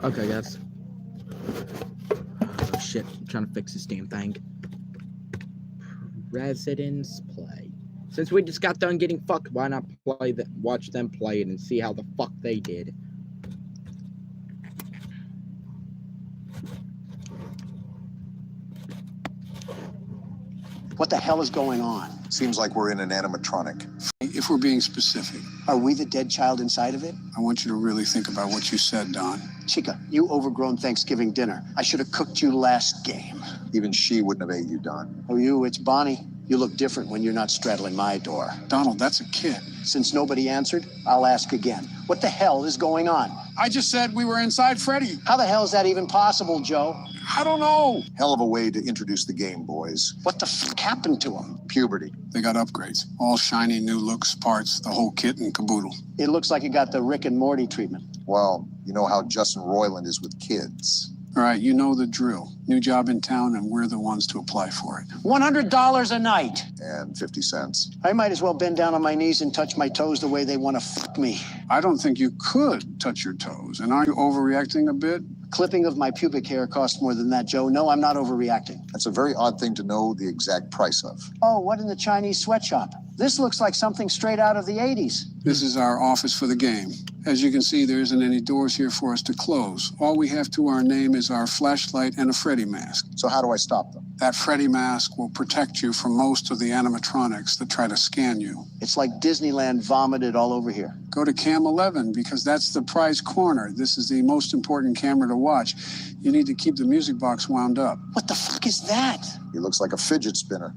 Okay, guys. Oh, shit. I'm trying to fix this damn thing. Residence play. Since we just got done getting fucked, why not play that? Watch them play it and see how the fuck they did. What the hell is going on? Seems like we're in an animatronic. If we're being specific, Are we the dead child inside of it? I want you to really think about what you said, Don. Chica, you overgrown Thanksgiving dinner. I should have cooked you last game. Even she wouldn't have ate you, Don. Oh, it's Bonnie. You look different when you're not straddling my door. Donald, that's a kid. Since nobody answered, I'll ask again. What the hell is going on? I just said we were inside Freddy. How the hell is that even possible, Joe? I don't know. Hell of a way to introduce the game, boys. What the fuck happened to him? Puberty. They got upgrades. All shiny new looks, parts, the whole kit and caboodle. It looks like it got the Rick and Morty treatment. Well, you know how Justin Roiland is with kids. All right, you know the drill. New job in town, and we're the ones to apply for it. $100 a night. And 50 cents. I might as well bend down on my knees and touch my toes the way they want to fuck me. I don't think you could touch your toes. And are you overreacting a bit? Clipping of my pubic hair costs more than that, Joe. No, I'm not overreacting. That's a very odd thing to know the exact price of. Oh, what in the Chinese sweatshop? This looks like something straight out of the 80s. This is our office for the game. As you can see, there isn't any doors here for us to close. All we have to our name is our flashlight and a Freddy mask. So how do I stop them? That Freddy mask will protect you from most of the animatronics that try to scan you. It's like Disneyland vomited all over here. Go to Cam 11 because that's the prize corner. This is the most important camera to watch. You need to keep the music box wound up. What the fuck is that? He looks like a fidget spinner.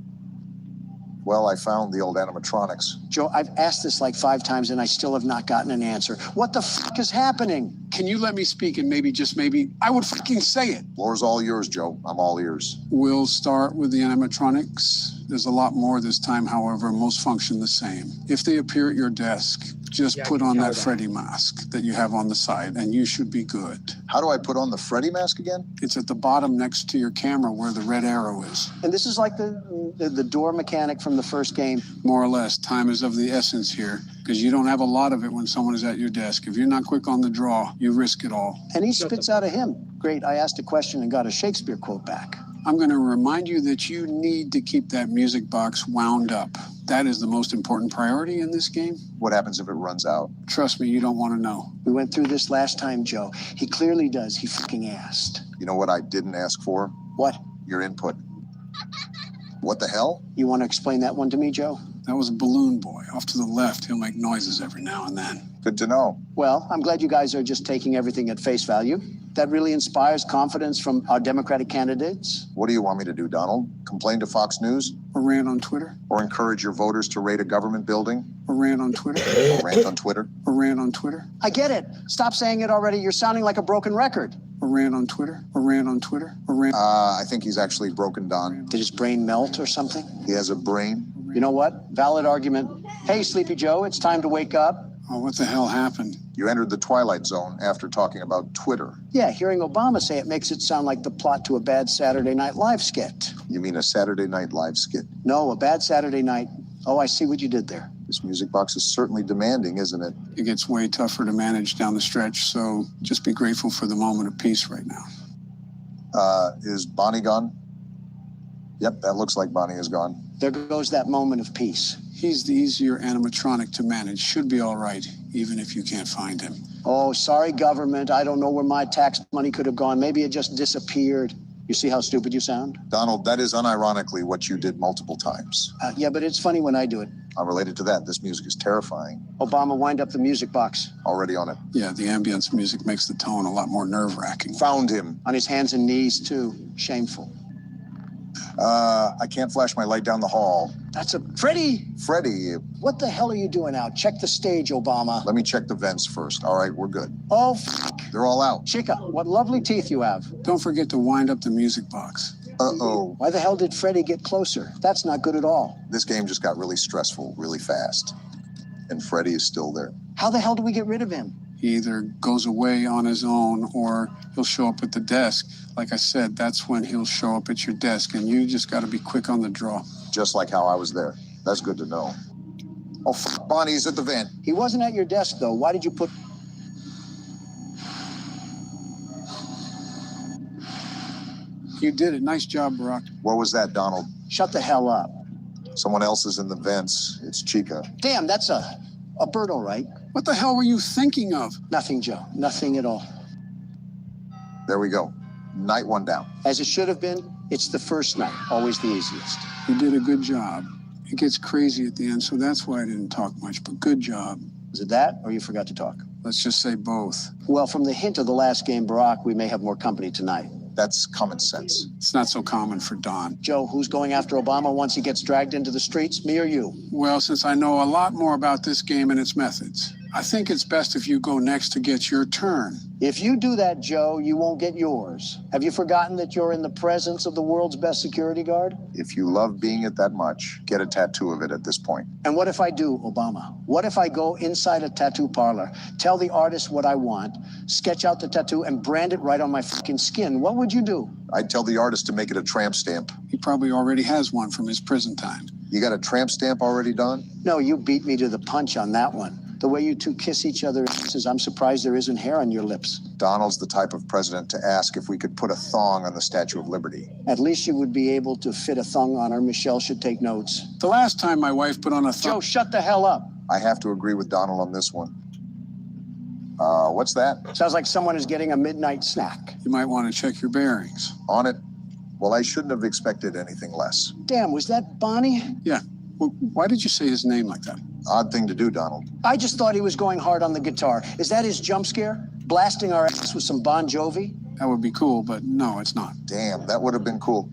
Well, I found the old animatronics. Joe, I've asked this like 5 times and I still have not gotten an answer. What the fuck is happening? Can you let me speak and maybe, just maybe, I would fucking say it. Floor's all yours, Joe. I'm all ears. We'll start with the animatronics. There's a lot more this time, however, most function the same. If they appear at your desk, just put on that Freddy mask that you have on the side and you should be good. How do I put on the Freddy mask again? It's at the bottom next to your camera where the red arrow is. And this is like the door mechanic from the first game. More or less, time is of the essence here because you don't have a lot of it when someone is at your desk. If you're not quick on the draw, you risk it all. And he spits out a hymn. Great, I asked a question and got a Shakespeare quote back. I'm going to remind you that you need to keep that music box wound up. That is the most important priority in this game. What happens if it runs out? Trust me, you don't want to know. We went through this last time, Joe. He clearly does. He fucking asked. You know what I didn't ask for? What? Your input. What the hell? You want to explain that one to me, Joe? That was a balloon boy. Off to the left, he'll make noises every now and then. Good to know. Well, I'm glad you guys are just taking everything at face value. That really inspires confidence from our Democratic candidates. What do you want me to do, Donald? Complain to Fox News? Or rant on Twitter. Or encourage your voters to raid a government building? Or rant on Twitter. Or rant on Twitter? Or rant on Twitter. I get it. Stop saying it already. You're sounding like a broken record. Or rant on Twitter. Or rant on Twitter. Or rant. I think he's actually broken, Don. Did his brain melt or something? He has a brain. You know what? Valid argument. Hey, Sleepy Joe, it's time to wake up. Oh, what the hell happened? You entered the Twilight Zone after talking about Twitter. Yeah, hearing Obama say it makes it sound like the plot to a bad Saturday Night Live skit. You mean a Saturday Night Live skit? No, a bad Saturday night. Oh, I see what you did there. This music box is certainly demanding, isn't it? It gets way tougher to manage down the stretch, so just be grateful for the moment of peace right now. Is Bonnie gone? Yep, that looks like Bonnie is gone. There goes that moment of peace. He's the easier animatronic to manage. Should be all right, even if you can't find him. Oh, sorry, government. I don't know where my tax money could have gone. Maybe it just disappeared. You see how stupid you sound? Donald, that is unironically what you did multiple times. Yeah, but it's funny when I do it. Unrelated to that, this music is terrifying. Obama, wind up the music box. Already on it. Yeah, the ambience music makes the tone a lot more nerve-wracking. Found him. On his hands and knees, too. Shameful. I can't flash my light down the hall. That's a... Freddy! Freddy, What the hell are you doing out? Check the stage, Obama. let me check the vents first. All right, we're good. Oh, fuck. They're all out. Chica, what lovely teeth you have. Don't forget to wind up the music box. Uh-oh. Why the hell did Freddy get closer? That's not good at all. This game just got really stressful, really fast. And Freddy is still there. How the hell do we get rid of him? He either goes away on his own or he'll show up at the desk. Like I said, that's when he'll show up at your desk, and you just got to be quick on the draw. Just like how I was there. That's good to know. Oh, fuck, Bonnie's at the vent. He wasn't at your desk, though. Why did you put... You did it. Nice job, Barack. What was that, Donald? Shut the hell up. Someone else is in the vents. It's Chica. Damn, that's a bird, all right. What the hell were you thinking of? Nothing, Joe. Nothing at all. There we go. Night one down. As it should have been, it's the first night. Always the easiest. You did a good job. It gets crazy at the end, so that's why I didn't talk much, but good job. Is it that, or you forgot to talk? Let's just say both. Well, from the hint of the last game, Barack, we may have more company tonight. That's common sense. It's not so common for Don. Joe, who's going after Obama once he gets dragged into the streets, me or you? Well, since I know a lot more about this game and its methods, I think it's best if you go next to get your turn. If you do that, Joe, you won't get yours. Have you forgotten that you're in the presence of the world's best security guard? If you love being it that much, get a tattoo of it at this point. And what if I do, Obama? What if I go inside a tattoo parlor, tell the artist what I want, sketch out the tattoo, and brand it right on my fucking skin? What would you do? I'd tell the artist to make it a tramp stamp. He probably already has one from his prison time. You got a tramp stamp already done? No, you beat me to the punch on that one. The way you two kiss each other, says, I'm surprised there isn't hair on your lips. Donald's the type of president to ask if we could put a thong on the Statue of Liberty. At least you would be able to fit a thong on her. Michelle should take notes. The last time my wife put on a Joe, shut the hell up. I have to agree with Donald on this one. What's that? Sounds like someone is getting a midnight snack. You might want to check your bearings. On it? Well, I shouldn't have expected anything less. Damn, was that Bonnie? Yeah. Well, why did you say his name like that? Odd thing to do, Donald. I just thought he was going hard on the guitar. Is that his jump scare? Blasting our ass with some Bon Jovi? That would be cool, but no, it's not. Damn, that would have been cool.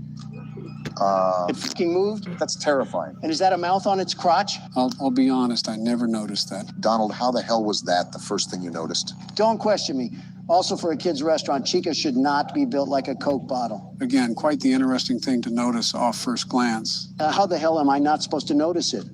It fucking moved? That's terrifying. And is that a mouth on its crotch? I'll be honest, I never noticed that. Donald, how the hell was that the first thing you noticed? Don't question me. Also, for a kid's restaurant, Chica should not be built like a Coke bottle. Again, quite the interesting thing to notice off first glance. How the hell am I not supposed to notice it?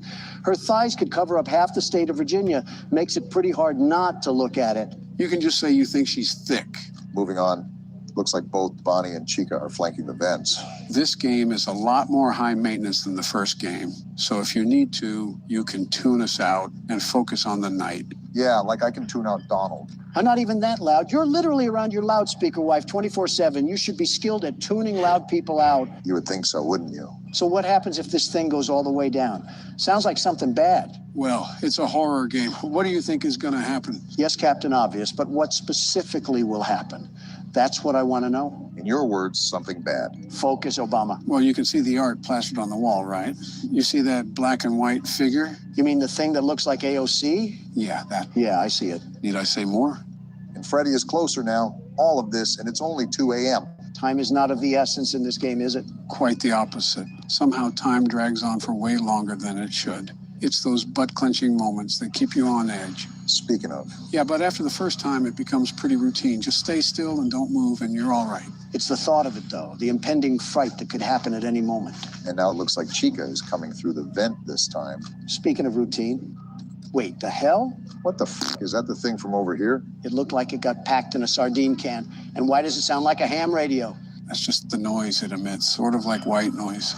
Her thighs could cover up half the state of Virginia. Makes it pretty hard not to look at it. You can just say you think she's thick. Moving on. Looks like both Bonnie and Chica are flanking the vents. This game is a lot more high maintenance than the first game. So if you need to, you can tune us out and focus on the night. Yeah, like I can tune out Donald. I'm not even that loud. You're literally around your loudspeaker wife 24/7. You should be skilled at tuning loud people out. You would think so, wouldn't you? So what happens if this thing goes all the way down? Sounds like something bad. Well, it's a horror game. What do you think is going to happen? Yes, Captain Obvious, but what specifically will happen? That's what I want to know. In your words, something bad. Focus, Obama. Well, you can see the art plastered on the wall, right? You see that black and white figure? You mean the thing that looks like AOC? Yeah, that. Yeah, I see it. Need I say more? And Freddy is closer now. All of this, and it's only 2 a.m. Time is not of the essence in this game, is it? Quite the opposite. Somehow time drags on for way longer than it should. It's those butt-clenching moments that keep you on edge. Speaking of, Yeah, but after the first time, it becomes pretty routine. Just stay still and don't move, and you're all right. It's the thought of it, though, the impending fright that could happen at any moment. and now it looks like Chica is coming through the vent this time. Speaking of routine, wait, the hell? What the f***? Is that the thing from over here? It looked like it got packed in a sardine can. And why does it sound like a ham radio? That's just the noise it emits, sort of like white noise.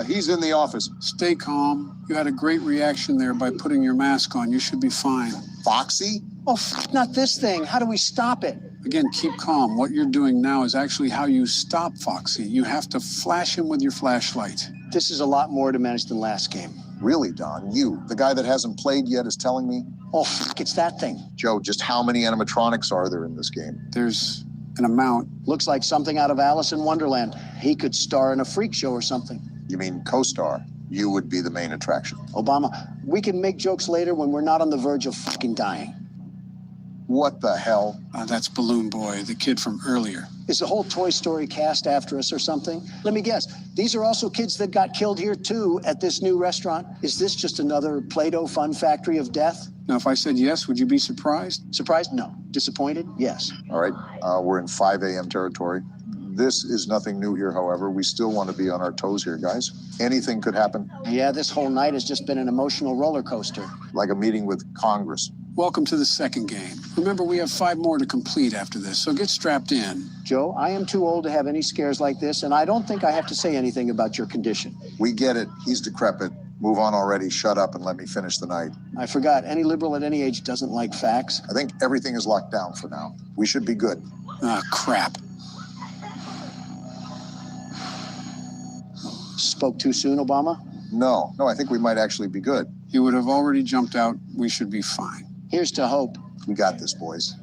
He's in the office. Stay calm. You had a great reaction there by putting your mask on. You should be fine. Foxy? Oh, not this thing. How do we stop it? Again, keep calm. What you're doing now is actually how you stop Foxy. You have to flash him with your flashlight. This is a lot more to manage than last game. Really, Don? You, the guy that hasn't played yet, is telling me? Oh, it's that thing. Joe, just how many animatronics are there in this game? There's an amount. Looks like something out of Alice in Wonderland. He could star in a freak show or something. You mean co-star? You would be the main attraction. Obama, we can make jokes later when we're not on the verge of fucking dying. What the hell? That's Balloon Boy, the kid from earlier. Is the whole Toy Story cast after us or something? Let me guess. These are also kids that got killed here, too, at this new restaurant. Is this just another Play-Doh fun factory of death? Now, if I said yes, would you be surprised? Surprised? No. Disappointed? Yes. All right, we're in 5 a.m. territory. This is nothing new here, however. We still want to be on our toes here, guys. Anything could happen, Yeah, this whole night has just been an emotional roller coaster. like a meeting with Congress. Welcome to the second game. Remember, we have 5 more to complete after this, so get strapped in. Joe, I am too old to have any scares like this, and I don't think I have to say anything about your condition. We get it. He's decrepit. Move on already. Shut up and let me finish the night. I forgot, any liberal at any age doesn't like facts. I think everything is locked down for now. We should be good. Ah, crap. Spoke too soon, Obama? No, I think we might actually be good. He would have already jumped out. We should be fine. Here's to hope. We got this, boys.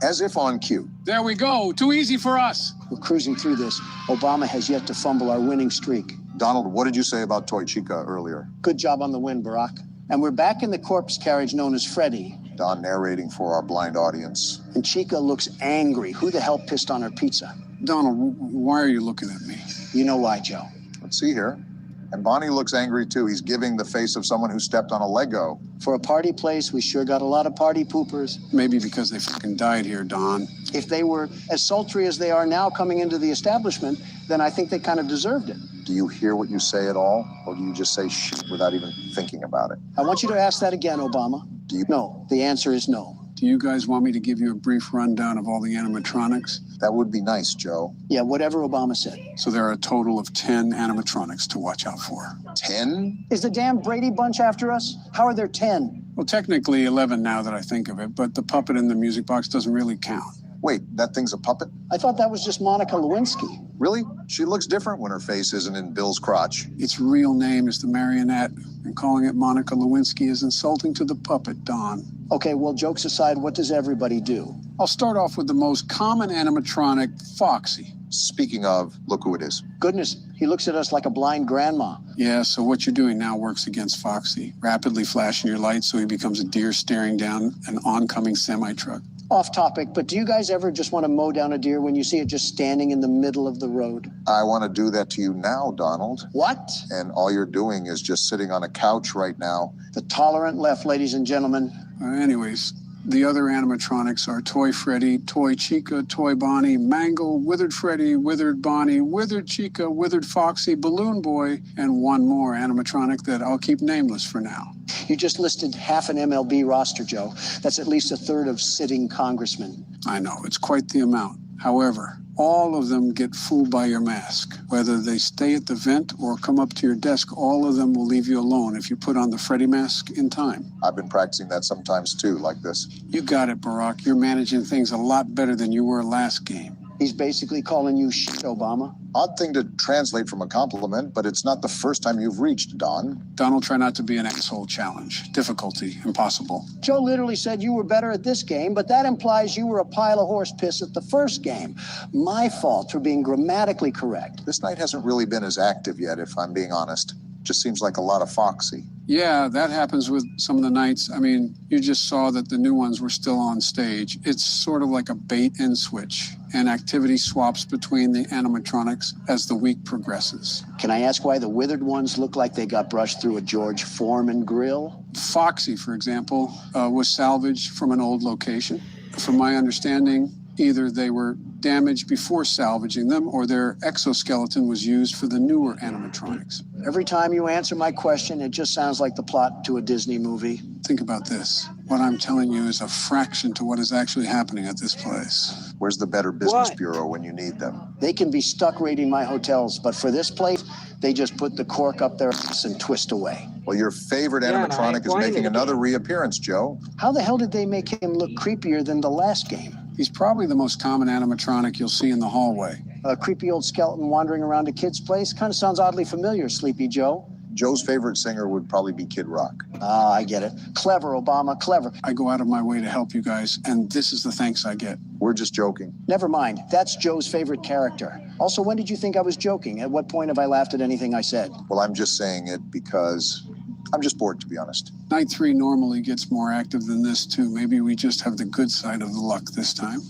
As if on cue. There we go. Too easy for us. We're cruising through this. Obama has yet to fumble our winning streak. Donald, what did you say about Toy Chica earlier? Good job on the win, Barack. And we're back in the corpse carriage known as Freddy. Don narrating for our blind audience. And Chica looks angry. Who the hell pissed on her pizza? Donald, why are you looking at me? You know why, Joe. Let's see here. And Bonnie looks angry too. He's giving the face of someone who stepped on a Lego. For a party place, we sure got a lot of party poopers. Maybe because they fucking died here, Don. If they were as sultry as they are now coming into the establishment, then I think they kind of deserved it. Do you hear what you say at all? Or do you just say shit without even thinking about it? I want you to ask that again, Obama. Do you? No, the answer is no. Do you guys want me to give you a brief rundown of all the animatronics? That would be nice, Joe. Yeah, whatever Obama said. So there are a total of 10 animatronics to watch out for. 10? Is the damn Brady Bunch after us? How are there 10? Well, technically 11 now that I think of it, but the puppet in the music box doesn't really count. Wait, that thing's a puppet? I thought that was just Monica Lewinsky. Really? She looks different when her face isn't in Bill's crotch. Its real name is the marionette, and calling it Monica Lewinsky is insulting to the puppet, Don. Okay, well, jokes aside, what does everybody do? I'll start off with the most common animatronic, Foxy. Speaking of, look who it is. Goodness, he looks at us like a blind grandma. Yeah, so what you're doing now works against Foxy. Rapidly flashing your lights so he becomes a deer staring down an oncoming semi-truck. Off topic, but do you guys ever just want to mow down a deer when you see it just standing in the middle of the road? I want to do that to you now, Donald. What? And all you're doing is just sitting on a couch right now. The tolerant left, ladies and gentlemen. Anyways, the other animatronics are Toy Freddy, Toy Chica, Toy Bonnie, Mangle, Withered Freddy, Withered Bonnie, Withered Chica, Withered Foxy, Balloon Boy, and one more animatronic that I'll keep nameless for now. You just listed half an MLB roster, Joe. That's at least a third of sitting congressmen. I know, it's quite the amount. However, all of them get fooled by your mask. Whether they stay at the vent or come up to your desk, all of them will leave you alone if you put on the Freddy mask in time. I've been practicing that sometimes too, like this. You got it, Barack. You're managing things a lot better than you were last game. He's basically calling you shit, Obama. Odd thing to translate from a compliment, but it's not the first time you've reached, Don. Donald, try not to be an asshole. Challenge. Difficulty. Impossible. Joe literally said you were better at this game, but that implies you were a pile of horse piss at the first game. My fault for being grammatically correct. This night hasn't really been as active yet, if I'm being honest. Just seems like a lot of Foxy. Yeah, that happens with some of the nights. I mean, you just saw that the new ones were still on stage. It's sort of like a bait and switch, and activity swaps between the animatronics as the week progresses. Can I ask why the withered ones look like they got brushed through a George Foreman grill? Foxy, for example, was salvaged from an old location. From my understanding, either they were damaged before salvaging them or their exoskeleton was used for the newer animatronics. Every time you answer my question, it just sounds like the plot to a Disney movie. Think about this. What I'm telling you is a fraction to what is actually happening at this place. Where's the Better Business Bureau when you need them? They can be stuck raiding my hotels, but for this place, they just put the cork up their ass and twist away. Well, your favorite animatronic is making another reappearance, Joe. How the hell did they make him look creepier than the last game? He's probably the most common animatronic you'll see in the hallway. A creepy old skeleton wandering around a kid's place? Kind of sounds oddly familiar, Sleepy Joe. Joe's favorite singer would probably be Kid Rock. Ah, I get it. Clever, Obama, clever. I go out of my way to help you guys, and this is the thanks I get. We're just joking. Never mind. That's Joe's favorite character. Also, when did you think I was joking? At what point have I laughed at anything I said? Well, I'm just saying it because I'm just bored, to be honest. Night 3 normally gets more active than this, too. Maybe we just have the good side of the luck this time.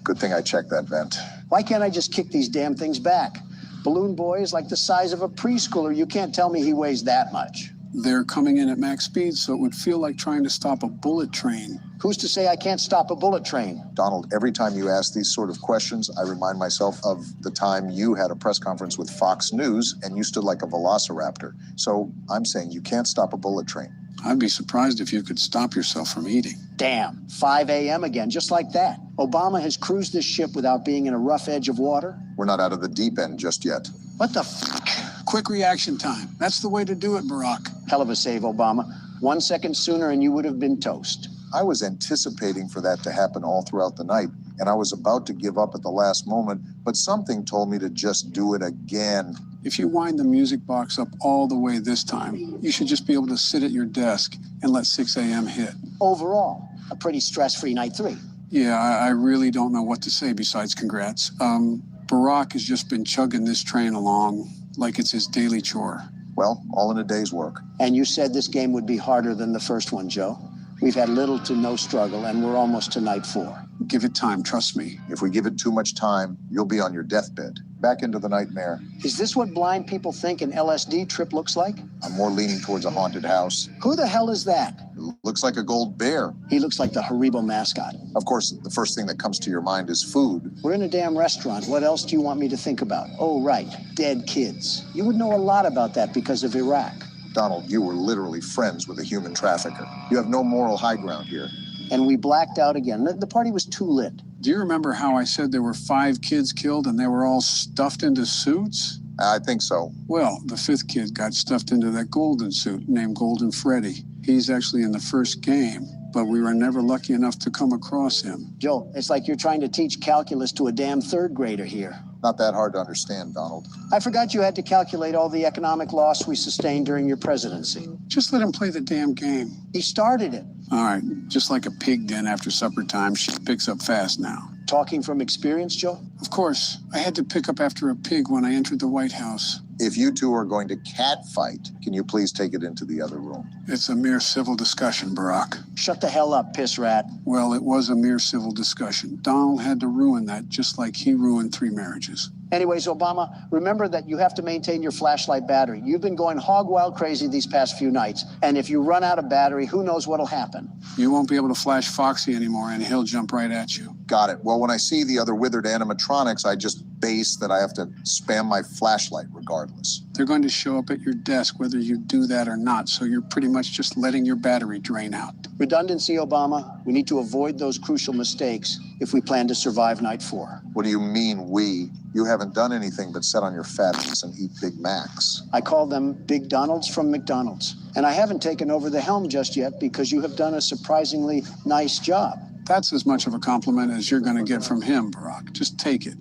Good thing I checked that vent. Why can't I just kick these damn things back? Balloon Boy is like the size of a preschooler. You can't tell me he weighs that much. They're coming in at max speed, so it would feel like trying to stop a bullet train. Who's to say I can't stop a bullet train? Donald, every time you ask these sort of questions, I remind myself of the time you had a press conference with Fox News and you stood like a velociraptor. So I'm saying you can't stop a bullet train. I'd be surprised if you could stop yourself from eating. Damn, 5 a.m. again, just like that. Obama has cruised this ship without being in a rough edge of water. We're not out of the deep end just yet. What the fuck? Quick reaction time. That's the way to do it, Barack. Hell of a save, Obama. 1 second sooner and you would have been toast. I was anticipating for that to happen all throughout the night, and I was about to give up at the last moment, but something told me to just do it again. If you wind the music box up all the way this time, you should just be able to sit at your desk and let 6 a.m. hit. Overall, a pretty stress-free night 3. Yeah, I really don't know what to say besides congrats. Barack has just been chugging this train along like it's his daily chore. Well, all in a day's work. And you said this game would be harder than the first one, Joe. We've had little to no struggle, and we're almost to night 4. Give it time, trust me. If we give it too much time, you'll be on your deathbed. Back into the nightmare. Is this what blind people think an LSD trip looks like? I'm more leaning towards a haunted house. Who the hell is that? It looks like a gold bear. He looks like the Haribo mascot. Of course, the first thing that comes to your mind is food. We're in a damn restaurant. What else do you want me to think about? Oh, right, dead kids. You would know a lot about that because of Iraq. Donald, you were literally friends with a human trafficker. You have no moral high ground here. And we blacked out again. The party was too lit. Do you remember how I said there were 5 kids killed and they were all stuffed into suits? I think so. Well, the 5th kid got stuffed into that golden suit named Golden Freddy. He's actually in the first game, but we were never lucky enough to come across him. Joe, it's like you're trying to teach calculus to a damn 3rd grader here. Not that hard to understand, Donald. I forgot you had to calculate all the economic loss we sustained during your presidency. Just let him play the damn game. He started it. All right, just like a pig den after supper time, she picks up fast now. Talking from experience, Joe? Of course, I had to pick up after a pig when I entered the White House. If you two are going to cat fight, can you please take it into the other room? It's a mere civil discussion, Barack. Shut the hell up, piss rat. Well, it was a mere civil discussion. Donald had to ruin that just like he ruined 3 marriages. Anyways, Obama, remember that you have to maintain your flashlight battery. You've been going hog wild crazy these past few nights. And if you run out of battery, who knows what'll happen? You won't be able to flash Foxy anymore, and he'll jump right at you. Got it. Well, when I see the other withered animatronics, I just base that I have to spam my flashlight regardless. They're going to show up at your desk whether you do that or not, so you're pretty much just letting your battery drain out. Redundancy, Obama. We need to avoid those crucial mistakes if we plan to survive night 4. What do you mean, we? You haven't done anything but sit on your fat ass and eat Big Macs. I call them Big Donalds from McDonald's. And I haven't taken over the helm just yet because you have done a surprisingly nice job. That's as much of a compliment as you're going to get from him, Barack. Just take it.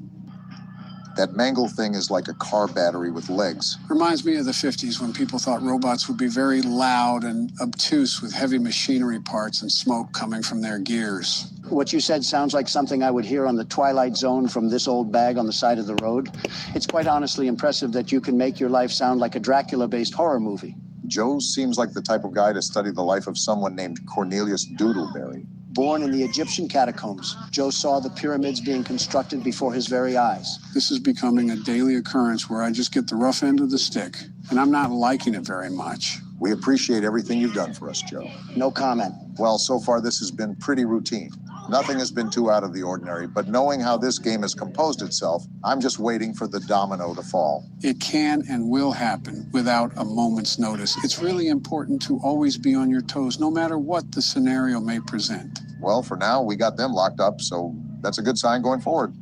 That mangle thing is like a car battery with legs. Reminds me of the 50s when people thought robots would be very loud and obtuse with heavy machinery parts and smoke coming from their gears. What you said sounds like something I would hear on the Twilight Zone from this old bag on the side of the road. It's quite honestly impressive that you can make your life sound like a Dracula-based horror movie. Joe seems like the type of guy to study the life of someone named Cornelius Doodleberry. Born in the Egyptian catacombs, Joe saw the pyramids being constructed before his very eyes. This is becoming a daily occurrence where I just get the rough end of the stick, and I'm not liking it very much. We appreciate everything you've done for us, Joe. No comment. Well, so far this has been pretty routine. Nothing has been too out of the ordinary, but knowing how this game has composed itself, I'm just waiting for the domino to fall. It can and will happen without a moment's notice. It's really important to always be on your toes, no matter what the scenario may present. Well, for now, we got them locked up, so that's a good sign going forward.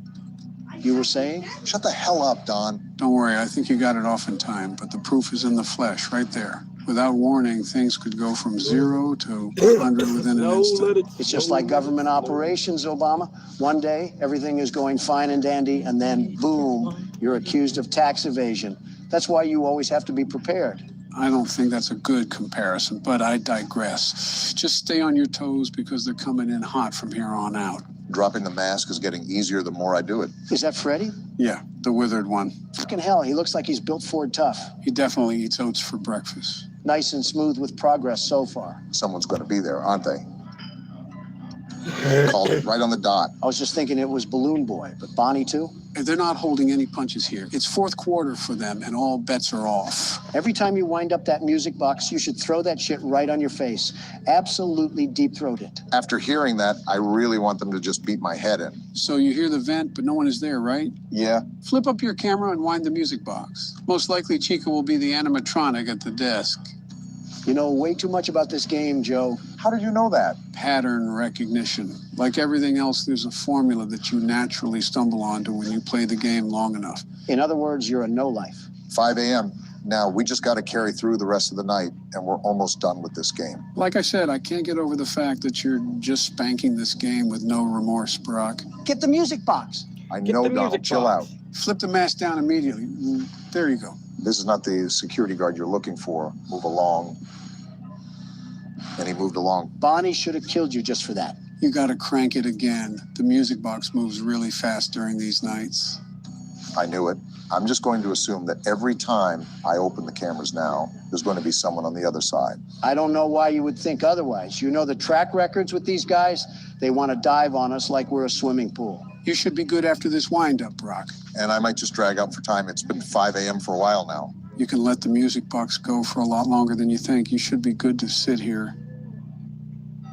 You were saying? Shut the hell up, Don. Don't worry, I think you got it off in time, but the proof is in the flesh, right there. Without warning, things could go from 0 to 100 within an instant. It's just like government operations, Obama. One day, everything is going fine and dandy, and then, boom, you're accused of tax evasion. That's why you always have to be prepared. I don't think that's a good comparison, but I digress. Just stay on your toes because they're coming in hot from here on out. Dropping the mask is getting easier the more I do it. Is that Freddie? Yeah, the withered one. Fucking hell, he looks like he's built Ford tough. He definitely eats oats for breakfast. Nice and smooth with progress so far. Someone's going to be there, aren't they? Called it right on the dot. I was just thinking it was Balloon Boy, but Bonnie too? They're not holding any punches here. It's 4th quarter for them, and all bets are off. Every time you wind up that music box, you should throw that shit right on your face. Absolutely deep-throat it. After hearing that, I really want them to just beat my head in. So you hear the vent, but no one is there, right? Yeah. Flip up your camera and wind the music box. Most likely Chica will be the animatronic at the desk. You know way too much about this game, Joe. How did you know that? Pattern recognition. Like everything else, there's a formula that you naturally stumble onto when you play the game long enough. In other words, you're a no-life. 5 a.m. Now, we just got to carry through the rest of the night, and we're almost done with this game. Like I said, I can't get over the fact that you're just spanking this game with no remorse, Barack. Get the music box. I Get know, the Donald. music Chill box. out. Flip the mask down immediately. There you go. This is not the security guard you're looking for. Move along. And he moved along. Bonnie should have killed you just for that. You gotta crank it again. The music box moves really fast during these nights. I knew it. I'm just going to assume that every time I open the cameras now, there's going to be someone on the other side. I don't know why you would think otherwise. You know the track records with these guys? They want to dive on us like we're a swimming pool. You should be good after this wind-up, Brock. And I might just drag out for time. It's been 5 a.m. for a while now. You can let the music box go for a lot longer than you think. You should be good to sit here.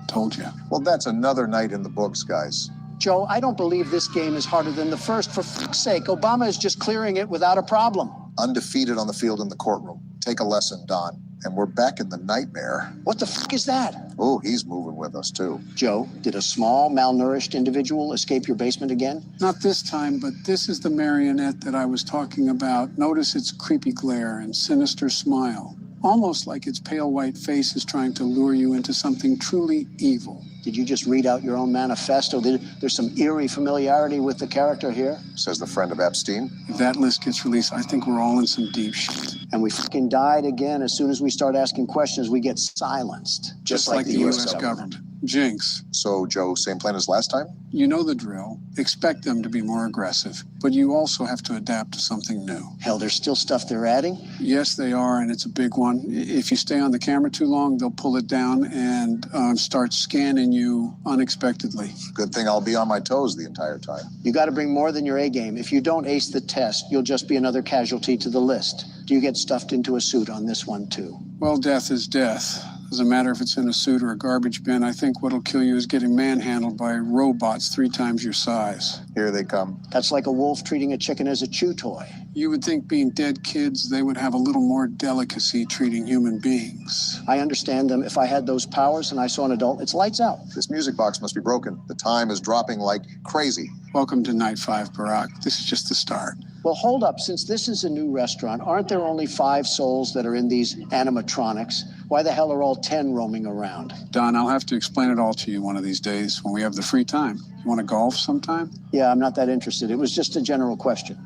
Told you. Well, that's another night in the books, guys. Joe, I don't believe this game is harder than the first. For fuck's sake, Obama is just clearing it without a problem. Undefeated on the field in the courtroom. Take a lesson, Don. And we're back in the nightmare. What the fuck is that? Oh, he's moving with us, too. Joe, did a small, malnourished individual escape your basement again? Not this time, but this is the marionette that I was talking about. Notice its creepy glare and sinister smile. Almost like its pale white face is trying to lure you into something truly evil. Did you just read out your own manifesto? There's some eerie familiarity with the character here. Says the friend of Epstein. If that list gets released, I think we're all in some deep shit. And we fucking died again. As soon as we start asking questions, we get silenced. Just like the U.S. government. Jinx. So, Joe, same plan as last time? You know the drill. Expect them to be more aggressive, but you also have to adapt to something new. Hell, there's still stuff they're adding? Yes, they are, and it's a big one. If you stay on the camera too long, they'll pull it down and start scanning you unexpectedly. Good thing I'll be on my toes the entire time. You got to bring more than your A game. If you don't ace the test, you'll just be another casualty to the list. Do you get stuffed into a suit on this one, too? Well, death is death. Doesn't matter if it's in a suit or a garbage bin. I think what'll kill you is getting manhandled by robots 3 times your size. Here they come. That's like a wolf treating a chicken as a chew toy. You would think being dead kids, they would have a little more delicacy treating human beings. I understand them. If I had those powers and I saw an adult, it's lights out. This music box must be broken. The time is dropping like crazy. Welcome to Night 5, Barack. This is just the start. Well, hold up. Since this is a new restaurant, aren't there only 5 souls that are in these animatronics? Why the hell are all 10 roaming around? Don, I'll have to explain it all to you one of these days when we have the free time. You want to golf sometime? Yeah, I'm not that interested. It was just a general question.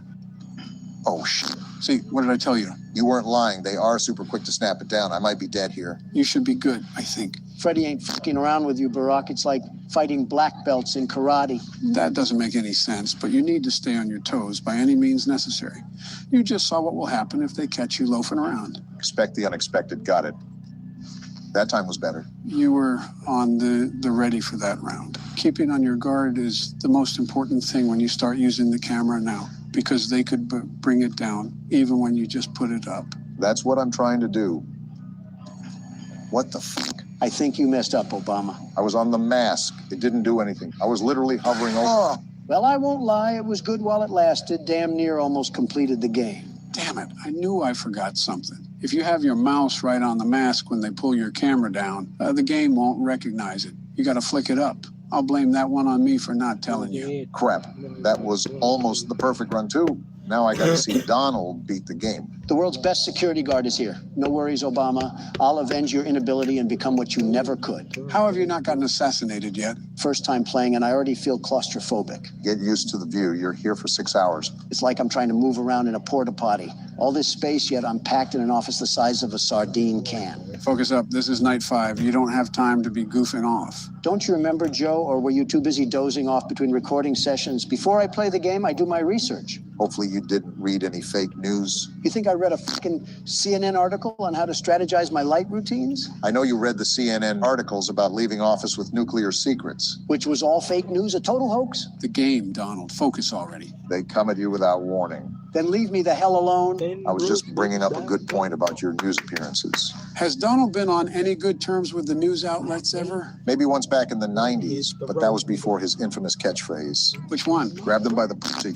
Oh, shit. See, what did I tell you? You weren't lying. They are super quick to snap it down. I might be dead here. You should be good, I think. Freddie ain't fucking around with you, Barack. It's like fighting black belts in karate. That doesn't make any sense, but you need to stay on your toes by any means necessary. You just saw what will happen if they catch you loafing around. Expect the unexpected. Got it. That time was better. You were on the ready for that round. Keeping on your guard is the most important thing when you start using the camera now, because they could bring it down even when you just put it up. That's what I'm trying to do. What the fuck? I think you messed up, Obama. I was on the mask. It didn't do anything. I was literally hovering over. Well, I won't lie. It was good while it lasted. Damn near almost completed the game. Damn it, I knew I forgot something. If you have your mouse right on the mask when they pull your camera down, the game won't recognize it. You gotta flick it up. I'll blame that one on me for not telling you. Crap. That was almost the perfect run, too. Now I gotta see Donald beat the game. The world's best security guard is here. No worries, Obama. I'll avenge your inability and become what you never could. How have you not gotten assassinated yet? First time playing, and I already feel claustrophobic. Get used to the view. You're here for 6 hours. It's like I'm trying to move around in a porta potty. All this space, yet I'm packed in an office the size of a sardine can. Focus up. This is Night 5. You don't have time to be goofing off. Don't you remember, Joe, or were you too busy dozing off between recording sessions? Before I play the game, I do my research. Hopefully you didn't read any fake news. You think I read a fucking CNN article on how to strategize my light routines? I know you read the CNN articles about leaving office with nuclear secrets. Which was all fake news, a total hoax? The game, Donald. Focus already. They come at you without warning. Then leave me the hell alone. I was just bringing up a good point about your news appearances. Has Donald been on any good terms with the news outlets ever? Maybe once back in the 90s, but that was before his infamous catchphrase. Which one? Grab them by the pussy.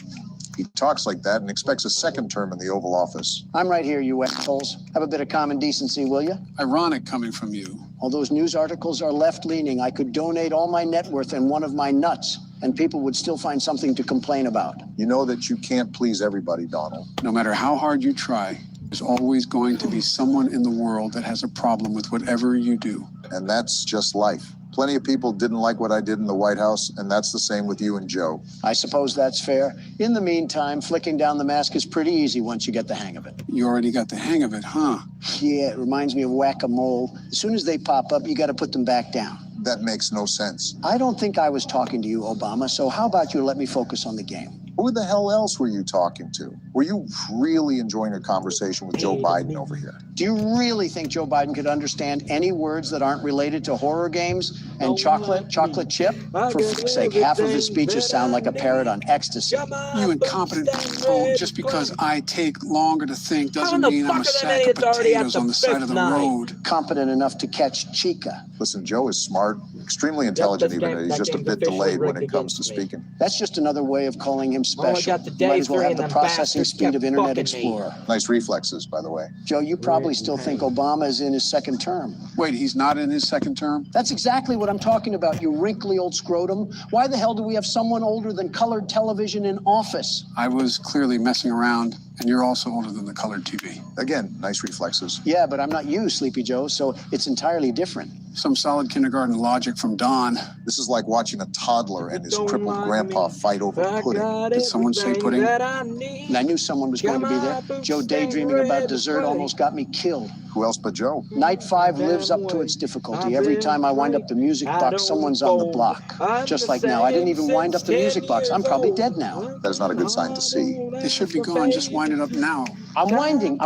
He talks like that and expects a second term in the Oval Office. I'm right here, you assholes. Have a bit of common decency, will you? Ironic coming from you. All those news articles are left-leaning. I could donate all my net worth and one of my nuts, and people would still find something to complain about. You know that you can't please everybody, Donald. No matter how hard you try, there's always going to be someone in the world that has a problem with whatever you do. and that's just life. Plenty of people didn't like what I did in the White House, and that's the same with you and Joe. I suppose that's fair. In the meantime, flicking down the mask is pretty easy once you get the hang of it. You already got the hang of it, huh? Yeah, it reminds me of whack-a-mole. As soon as they pop up, you got to put them back down. That makes no sense. I don't think I was talking to you, Obama, so how about you let me focus on the game? Who the hell else were you talking to? Were you really enjoying a conversation with Joe Biden over here? Do you really think Joe Biden could understand any words that aren't related to horror games and chocolate chip? For fuck's sake, half of his speeches sound like a parrot on ecstasy. You incompetent people, just because I take longer to think doesn't mean I'm a sack of potatoes on the side of the road. Competent enough to catch Chica. Listen, Joe is smart, extremely intelligent even. He's just a bit delayed when it comes to speaking. That's just another way of calling him special. got the Might as well have Day the 3 processing and the speed of Internet bastards kept Explorer. Nice reflexes, by the way. Joe, you probably still think Obama is in his second term. Wait, he's not in his second term? That's exactly what I'm talking about, you wrinkly old scrotum. Why the hell do we have someone older than colored television in office? I was clearly messing around, and you're also older than the colored TV. Again, nice reflexes. Yeah, but I'm not you, Sleepy Joe, so it's entirely different. Some solid kindergarten logic from Don. This is like watching a toddler and his crippled grandpa fight over pudding. Did someone say pudding? And I knew someone was going to be there. Joe daydreaming about dessert almost got me killed. Who else but Joe? Night 5 lives up to its difficulty. Every time I wind up the music box, someone's on the block. Just like now. I didn't even wind up the music box. I'm probably dead now. That is not a good sign to see. They should be gone. Just wind it up now. I'm winding.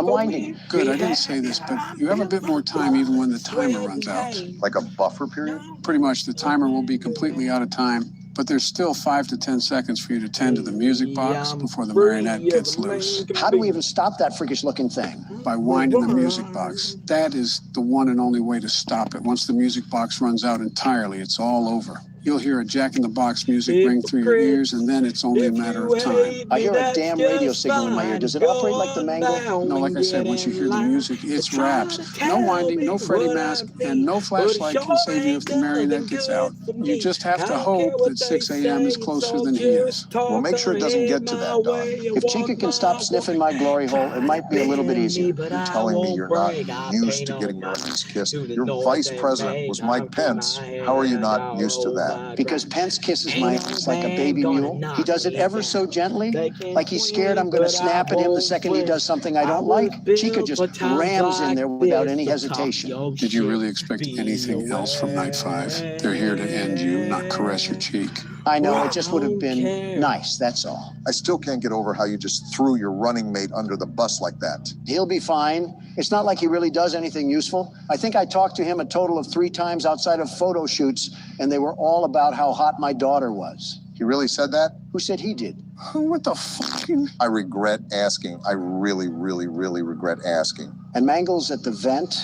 Good, I didn't say this, but you have a bit more time even when the timer runs out. Like a buffer period? Pretty much the timer will be completely out of time, but there's still 5 to 10 seconds for you to tend to the music box before the marionette gets loose. How do we even stop that freakish looking thing? By winding the music box. That is the one and only way to stop it. Once the music box runs out entirely, it's all over. You'll hear a Jack-in-the-Box music ring through your ears, and then it's only a matter of time. I hear a damn radio signal in my ear. Does it operate like the mango? No, like I said, once you hear the music, it's raps. No winding, no Freddy mask, and no flashlight can save you if the marionette gets out. You just have to hope that 6 a.m. is closer than he is. Well, make sure it doesn't get to that, Don. If Chica can stop sniffing my glory hole, it might be a little bit easier. You're telling me you're not used to getting your ass kissed. Your vice president was Mike Pence. How are you not used to that? Because Pence kisses my ass like a baby mule. He does it ever so gently, like he's scared I'm going to snap at him the second he does something I don't like. Chica just rams in there without any hesitation. Did you really expect anything else from Night 5? They're here to end you, not caress your cheek. I know, it just would have been nice, that's all. I still can't get over how you just threw your running mate under the bus like that. He'll be fine. It's not like he really does anything useful. I think I talked to him a total of 3 times outside of photo shoots, and they were all about how hot my daughter was. He really said that? Who said he did? What the fuck? I regret asking. I really, really, really regret asking. And Mangle's at the vent,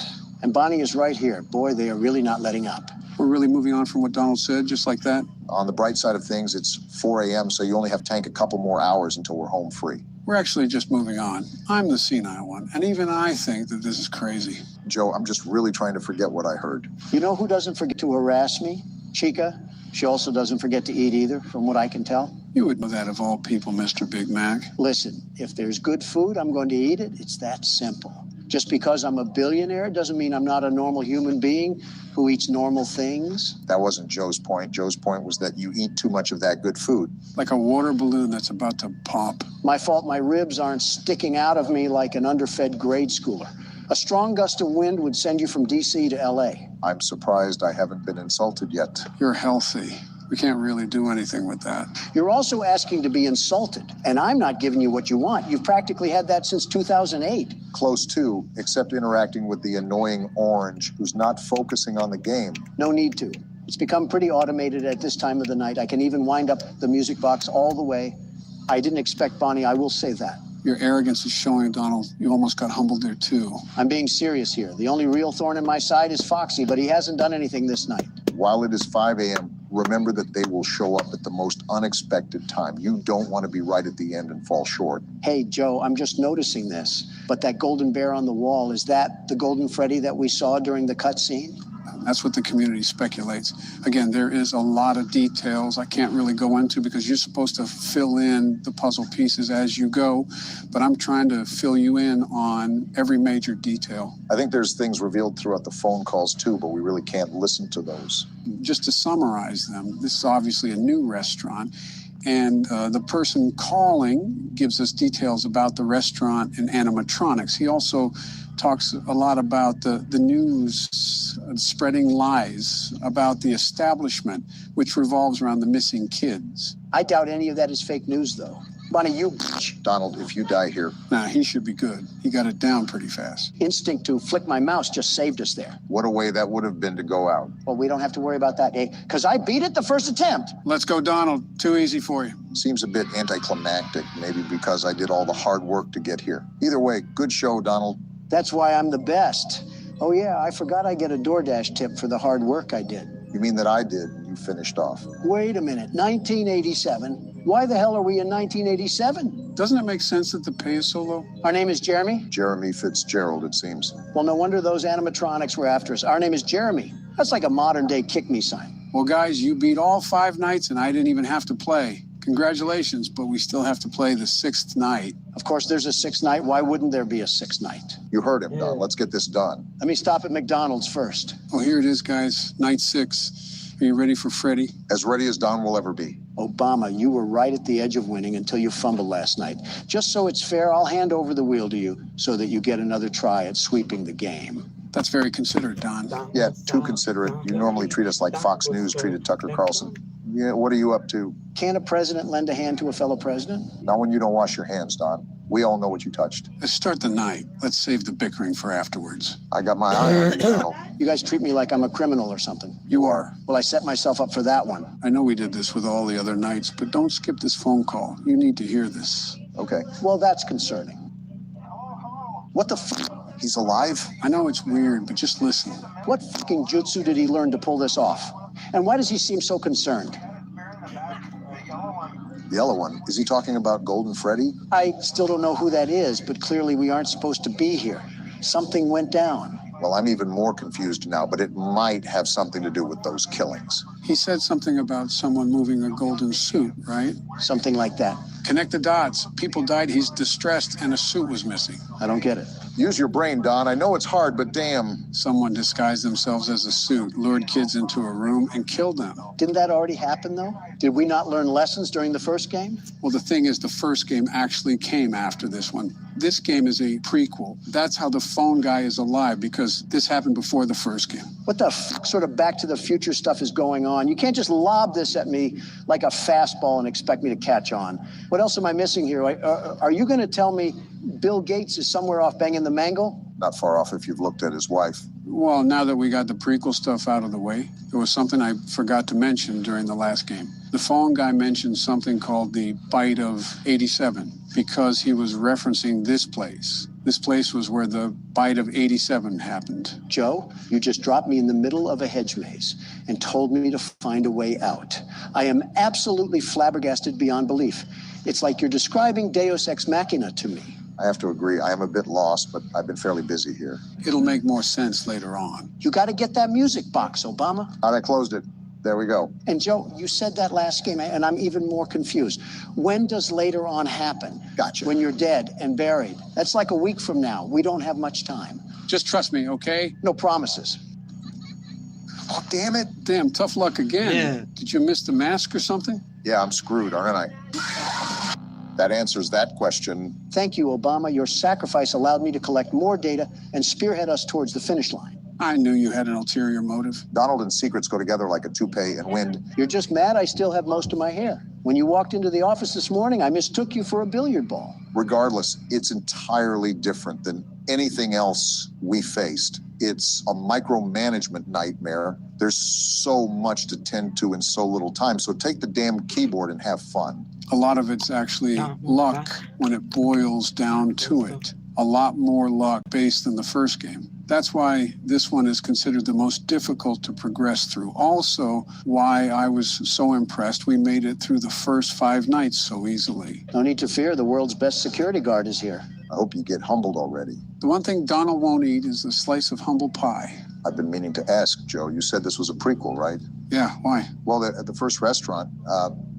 and Bonnie is right here. Boy, they are really not letting up. We're really moving on from what Donald said, just like that? On the bright side of things, it's 4 a.m., so you only have Tank a couple more hours until we're home free. We're actually just moving on. I'm the senile one, and even I think that this is crazy. Joe, I'm just really trying to forget what I heard. You know who doesn't forget to harass me? Chica. She also doesn't forget to eat either, from what I can tell. You would know that of all people, Mr. Big Mac. Listen, if there's good food, I'm going to eat it. It's that simple. Just because I'm a billionaire doesn't mean I'm not a normal human being who eats normal things. That wasn't Joe's point. Joe's point was that you eat too much of that good food. Like a water balloon that's about to pop. My fault my ribs aren't sticking out of me like an underfed grade schooler. A strong gust of wind would send you from D.C. to L.A. I'm surprised I haven't been insulted yet. You're healthy. We can't really do anything with that. You're also asking to be insulted, and I'm not giving you what you want. You've practically had that since 2008. Close to, except interacting with the annoying orange who's not focusing on the game. No need to. It's become pretty automated at this time of the night. I can even wind up the music box all the way. I didn't expect Bonnie, I will say that. Your arrogance is showing, Donald. You almost got humbled there, too. I'm being serious here. The only real thorn in my side is Foxy, but he hasn't done anything this night. While it is 5 a.m., remember that they will show up at the most unexpected time. You don't want to be right at the end and fall short. Hey, Joe, I'm just noticing this. But that golden bear on the wall, is that the golden Freddy that we saw during the cutscene? That's what the community speculates. Again, there is a lot of details I can't really go into because you're supposed to fill in the puzzle pieces as you go, but I'm trying to fill you in on every major detail. I think there's things revealed throughout the phone calls too, but we really can't listen to those. Just to summarize them, this is obviously a new restaurant, and the person calling gives us details about the restaurant and animatronics. He also talks a lot about the news spreading lies about the establishment, which revolves around the missing kids. I doubt any of that is fake news, though. Bonnie, you bitch. Donald, if you die here, Nah, he should be good. He got it down pretty fast. Instinct to flick my mouse just saved us there. what a way that would have been to go out. Well, we don't have to worry about that, eh? Because I beat it the first attempt. Let's go, Donald. Too easy for you. Seems a bit anticlimactic, maybe because I did all the hard work to get here. Either way, good show, Donald. That's why I'm the best. Oh, yeah, I forgot I get a DoorDash tip for the hard work I did. You mean that I did and you finished off? Wait a minute, 1987? Why the hell are we in 1987? Doesn't it make sense that the pay is so low? Our name is Jeremy? Jeremy Fitzgerald, it seems. Well, no wonder those animatronics were after us. Our name is Jeremy. That's like a modern-day kick-me sign. Well, guys, you beat all 5 nights and I didn't even have to play. Congratulations, but we still have to play the 6th night. Of course, there's a 6th night. Why wouldn't there be a 6th night? You heard him, Don. Let's get this done. Let me stop at McDonald's first. Oh, here it is, guys. Night 6. Are you ready for Freddy? As ready as Don will ever be. Obama, you were right at the edge of winning until you fumbled last night. Just so it's fair, I'll hand over the wheel to you so that you get another try at sweeping the game. That's very considerate, Don. Yeah, too considerate. You normally treat us like Fox News treated Tucker Carlson. Yeah, what are you up to? Can a president lend a hand to a fellow president? Not when you don't wash your hands, Don. We all know what you touched. Let's start the night. Let's save the bickering for afterwards. I got my eye on you, Donald. You guys treat me like I'm a criminal or something. You are. Well, I set myself up for that one. I know we did this with all the other nights, but don't skip this phone call. You need to hear this. Okay. Well, that's concerning. What the f***? He's alive? I know it's weird, but just listen. What fucking jutsu did he learn to pull this off? And why does he seem so concerned? The yellow one. Is he talking about Golden Freddy? I still don't know who that is, but clearly we aren't supposed to be here. Something went down. Well, I'm even more confused now, but it might have something to do with those killings. He said something about someone moving a golden suit, right? Something like that. Connect the dots. People died, he's distressed, and a suit was missing. I don't get it. Use your brain, Don. I know it's hard, but damn. Someone disguised themselves as a suit, lured kids into a room, and killed them. Didn't that already happen, though? Did we not learn lessons during the first game? Well, the thing is, the first game actually came after this one. This game is a prequel. That's how the phone guy is alive, because this happened before the first game. What the f sort of Back to the Future stuff is going on? You can't just lob this at me like a fastball and expect me to catch on. What else am I missing here? Are you going to tell me Bill Gates is somewhere off banging the mangle? Not far off if you've looked at his wife. Well, now that we got the prequel stuff out of the way, there was something I forgot to mention during the last game. The phone guy mentioned something called the Bite of 87 because he was referencing this place. This place was where the Bite of 87 happened. Joe, you just dropped me in the middle of a hedge maze and told me to find a way out. I am absolutely flabbergasted beyond belief. It's like you're describing Deus Ex Machina to me. I have to agree. I am a bit lost, but I've been fairly busy here. It'll make more sense later on. You got to get that music box, Obama. I closed it. There we go. And Joe, you said that last game, and I'm even more confused. When does later on happen? Gotcha. When you're dead and buried. That's like a week from now. We don't have much time. Just trust me, okay? No promises. Oh, damn it. Damn, tough luck again. Yeah. Did you miss the mask or something? Yeah, I'm screwed, aren't I? That answers that question. Thank you, Obama. Your sacrifice allowed me to collect more data and spearhead us towards the finish line. I knew you had an ulterior motive. Donald and secrets go together like a toupee and wind. You're just mad I still have most of my hair. When you walked into the office this morning, I mistook you for a billiard ball. Regardless, it's entirely different than anything else we faced. It's a micromanagement nightmare. There's so much to tend to in so little time. So take the damn keyboard and have fun. A lot of it's actually luck when it boils down to it. A lot more luck based than the first game. That's why this one is considered the most difficult to progress through. Also, why I was so impressed we made it through the first 5 nights so easily. No need to fear, the world's best security guard is here. I hope you get humbled already. The one thing Donald won't eat is a slice of humble pie. I've been meaning to ask, Joe. You said this was a prequel, right? Yeah, why? Well, at the first restaurant,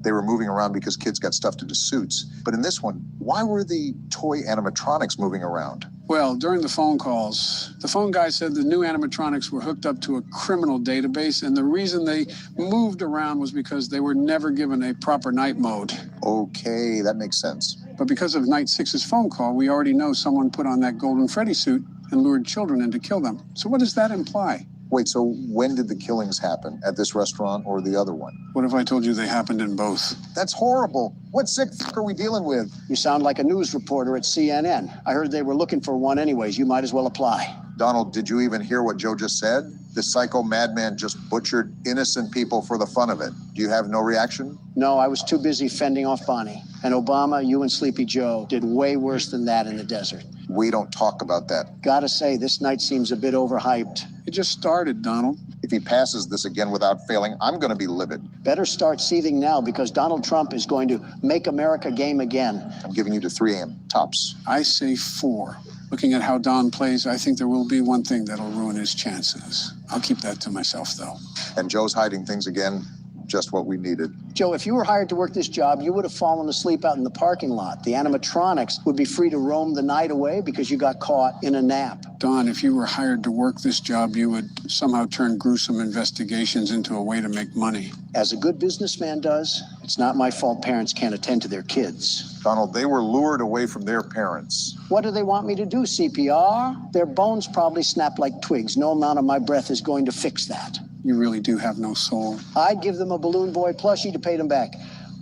they were moving around because kids got stuffed into suits. But in this one, why were the toy animatronics moving around? Well, during the phone calls, the phone guy said the new animatronics were hooked up to a criminal database, and the reason they moved around was because they were never given a proper night mode. Okay, that makes sense. But because of Night 6's phone call, we already know someone put on that Golden Freddy suit and lured children in to kill them. So what does that imply? Wait, so when did the killings happen? At this restaurant or the other one? What if I told you they happened in both? That's horrible. What sick f are we dealing with? You sound like a news reporter at CNN. I heard they were looking for one anyways. You might as well apply. Donald, did you even hear what Joe just said? The psycho madman just butchered innocent people for the fun of it. Do you have no reaction? No, I was too busy fending off Bonnie. And Obama, you and Sleepy Joe did way worse than that in the desert. We don't talk about that. Gotta say, this night seems a bit overhyped. It just started, Donald. If he passes this again without failing, I'm going to be livid. Better start seething now because Donald Trump is going to make America game again. I'm giving you to 3 a.m. tops. I say 4. Looking at how Don plays, I think there will be one thing that'll ruin his chances. I'll keep that to myself, though. And Joe's hiding things again. Just what we needed. Joe, if you were hired to work this job, you would have fallen asleep out in the parking lot. The animatronics would be free to roam the night away because you got caught in a nap. Don, if you were hired to work this job, you would somehow turn gruesome investigations into a way to make money. As a good businessman does, it's not my fault parents can't attend to their kids. Donald, they were lured away from their parents. What do they want me to do, CPR? Their bones probably snap like twigs. No amount of my breath is going to fix that. You really do have no soul. I'd give them a Balloon Boy plushie to pay them back.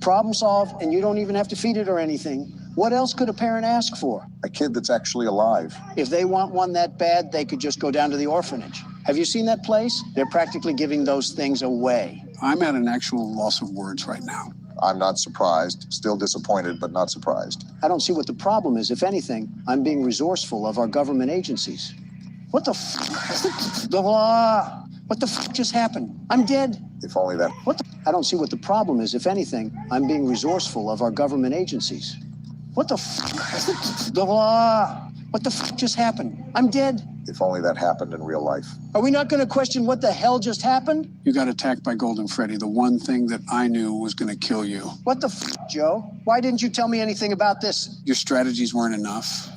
Problem solved, and you don't even have to feed it or anything. What else could a parent ask for? A kid that's actually alive. If they want one that bad, they could just go down to the orphanage. Have you seen that place? They're practically giving those things away. I'm at an actual loss of words right now. I'm not surprised. Still disappointed, but not surprised. I don't see what the problem is. If anything, I'm being resourceful of our government agencies. What the What the just happened? I'm dead. If only that. I don't see what the problem is. If anything, I'm being resourceful of our government agencies. What the What the just happened? I'm dead. If only that happened in real life. Are we not going to question what the hell just happened? You got attacked by Golden Freddy, the one thing that I knew was going to kill you. What the Joe? Why didn't you tell me anything about this? Your strategies weren't enough.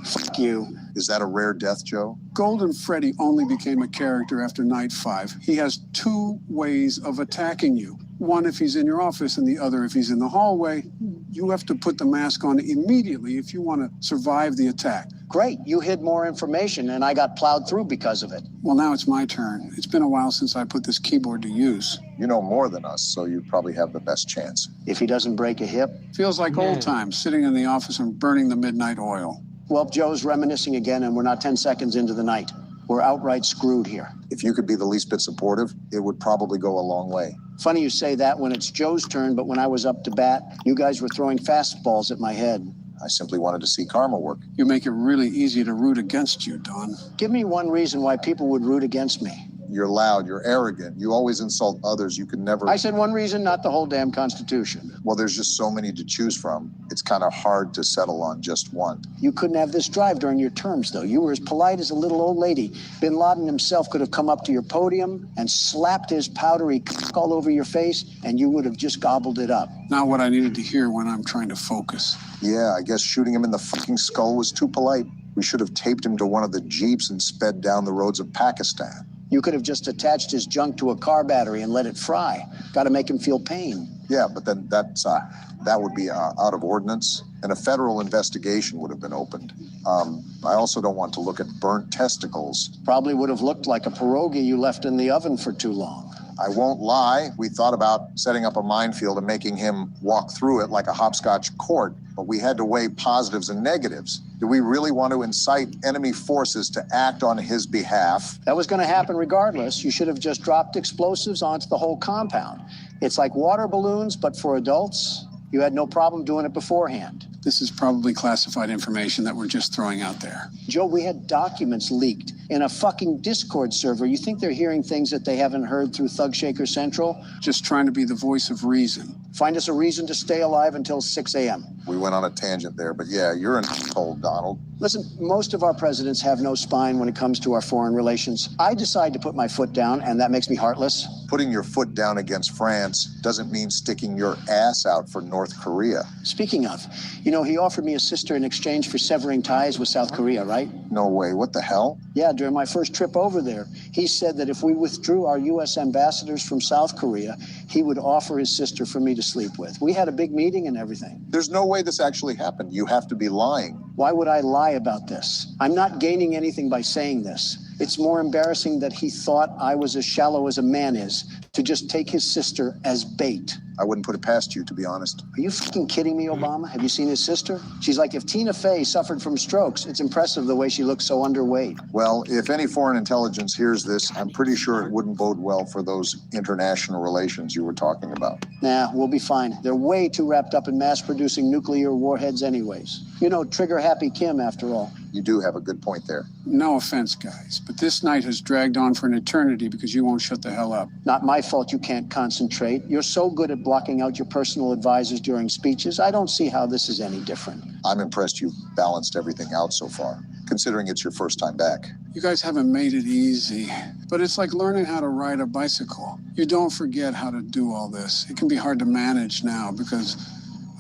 Fuck you. Is that a rare death, Joe? Golden Freddy only became a character after Night 5. He has 2 ways of attacking you. One if he's in your office and the other if he's in the hallway. You have to put the mask on immediately if you want to survive the attack. Great. You hid more information and I got plowed through because of it. Well, now it's my turn. It's been a while since I put this keyboard to use. You know more than us, so you probably have the best chance. If he doesn't break a hip. Feels like old times, sitting in the office and burning the midnight oil. Well, Joe's reminiscing again, and we're not 10 seconds into the night. We're outright screwed here. If you could be the least bit supportive, it would probably go a long way. Funny you say that when it's Joe's turn, but when I was up to bat, you guys were throwing fastballs at my head. I simply wanted to see karma work. You make it really easy to root against you, Don. Give me one reason why people would root against me. You're loud, you're arrogant, you always insult others, you can never... I said one reason, not the whole damn Constitution. Well, there's just so many to choose from. It's kind of hard to settle on just one. You couldn't have this drive during your terms, though. You were as polite as a little old lady. Bin Laden himself could have come up to your podium and slapped his powdery cock all over your face, and you would have just gobbled it up. Not what I needed to hear when I'm trying to focus. Yeah, I guess shooting him in the fucking skull was too polite. We should have taped him to one of the jeeps and sped down the roads of Pakistan. You could have just attached his junk to a car battery and let it fry. Got to make him feel pain. Yeah, but then that would be out of ordinance, and a federal investigation would have been opened. I also don't want to look at burnt testicles. Probably would have looked like a pierogi you left in the oven for too long. I won't lie. We thought about setting up a minefield and making him walk through it like a hopscotch court, but we had to weigh positives and negatives. Do we really want to incite enemy forces to act on his behalf? That was going to happen regardless. You should have just dropped explosives onto the whole compound. It's like water balloons, but for adults. You had no problem doing it beforehand. This is probably classified information that we're just throwing out there. Joe, we had documents leaked in a fucking Discord server. You think they're hearing things that they haven't heard through Thug Shaker Central? Just trying to be the voice of reason. Find us a reason to stay alive until 6 a.m. We went on a tangent there, but yeah, you're an asshole, Donald. Listen, most of our presidents have no spine when it comes to our foreign relations. I decide to put my foot down, and that makes me heartless. Putting your foot down against France doesn't mean sticking your ass out for North Korea. Speaking of, you know, he offered me a sister in exchange for severing ties with South Korea, right? No way, what the hell? Yeah, during my first trip over there, he said that if we withdrew our U.S. ambassadors from South Korea, he would offer his sister for me to sleep with. We had a big meeting and everything. There's no way this actually happened. You have to be lying. Why would I lie about this? I'm not gaining anything by saying this. It's more embarrassing that he thought I was as shallow as a man is to just take his sister as bait. I wouldn't put it past you, to be honest. Are you fucking kidding me, Obama? Have you seen his sister? She's like if Tina Fey suffered from strokes. It's impressive the way she looks so underweight. Well, if any foreign intelligence hears this, I'm pretty sure it wouldn't bode well for those international relations you were talking about. Nah, we'll be fine. They're way too wrapped up in mass-producing nuclear warheads anyways. You know, trigger-happy Kim, after all. You do have a good point there. No offense, guys, but this night has dragged on for an eternity because you won't shut the hell up. Not my fault you can't concentrate. You're so good at blocking out your personal advisors during speeches. I don't see how this is any different. I'm impressed you've balanced everything out so far, considering it's your first time back. You guys haven't made it easy, but it's like learning how to ride a bicycle. You don't forget how to do all this. It can be hard to manage now because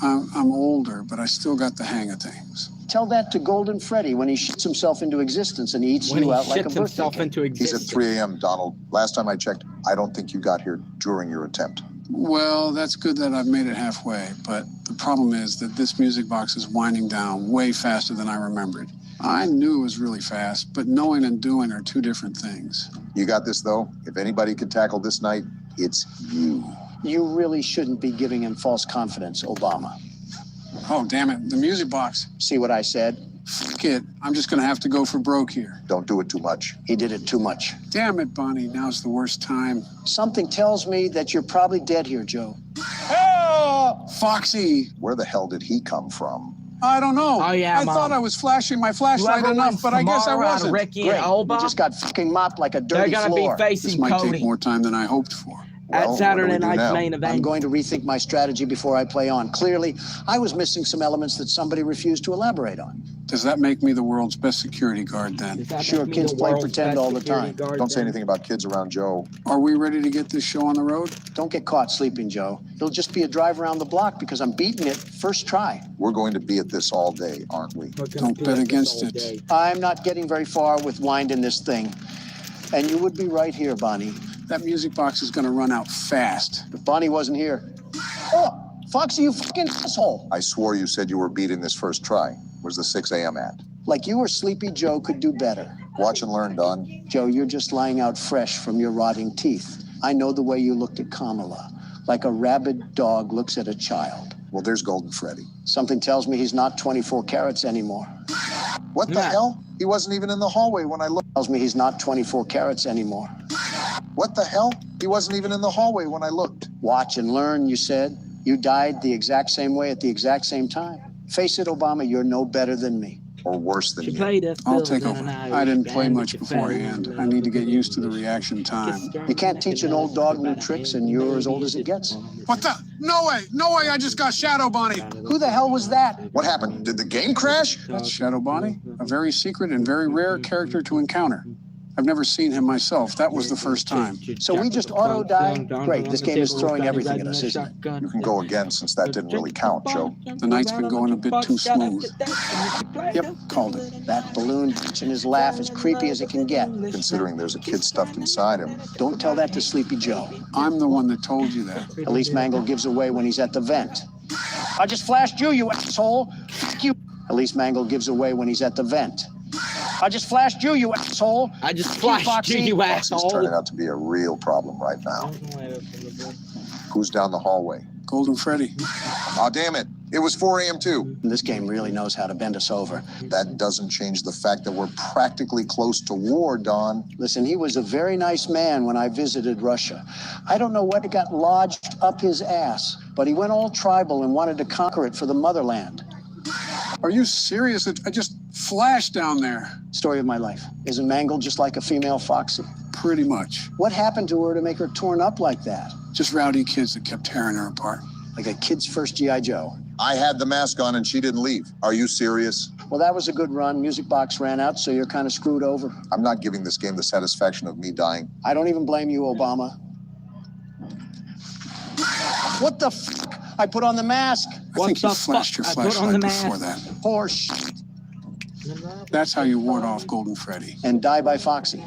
I'm older, but I still got the hang of things. Tell that to Golden Freddy when he shits himself into existence and eats you out like a birthday himself cake. into He's existence. at 3 a.m., Donald. Last time I checked, I don't think you got here during your attempt. Well, that's good that I've made it halfway, but the problem is that this music box is winding down way faster than I remembered. I knew it was really fast, but knowing and doing are two different things. You got this, though. If anybody could tackle this night, it's you. You really shouldn't be giving him false confidence, Obama. Oh, damn it, the music box. See what I said? Fuck it, I'm just gonna have to go for broke here. Don't do it too much. He did it too much. Damn it, Bonnie, now's the worst time. Something tells me that you're probably dead here, Joe. Oh, Foxy! Where the hell did he come from? I don't know. Oh, yeah, I Mom. thought I was flashing my flashlight Whoever enough, wins but I guess I tomorrow out of wasn't. Ricky Great. and You Oba, just got fucking mopped like a they're dirty gonna floor. be This facing might Cody take more time than I hoped for. Well, at what Saturday do we do night's now? main event. I'm going to rethink my strategy before I play on. Clearly, I was missing some elements that somebody refused to elaborate on. Does that make me the world's best security guard then? Does that Sure, make me kids the play world's pretend best all the security time. guard Don't say then? anything about kids around Joe. Are we ready to get this show on the road? Don't get caught sleeping, Joe. It'll just be a drive around the block because I'm beating it first try. We're going to be at this all day, aren't we? We're gonna Don't do bet this against all it. day. I'm not getting very far with winding this thing. And you would be right here, Bonnie. That music box is gonna run out fast. If Bonnie wasn't here. Oh, Foxy, you fucking asshole. I swore you said you were beating this first try. Where's the 6 a.m. at? Like you or Sleepy Joe could do better. Watch and learn, Don. Joe, you're just lying out fresh from your rotting teeth. I know the way you looked at Kamala, like a rabid dog looks at a child. Well, there's Golden Freddy. Something tells me he's not 24 carats anymore. What the Yeah. hell? He wasn't even in the hallway when I looked. Tells me he's not 24 carats anymore. What the hell? He wasn't even in the hallway when I looked. Watch and learn, you said. You died the exact same way at the exact same time. Face it, Obama, you're no better than me. Or worse than She you. played a I'll fiddle take in over. an I didn't Irish play band much with a beforehand. feather. I need to get used to the reaction time. You can't teach an old dog new tricks and you're as old as it gets. What the? No way! No way! I just got Shadow Bonnie! Who the hell was that? What happened? Did the game crash? That's Shadow Bonnie, a very secret and very rare character to encounter. I've never seen him myself. That was the first time. So we just auto-die? Great, this game is throwing everything at us, isn't it? You can go again since that didn't really count, Joe. The night's been going a bit too smooth. Yep, called it. That balloon bitch and his laugh as creepy as it can get. Considering there's a kid stuffed inside him. Don't tell that to Sleepy Joe. I'm the one that told you that. At least Mangle gives away when he's at the vent. I just flashed you, you asshole. Fuck you. At least Mangle gives away when he's at the vent. I just flashed you, you asshole. I just Fuck you, flashed Foxy. you, you Foxy's turning asshole. out to be a real problem right now. Who's down the hallway? Golden Freddy. Oh, damn it. It was 4 a.m. too. This game really knows how to bend us over. That doesn't change the fact that we're practically close to war, Don. Listen, he was a very nice man when I visited Russia. I don't know what got lodged up his ass, but he went all tribal and wanted to conquer it for the motherland. Are you serious? I just flashed down there. Story of my life. Isn't Mangle just like a female Foxy? Pretty much. What happened to her to make her torn up like that? Just rowdy kids that kept tearing her apart. like a kid's first G.I. Joe. I had the mask on and she didn't leave. Are you serious? Well, that was a good run. Music Box ran out, so you're kind of screwed over. I'm not giving this game the satisfaction of me dying. I don't even blame you, Obama. What the fuck? I put on the mask. I think the you flashed your fuck? I put on flashlight the before mask. that. Poor shit. That's how you ward off Golden Freddy. And Die by Foxy.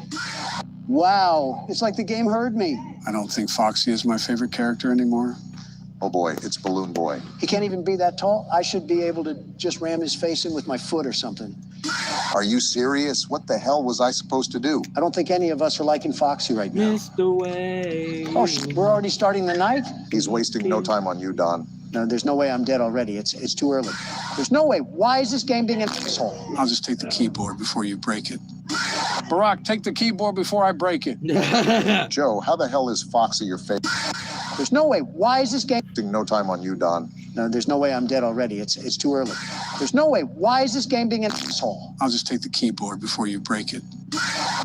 Wow, it's like the game heard me. I don't think Foxy is my favorite character anymore. Oh boy, it's Balloon Boy. He can't even be that tall. I should be able to just ram his face in with my foot or something. Are you serious? What the hell was I supposed to do? I don't think any of us are liking Foxy right now. Mr. Way. Oh, we're already starting the night? He's wasting no time on you, Don. No, there's no way I'm dead already. It's too early. There's no way. Why is this game being an asshole? I'll just take the keyboard before you break it. Barack, take the keyboard before I break it. Joe, how the hell is Foxy your favorite? There's no way. Why is this game? Wasting no time on you, Don. No, there's no way I'm dead already. It's too early. There's no way. Why is this game being an asshole? I'll just take the keyboard before you break it.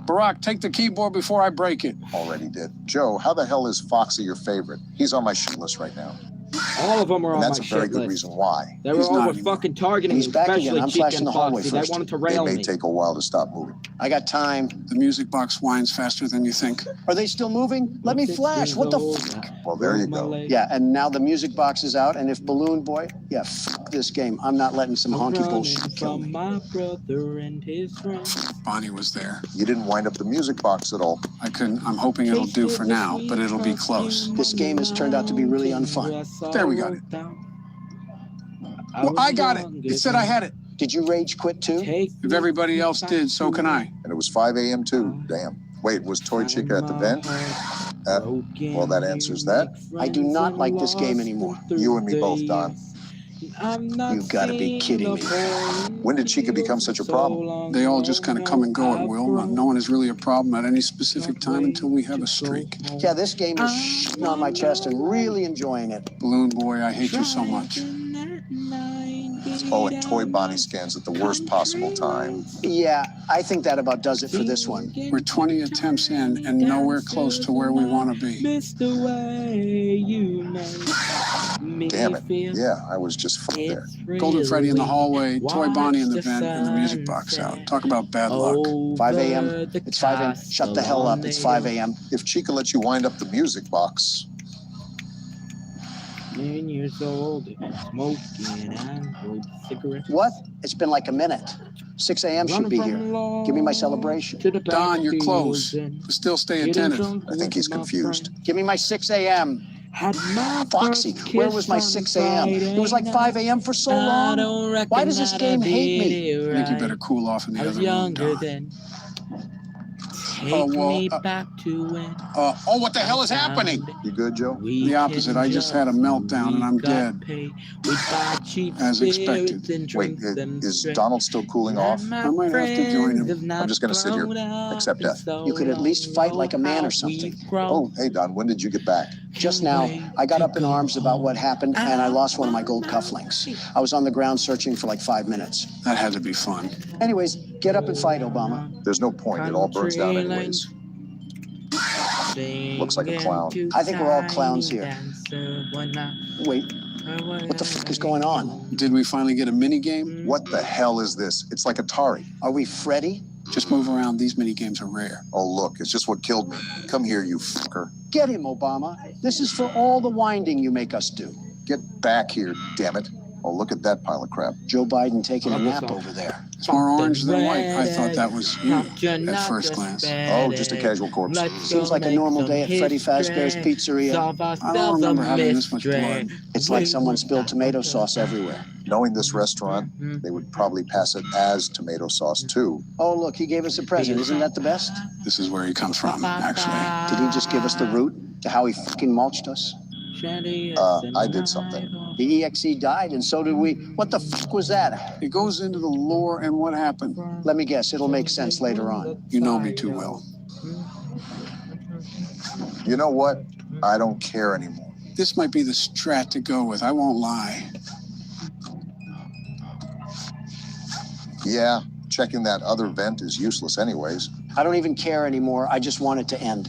Barack, take the keyboard before I break it. Already did. Joe, how the hell is Foxy your favorite? He's on my shit list right now. All of them are And on that's my a very shit good list. reason why. They were He's all not over anymore. fucking targeting, He's back especially again. I'm Chica flashing and the hallway Foxy. They first. wanted to It rail may me. take a while to stop moving. I got time. The music box whines faster than you think. Are they still moving? Let me flash. What the fuck? Well, there you go. Yeah, and now the music box is out, and if Balloon Boy, yeah, fuck this game. I'm not letting some honky bullshit kill me. My brother and his friends. Bonnie was there. You didn't wind up the music box at all. I couldn't. I'm hoping it'll do for now, but it'll be close. This game has turned out to be really unfun. There we got it. Well, I got it. It said I had it. Did you rage quit too? If everybody else did, so can I. And it was 5 a.m. too. Damn. Wait, was Toy Chica at the vent? Well, that answers that. I do not like this game anymore. You and me both, Don. You've got to be kidding me. When did Chica become such a problem? They all just kind of come and go at will. No one is really a problem at any specific time until we have a streak. Yeah, this game is shitting on my chest and really enjoying it. Balloon Boy, I hate you so much. Oh, and Toy Bonnie scans at the worst possible time. Yeah, I think that about does it for this one. We're 20 attempts in and nowhere close to where we want to be. Damn it. Yeah, I was just fucked there. Golden Freddy in the hallway, Toy Bonnie in the vent, and the music box out. Talk about bad luck. 5 a.m. It's 5 a.m. Shut the hell up. It's 5 a.m. If Chica lets you wind up the music box, 9 years old, smoking Android cigarettes. What? It's been like a minute. 6 a.m. should be here. Give me my celebration. Don, you're close. But still stay attentive. I think he's confused. Give me my 6 a.m. Had my Foxy, where was my 6 a.m.? It was like 5 a.m. for so long. Why does this game hate me? I think you better cool off in the I was other room, younger Don. then. Take Oh, well, me back to when Oh, what the hell is happening? You good, Joe? we The opposite. I just had a meltdown and I'm got dead. paid. We'd buy cheap As expected. spirits and Wait, drink them is straight. Donald still cooling And off? my I might have to join him. friends have not I'm just gonna sit here, grown up accept in death. so You could at least fight like a man or long. something. We've grown. Oh, hey, Don, when did you get back? Just now, I got up in arms about what happened, and I lost one of my gold cufflinks. I was on the ground searching for like 5 minutes. That had to be fun. Anyways, get up and fight, Obama. There's no point. It all burns down anyways. Looks like a clown. I think we're all clowns here. Wait, what the fuck is going on? Did we finally get a mini game? What the hell is this? It's like Atari. Are we Freddy? Just move around. These mini games are rare. Oh, look, it's just what killed me. Come here, you fucker. Get him, Obama. This is for all the winding you make us do. Get back here, damn it. Oh, look at that pile of crap. Joe Biden taking a nap over there. It's more orange than white. I thought that was you at first glance. Oh, just a casual corpse. Seems like a normal day at Freddy Fazbear's Pizzeria. I don't remember having this much blood. It's like someone spilled tomato sauce everywhere. Knowing this restaurant, they would probably pass it as tomato sauce, too. Oh, look, he gave us a present. Isn't that the best? This is where he comes from, actually. Did he just give us the route to how he fucking mulched us? I did something. The EXE died, and so did we. What the fuck was that? It goes into the lore and what happened. Let me guess. It'll make sense later on. You know me too well. You know what? I don't care anymore. This might be the strat to go with. I won't lie. Yeah, checking that other vent is useless anyways. I don't even care anymore. I just want it to end.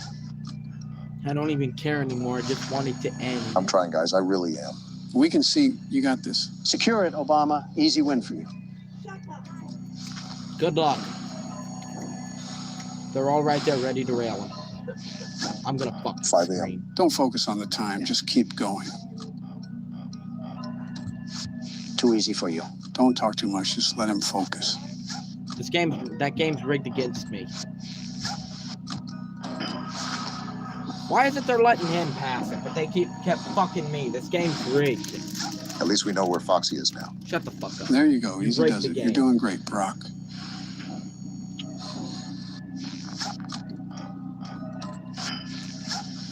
I don't even care anymore. I just want it to end. I'm trying, guys. I really am. We can see. You got this. Secure it, Obama. Easy win for you. Good luck. They're all right there ready to rail him. I'm gonna fuck 5 a.m. screen. Don't focus on the time. Just keep going. Too easy for you. Don't talk too much. Just let him focus. That game's rigged against me. Why is it they're letting him pass it, but they kept fucking me? This game's rigged. At least we know where Foxy is now. Shut the fuck up. There you go. Easy break does the it. game. You're doing great, Brock.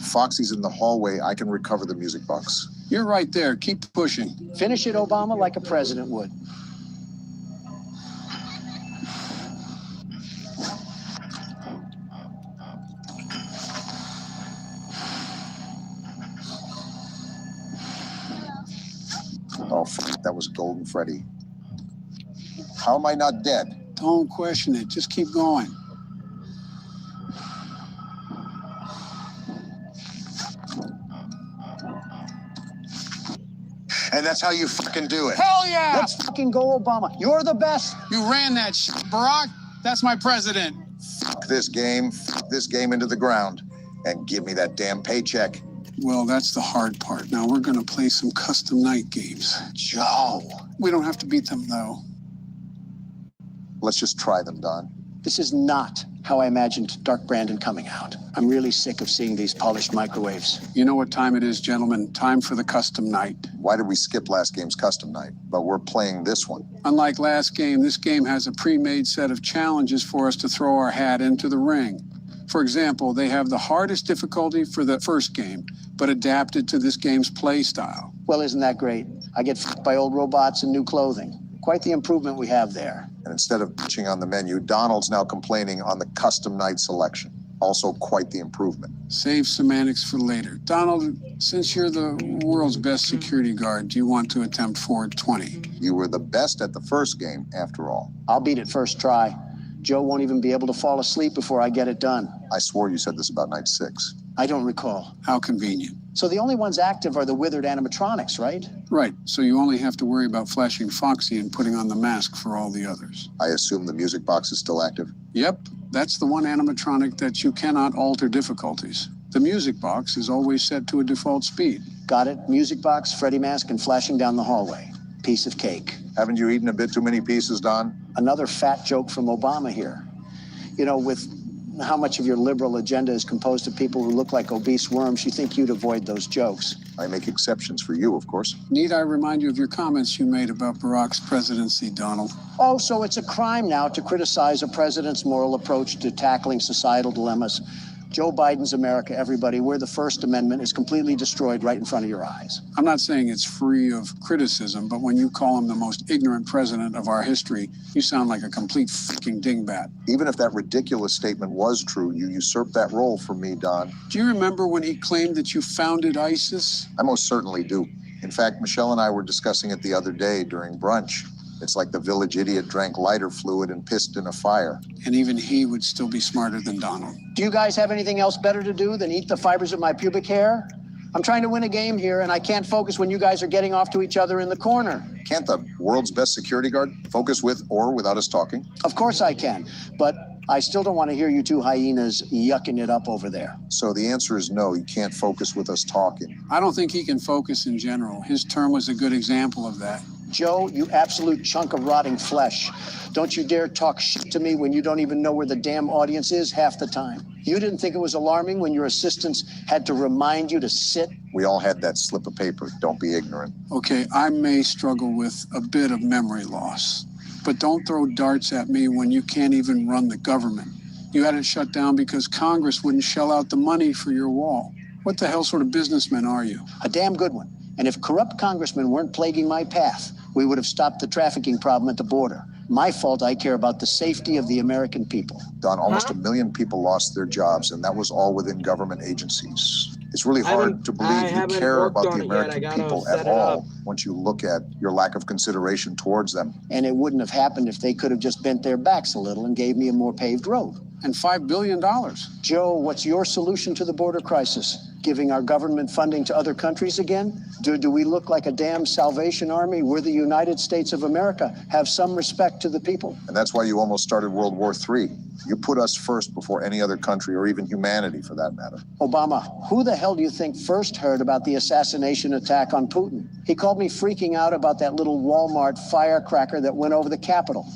Foxy's in the hallway. I can recover the music box. You're right there. Keep pushing. Finish it, Obama, like a president would. Oh, fuck, that was Golden Freddy. How am I not dead? Don't question it. Just keep going. And that's how you fucking do it. Hell yeah! Let's fucking go, Obama. You're the best. You ran that shit, Barack. That's my president. Fuck this game into the ground, and give me that damn paycheck. Well, that's the hard part. Now we're going to play some custom night games. Joe. We don't have to beat them, though. Let's just try them, Don. This is not how I imagined Dark Brandon coming out. I'm really sick of seeing these polished microwaves. You know what time it is, gentlemen? Time for the custom night. Why did we skip last game's custom night? But we're playing this one. Unlike last game, this game has a pre-made set of challenges for us to throw our hat into the ring. For example, they have the hardest difficulty for the first game, but adapted to this game's play style. Well, isn't that great? I get f***ed by old robots and new clothing. Quite the improvement we have there. And instead of bitching on the menu, Donald's now complaining on the custom night selection. Also quite the improvement. Save semantics for later. Donald, since you're the world's best security guard, do you want to attempt Ford 20? You were the best at the first game, after all. I'll beat it first try. Joe won't even be able to fall asleep before I get it done. I swore you said this about night 6. I don't recall. How convenient. So the only ones active are the withered animatronics, right? Right, so you only have to worry about flashing Foxy and putting on the mask for all the others. I assume the music box is still active. Yep, that's the one animatronic that you cannot alter difficulties. The music box is always set to a default speed. Got it. Music box, Freddy mask, and flashing down the hallway. Piece of cake. Haven't you eaten a bit too many pieces, Don? Another fat joke from Obama here. You know, with how much of your liberal agenda is composed of people who look like obese worms, you think you'd avoid those jokes. I make exceptions for you, of course. Need I remind you of your comments you made about Barack's presidency, Donald? Oh, so it's a crime now to criticize a president's moral approach to tackling societal dilemmas. Joe Biden's America, everybody, where the First Amendment is completely destroyed right in front of your eyes. I'm not saying it's free of criticism, but when you call him the most ignorant president of our history, you sound like a complete fucking dingbat. Even if that ridiculous statement was true, you usurped that role from me, Don. Do you remember when he claimed that you founded ISIS? I most certainly do. In fact, Michelle and I were discussing it the other day during brunch. It's like the village idiot drank lighter fluid and pissed in a fire. And even he would still be smarter than Donald. Do you guys have anything else better to do than eat the fibers of my pubic hair? I'm trying to win a game here, and I can't focus when you guys are getting off to each other in the corner. Can't the world's best security guard focus with or without us talking? Of course I can, but I still don't want to hear you two hyenas yucking it up over there. So the answer is no, you can't focus with us talking. I don't think he can focus in general. His term was a good example of that. Joe, you absolute chunk of rotting flesh. Don't you dare talk shit to me when you don't even know where the damn audience is half the time. You didn't think it was alarming when your assistants had to remind you to sit? We all had that slip of paper. Don't be ignorant. Okay, I may struggle with a bit of memory loss, but don't throw darts at me when you can't even run the government. You had it shut down because Congress wouldn't shell out the money for your wall. What the hell sort of businessman are you? A damn good one. And if corrupt congressmen weren't plaguing my path, we would have stopped the trafficking problem at the border. My fault, I care about the safety of the American people. Don, almost 1 million people lost their jobs, and that was all within government agencies. It's really hard to believe you care about the American people at all once you look at your lack of consideration towards them. And it wouldn't have happened if they could have just bent their backs a little and gave me a more paved road. And $5 billion. Joe, what's your solution to the border crisis? Giving our government funding to other countries again? Do we look like a damn Salvation Army? We're the United States of America. Have some respect to the people. And that's why you almost started World War III. You put us first before any other country or even humanity for that matter. Obama, who the hell do you think first heard about the assassination attack on Putin? He called me freaking out about that little Walmart firecracker that went over the Capitol.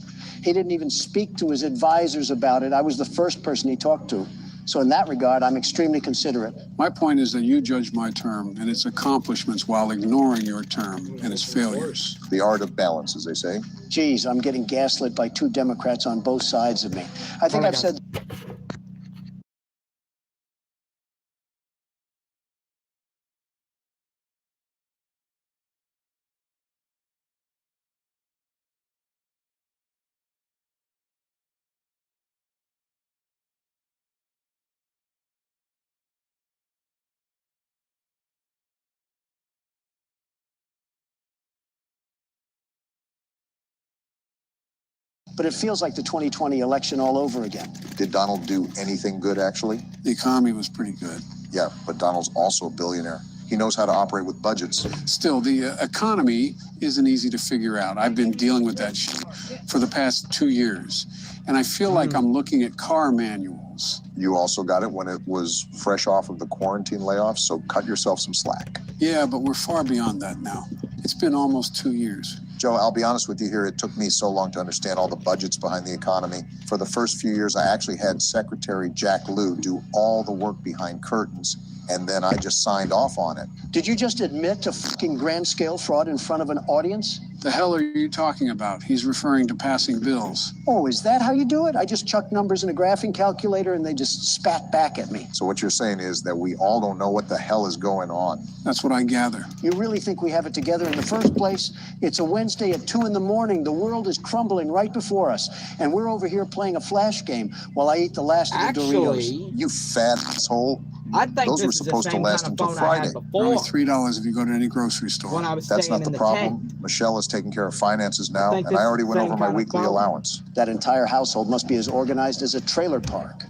He didn't even speak to his advisors about it. I was the first person he talked to. So in that regard, I'm extremely considerate. My point is that you judge my term and its accomplishments while ignoring your term and its failures. The art of balance, as they say. Geez, I'm getting gaslit by two Democrats on both sides of me. I think I've said... But it feels like the 2020 election all over again. Did Donald do anything good, actually? The economy was pretty good. Yeah, but Donald's also a billionaire. He knows how to operate with budgets. Still, the economy isn't easy to figure out. I've been dealing with that shit for the past 2 years, and I feel like I'm looking at car manuals. You also got it when it was fresh off of the quarantine layoffs, so cut yourself some slack. Yeah, but we're far beyond that now. It's been almost 2 years. Joe, I'll be honest with you here. It took me so long to understand all the budgets behind the economy. For the first few years, I actually had Secretary Jack Lew do all the work behind curtains, and then I just signed off on it. Did you just admit to fucking grand scale fraud in front of an audience? The hell are you talking about? He's referring to passing bills. Oh, is that how you do it? I just chucked numbers in a graphing calculator and they just spat back at me. So what you're saying is that we all don't know what the hell is going on. That's what I gather. You really think we have it together in the first place? It's a Wednesday at 2 in the morning. The world is crumbling right before us. And we're over here playing a flash game while I eat the last of the Doritos. You fat asshole. I think Those this were is the supposed to same last kind of until phone I had Friday. before. Only $3 if you go to any grocery store. When I was That's staying not the in the problem. tent. Michelle is taking care of finances now, think and this I is already the went same over my kind of weekly phone. allowance. That entire household must be as organized as a trailer park.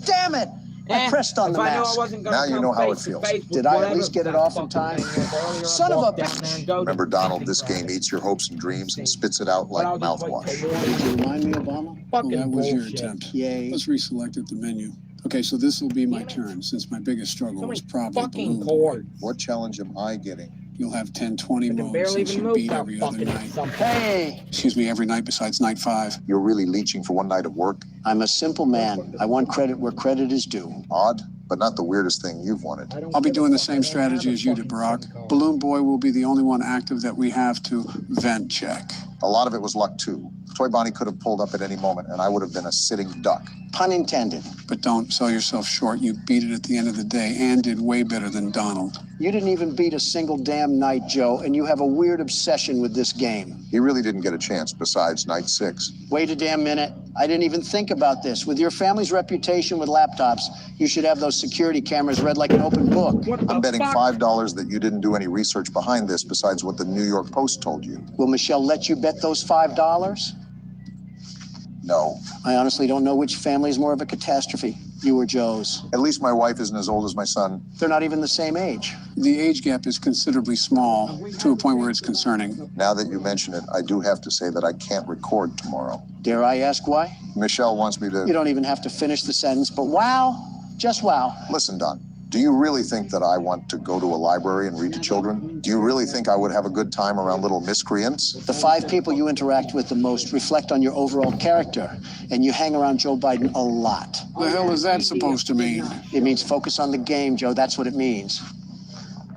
Damn it! I pressed on the If I knew I mask. wasn't gonna Now you come know how it face to feels. face with Did I at whatever least get it that off in fucking time? thing was earlier, I'd Son of a walk down bitch. there and go to Remember, the Donald, fucking this game ground. eats your hopes and dreams and spits it out like But I'll just wait mouthwash. till morning. Did you remind me, Obama? Well, Fucking that was your bullshit. attempt. Yay. Let's reselect the menu. Okay, so this will be my turn, since my biggest struggle So was many probably fucking balloon. cords. What challenge am I getting? You'll have 10, 20 I can modes barely since even you move beat without every other fucking night. something. Hey, Excuse me, every night besides night 5. You're really leeching for one night of work? I'm a simple man. I want credit where credit is due. Odd, but not the weirdest thing you've wanted. I'll be doing the same strategy as you did, Barack. Balloon Boy will be the only one active that we have to vent check. A lot of it was luck, too. Toy Bonnie could have pulled up at any moment, and I would have been a sitting duck. Pun intended. But don't sell yourself short. You beat it at the end of the day and did way better than Donald. You didn't even beat a single damn night, Joe, and you have a weird obsession with this game. He really didn't get a chance besides night 6. Wait a damn minute. I didn't even think about this. With your family's reputation with laptops, you should have those security cameras read like an open book. What the I'm betting fuck? $5 that you didn't do any research behind this besides what the New York Post told you. Will Michelle let you bet those $5? No. I honestly don't know which family is more of a catastrophe, you or Joe's. At least my wife isn't as old as my son. They're not even the same age. The age gap is considerably small, to a point where it's concerning. Now that you mention it, I do have to say that I can't record tomorrow. Dare I ask why? Michelle wants me to... You don't even have to finish the sentence, but wow, just wow. Listen, Don, do you really think that I want to go to a library and read to children? Do you really think I would have a good time around little miscreants? The 5 people you interact with the most reflect on your overall character, and you hang around Joe Biden a lot. The hell is that supposed to mean? It means focus on the game, Joe. That's what it means.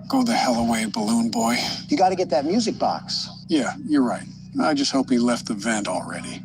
Go the hell away, Balloon Boy. You got to get that music box. Yeah, you're right. I just hope he left the vent already.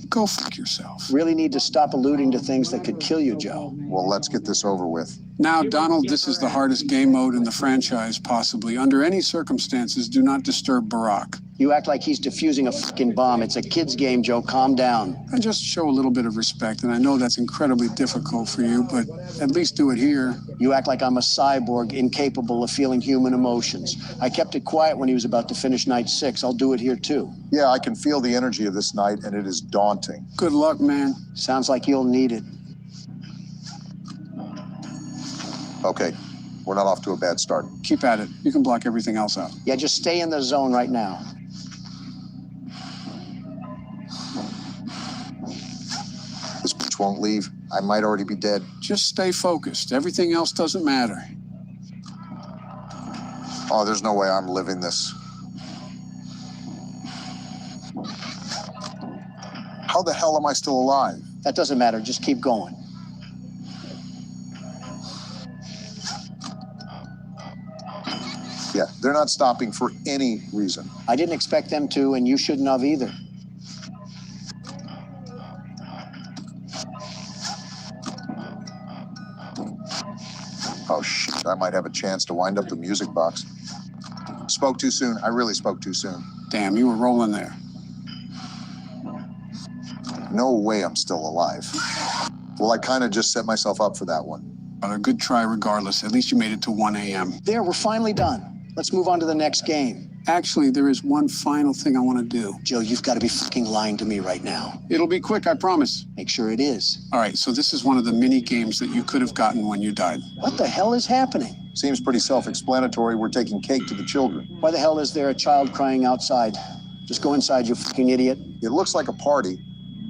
Go fuck yourself. Really need to stop alluding to things that could kill you, Joe. Well, let's get this over with. Now, Donald, this is the hardest game mode in the franchise, possibly. Under any circumstances, do not disturb Barack. You act like he's defusing a fucking bomb. It's a kid's game, Joe. Calm down. And just show a little bit of respect, and I know that's incredibly difficult for you, but at least do it here. You act like I'm a cyborg incapable of feeling human emotions. I kept it quiet when he was about to finish night 6. I'll do it here, too. Yeah, I can feel the energy of this night, and it is daunting. Good luck, man. Sounds like you'll need it. Okay, we're not off to a bad start. Keep at it. You can block everything else out. Yeah, just stay in the zone right now. This bitch won't leave. I might already be dead. Just stay focused. Everything else doesn't matter. Oh, there's no way I'm living this. How the hell am I still alive? That doesn't matter. Just keep going. Yeah, they're not stopping for any reason. I didn't expect them to, and you shouldn't have either. Oh, shit, I might have a chance to wind up the music box. Spoke too soon. I really spoke too soon. Damn, you were rolling there. No way I'm still alive. Well, I kind of just set myself up for that one. But a good try regardless. At least you made it to 1 a.m. There, we're finally done. Let's move on to the next game. Actually, there is one final thing I want to do. Joe, you've got to be fucking lying to me right now. It'll be quick, I promise. Make sure it is. All right, so this is one of the mini games that you could have gotten when you died. What the hell is happening? Seems pretty self-explanatory. We're taking cake to the children. Why the hell is there a child crying outside? Just go inside, you fucking idiot. It looks like a party,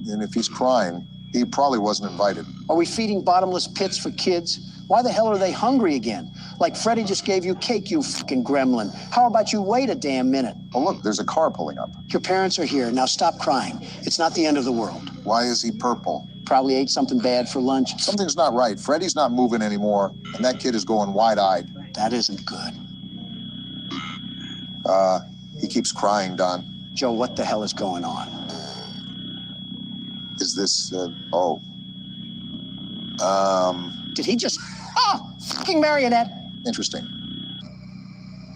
and if he's crying, he probably wasn't invited. Are we feeding bottomless pits for kids? Why the hell are they hungry again? Like Freddie just gave you cake, you fucking gremlin. How about you wait a damn minute? Oh, look, there's a car pulling up. Your parents are here. Now stop crying. It's not the end of the world. Why is he purple? Probably ate something bad for lunch. Something's not right. Freddie's not moving anymore, and that kid is going wide-eyed. That isn't good. He keeps crying, Don. Joe, what the hell is going on? Is this, Did he just... Oh, fucking marionette. interesting.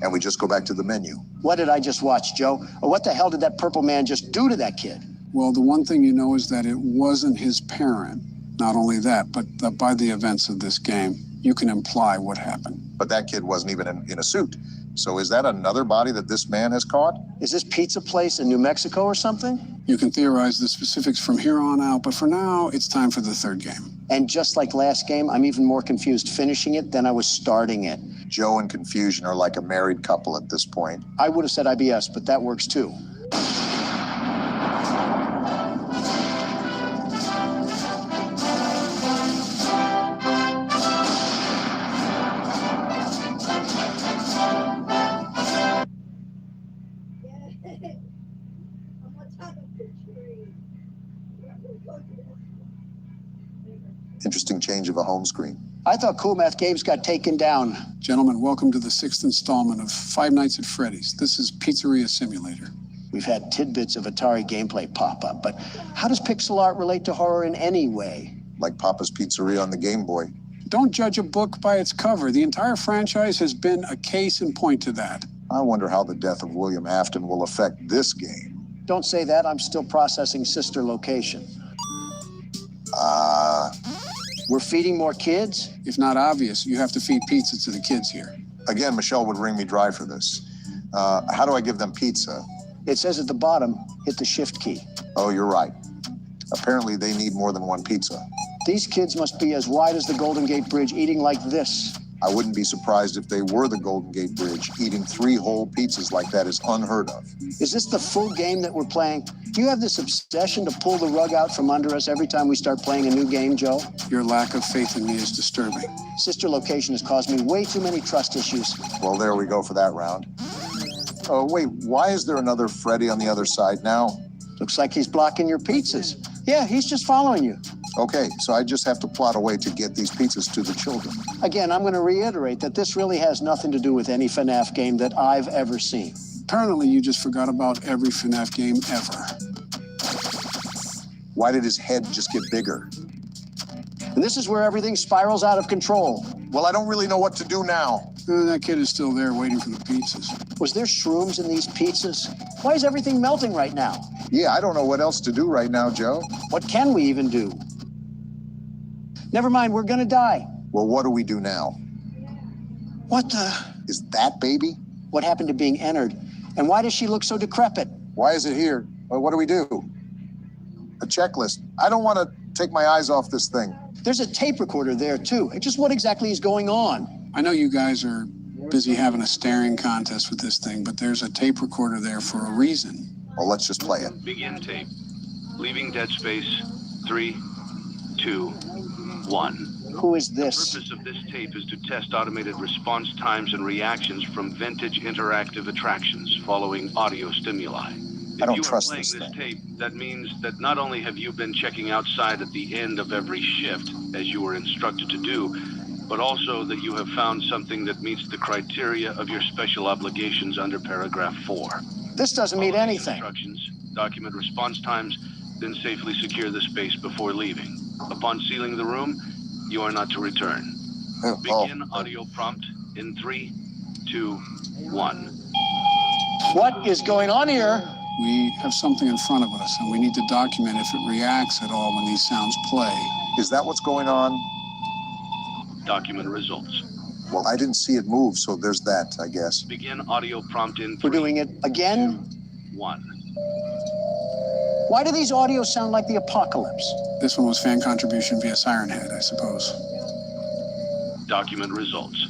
And we just go back to the menu. What did I just watch, Joe? Or what the hell did that purple man just do to that kid? Well, the one thing you know is that it wasn't his parent. Not only that, but by the events of this game, you can imply what happened. But that kid wasn't even in a suit. So is that another body that this man has caught? Is this pizza place in New Mexico or something? You can theorize the specifics from here on out, but for now, it's time for the third game. And just like last game, I'm even more confused finishing it than I was starting it. Joe and Confusion are like a married couple at this point. I would have said IBS, but that works too. Interesting change of a home screen. I thought Cool Math Games got taken down. Gentlemen, welcome to the 6th installment of Five Nights at Freddy's. This is Pizzeria Simulator. We've had tidbits of Atari gameplay pop up, but how does pixel art relate to horror in any way? Like Papa's Pizzeria on the Game Boy. Don't judge a book by its cover. The entire franchise has been a case in point to that. I wonder how the death of William Afton will affect this game. Don't say that. I'm still processing Sister Location. We're feeding more kids? If not obvious, you have to feed pizza to the kids here. Again, Michelle would wring me dry for this. How do I give them pizza? It says at the bottom, hit the shift key. Oh, you're right. Apparently they need more than one pizza. These kids must be as wide as the Golden Gate Bridge, eating like this. I wouldn't be surprised if they were the Golden Gate Bridge. Eating 3 whole pizzas like that is unheard of. Is this the full game that we're playing? Do you have this obsession to pull the rug out from under us every time we start playing a new game, Joe? Your lack of faith in me is disturbing. Sister Location has caused me way too many trust issues. Well, there we go for that round. Oh, wait, why is there another Freddy on the other side now? Looks like he's blocking your pizzas. Yeah, he's just following you. Okay, so I just have to plot a way to get these pizzas to the children. Again, I'm going to reiterate that this really has nothing to do with any FNAF game that I've ever seen. Apparently, you just forgot about every FNAF game ever. Why did his head just get bigger? And this is where everything spirals out of control. Well, I don't really know what to do now. That kid is still there waiting for the pizzas. Was there shrooms in these pizzas? Why is everything melting right now? Yeah, I don't know what else to do right now, Joe. What can we even do? Never mind, we're gonna die. Well, what do we do now? What the? Is that baby? What happened to being entered? And why does she look so decrepit? Why is it here? Well, what do we do? A checklist. I don't want to take my eyes off this thing. There's a tape recorder there, too. Just what exactly is going on? I know you guys are busy having a staring contest with this thing, but there's a tape recorder there for a reason. Well, let's just play it. Begin tape. Leaving Dead Space. 3, 2, 1. Who is The this? purpose of this tape is to test automated response times and reactions from vintage interactive attractions following audio stimuli. I don't If you trust are playing this this thing. tape, that means that not only have you been checking outside at the end of every shift, as you were instructed to do, but also that you have found something that meets the criteria of your special obligations under paragraph 4. This doesn't mean Follow these anything. Instructions, document response times, then safely secure the space before leaving. Upon sealing the room, you are not to return. Begin audio prompt in 3, 2, 1. What is going on here? We have something in front of us, and we need to document if it reacts at all when these sounds play. Is that what's going on? Document results. Well, I didn't see it move, so there's that, I guess. Begin audio prompt in 3, We're doing it again? 2, 1. Why do these audios sound like the apocalypse? This one was fan contribution via Siren Head, I suppose. Document results.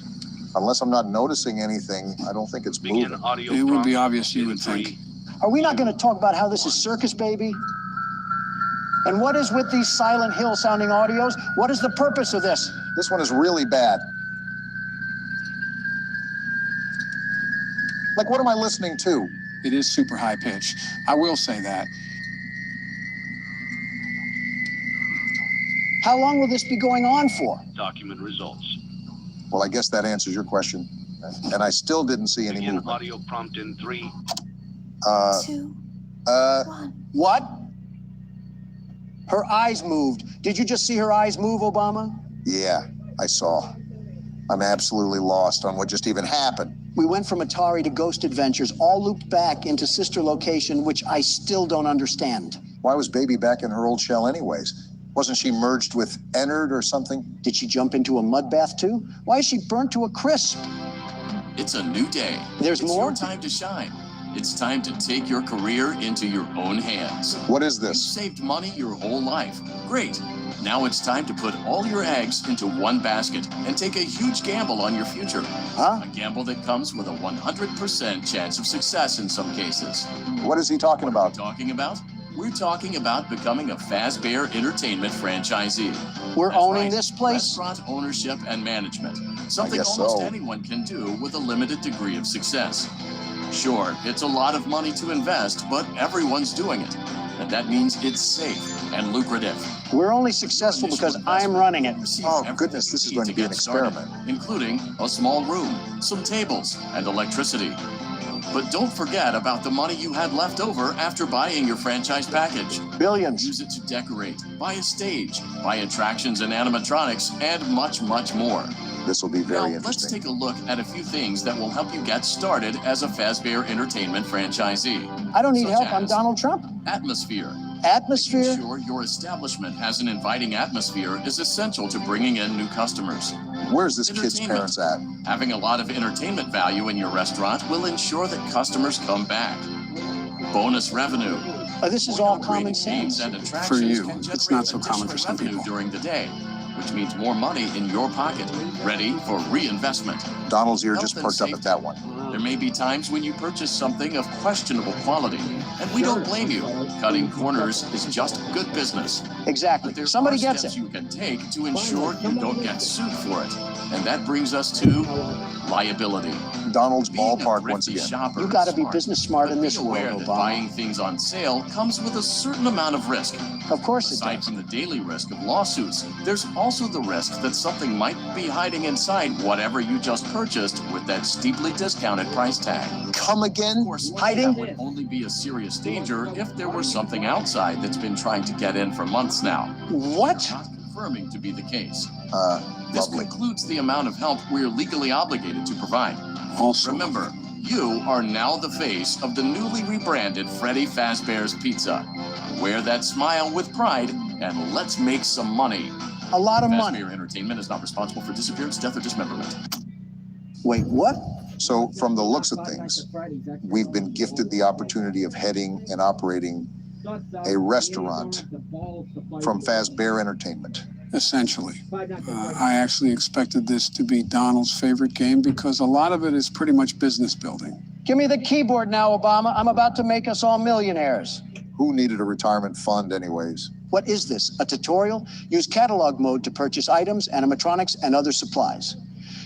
Unless I'm not noticing anything, I don't think it's Begin moving. audio It would be prompt obvious, you in would 3, think. Are we not going to talk about how this is circus, baby? And what is with these Silent Hill sounding audios? What is the purpose of this? This one is really bad. Like, what am I listening to? It is super high pitch. I will say that. How long will this be going on for? Document results. Well, I guess that answers your question. And I still didn't see any Begin movement. audio prompt in 3, Two, Uh, one. What? Her eyes moved. Did you just see her eyes move, Obama? yeah, I saw. I'm absolutely lost on what just even happened. We went from Atari to Ghost Adventures, all looped back into sister location, which I still don't understand. Why was Baby back in her old shell anyways? Wasn't she merged with Ennard or something? Did she jump into a mud bath too? Why is she burnt to a crisp? It's a new day. There's it's more? your time to shine. It's time to take your career into your own hands. What is You've this? saved money your whole life. Great. Now it's time to put all your eggs into one basket and take a huge gamble on your future. Huh? A gamble that comes with a 100% chance of success in some cases. What is he talking about? Talking about? We're talking about becoming a Fazbear Entertainment franchisee. We're That's owning right, this place? Restaurant ownership and management. Something guess almost so. anyone can do with a limited degree of success. Sure, it's a lot of money to invest, but everyone's doing it. And that means it's safe and lucrative. We're only successful because I'm running it. Receive Oh, everything goodness, this you is need going to be get an started, experiment. including a small room, some tables, and electricity. But don't forget about the money you had left over after buying your franchise package. Billions. Use it to decorate, buy a stage, buy attractions and animatronics, and much, much more. This will be Now, very let's interesting. take a look at a few things that will help you get started as a Fazbear Entertainment franchisee. I don't need Such help. I'm as Donald Trump. Atmosphere. Atmosphere? Making sure your establishment has an inviting atmosphere is essential to bringing in new customers. Where's this kid's Entertainment. parents at? Having a lot of entertainment value in your restaurant will ensure that customers come back. Bonus revenue. This is all Upgraded common games sense. and attractions For you, can it's generate not so common for additional some revenue people. during the day, which means more money in your pocket, ready for reinvestment. Donald's ear Health just and perked up at safety. that one. There may be times when you purchase something of questionable quality, and we don't blame you. Cutting corners is just good business. Exactly. But there Somebody are gets steps it. you can take to ensure you don't get sued for it. And that brings us to liability. Donald's Being a ballpark once thrifty again. shopper You is got to be smart, business smart but in this be aware world, that Obama. buying things on sale comes with a certain amount of risk. Of course it Aside does. from the daily risk of lawsuits, there's also the risk that something might be hiding inside whatever you just purchased with that steeply discounted price tag. Come Of again? course, Hiding? that would only be a serious danger if there were something outside that's been trying to get in for months now. What? Not confirming to be the case. This Lovely. concludes the amount of help we're legally obligated to provide. Also, Remember, you are now the face of the newly rebranded Freddy Fazbear's Pizza. Wear that smile with pride and let's make some money. A lot of money. Fazbear Entertainment is not responsible for disappearance, death, or dismemberment. Wait, what? So, from the looks of things, we've been gifted the opportunity of heading and operating a restaurant from Fazbear Entertainment. essentially. I actually expected this to be Donald's favorite game because a lot of it is pretty much business building. Give me the keyboard now, Obama. I'm about to make us all millionaires. Who needed a retirement fund anyways? What is this? A tutorial? Use catalog mode to purchase items, animatronics, and other supplies.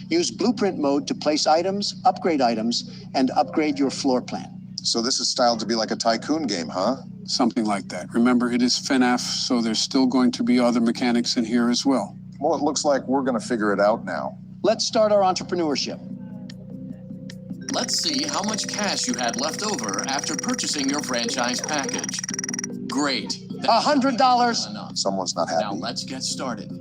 Use blueprint mode to place items, and upgrade your floor plan. So this is styled to be like a tycoon game, huh? Something like that. Remember, it is FNAF, so there's still going to be other mechanics in here as well. Well, it looks like we're going to figure it out now. Let's start our entrepreneurship. Let's see how much cash you had left over after purchasing your franchise package. Great. That's $100. enough. Someone's not Now happy. let's get started.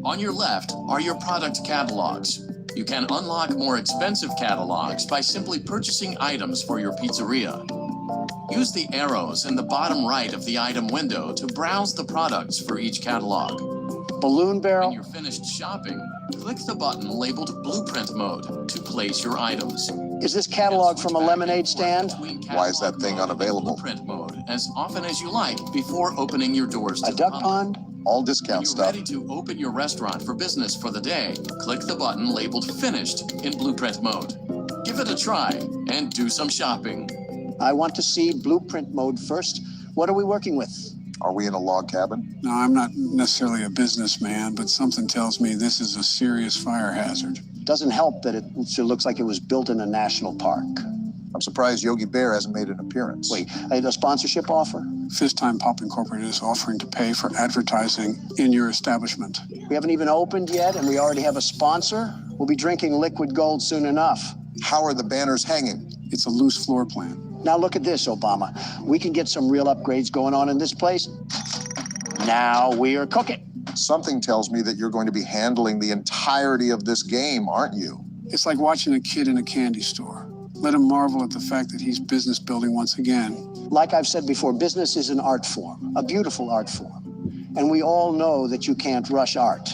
On your left are your product catalogs. You can unlock more expensive catalogs by simply purchasing items for your pizzeria. Use the arrows in the bottom right of the item window to browse the products for each catalog. Balloon When barrel. you're finished shopping, click the button labeled Blueprint Mode to place your items. Is this catalog from a lemonade stand? Why is that thing unavailable? Blueprint Mode as often as you like before opening your doors to A the duck public. pond? All When discount you're stuff. ready to open your restaurant for business for the day, click the button labeled Finished in Blueprint Mode. Give it a try and do some shopping. I want to see blueprint mode first. What are we working with? Are we in a log cabin? Now, I'm not necessarily a businessman, but something tells me this is a serious fire hazard. Doesn't help that it looks like it was built in a national park. I'm surprised Yogi Bear hasn't made an appearance. Wait, a sponsorship offer? Fist Time Pop Incorporated is offering to pay for advertising in your establishment. We haven't even opened yet, and we already have a sponsor. We'll be drinking liquid gold soon enough. How are the banners hanging? It's a loose floor plan. Now look at this, Obama. We can get some real upgrades going on in this place. Now we are cooking. Something tells me that you're going to be handling the entirety of this game, aren't you? It's like watching a kid in a candy store. Let him marvel at the fact that he's business building once again. Like I've said before, business is an art form, a beautiful art form. And we all know that you can't rush art.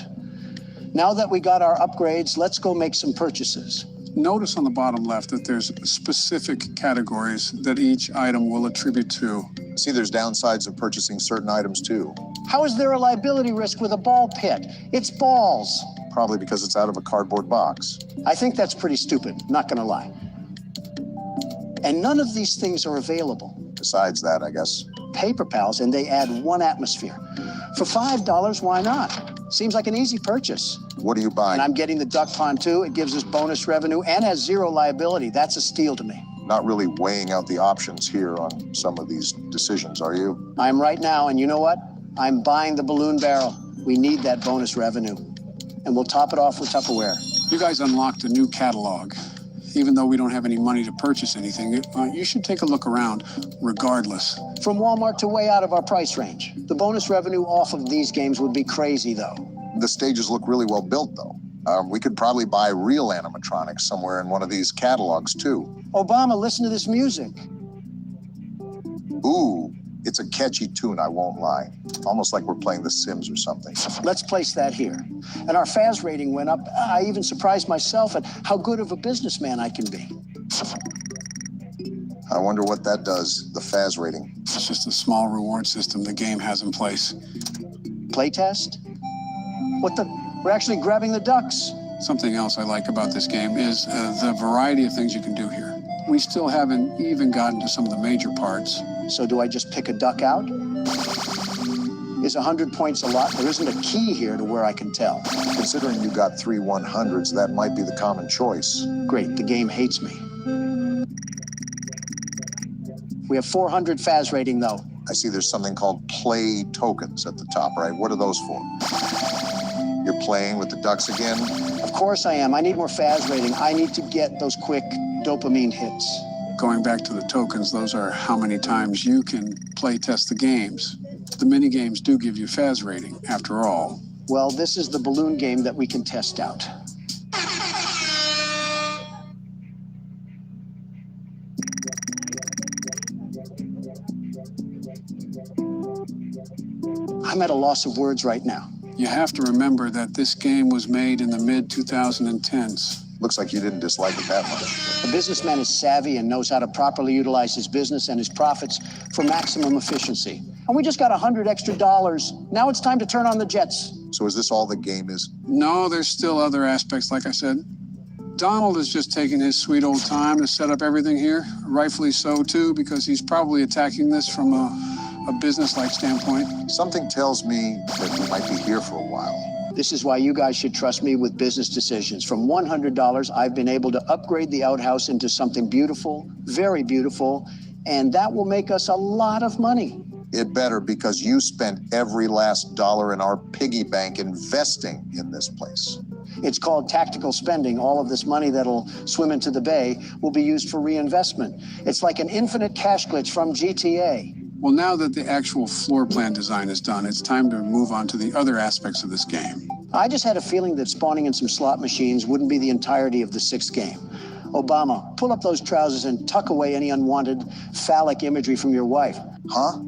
Now that we got our upgrades, let's go make some purchases. Notice on the bottom left that there's specific categories that each item will attribute to. See, there's downsides of purchasing certain items too. How is there a liability risk with a ball pit? It's balls. Probably because it's out of a cardboard box. I think that's pretty stupid, not gonna lie. And none of these things are available. Besides that, I guess. Paper Pals, and they add one atmosphere. For $5, why not? Seems like an easy purchase. What are you buying? And I'm getting the duck pond too. It gives us bonus revenue and has zero liability. That's a steal to me. Not really weighing out the options here on some of these decisions, are you? I'm right now, and you know what? I'm buying the balloon barrel. We need that bonus revenue. And we'll top it off with Tupperware. You guys unlocked a new catalog. Even though we don't have any money to purchase anything, you should take a look around regardless. From Walmart to way out of our price range. The bonus revenue off of these games would be crazy, though. The stages look really well built, though. We could probably buy real animatronics somewhere in one of these catalogs, too. Obama, listen to this music. Ooh, it's a catchy tune, I won't lie. Almost like we're playing The Sims or something. Let's place that here. And our FAS rating went up. I even surprised myself at how good of a businessman I can be. I wonder what that does, the FAS rating. It's just a small reward system the game has in place. Playtest? What the? We're actually grabbing the ducks. Something else I like about this game is the variety of things you can do here. We still haven't even gotten to some of the major parts. So do I just pick a duck out? Is 100 points a lot? There isn't a key here to where I can tell. Considering you got 3 100s, that might be the common choice. Great, the game hates me. We have 400 FAS rating, though. I see there's something called play tokens at the top, right? What are those for? You're playing with the ducks again? Of course I am. I need more FAS rating. I need to get those quick dopamine hits. Going back to the tokens, those are how many times you can play test the games. The mini games do give you FAS rating, after all. Well, this is the balloon game that we can test out. I'm at a loss of words right now. You have to remember that this game was made in the mid-2010s. Looks like you didn't dislike it that much. A businessman is savvy and knows how to properly utilize his business and his profits for maximum efficiency. And we just got $100 extra. Now it's time to turn on the jets. So is this all the game is? No, there's still other aspects, like I said. Donald is just taking his sweet old time to set up everything here. Rightfully so, too, because he's probably attacking this from a business-like standpoint. Something tells me that we might be here for a while. This is why you guys should trust me with business decisions. From $100, I've been able to upgrade the outhouse into something beautiful, very beautiful, and that will make us a lot of money. It better, because you spent every last dollar in our piggy bank investing in this place. It's called tactical spending. All of this money that'll swim into the bay will be used for reinvestment. It's like an infinite cash glitch from GTA. Well, now that the actual floor plan design is done, it's time to move on to the other aspects of this game. I just had a feeling that spawning in some slot machines wouldn't be the entirety of the sixth game. Obama, pull up those trousers and tuck away any unwanted phallic imagery from your wife. Huh?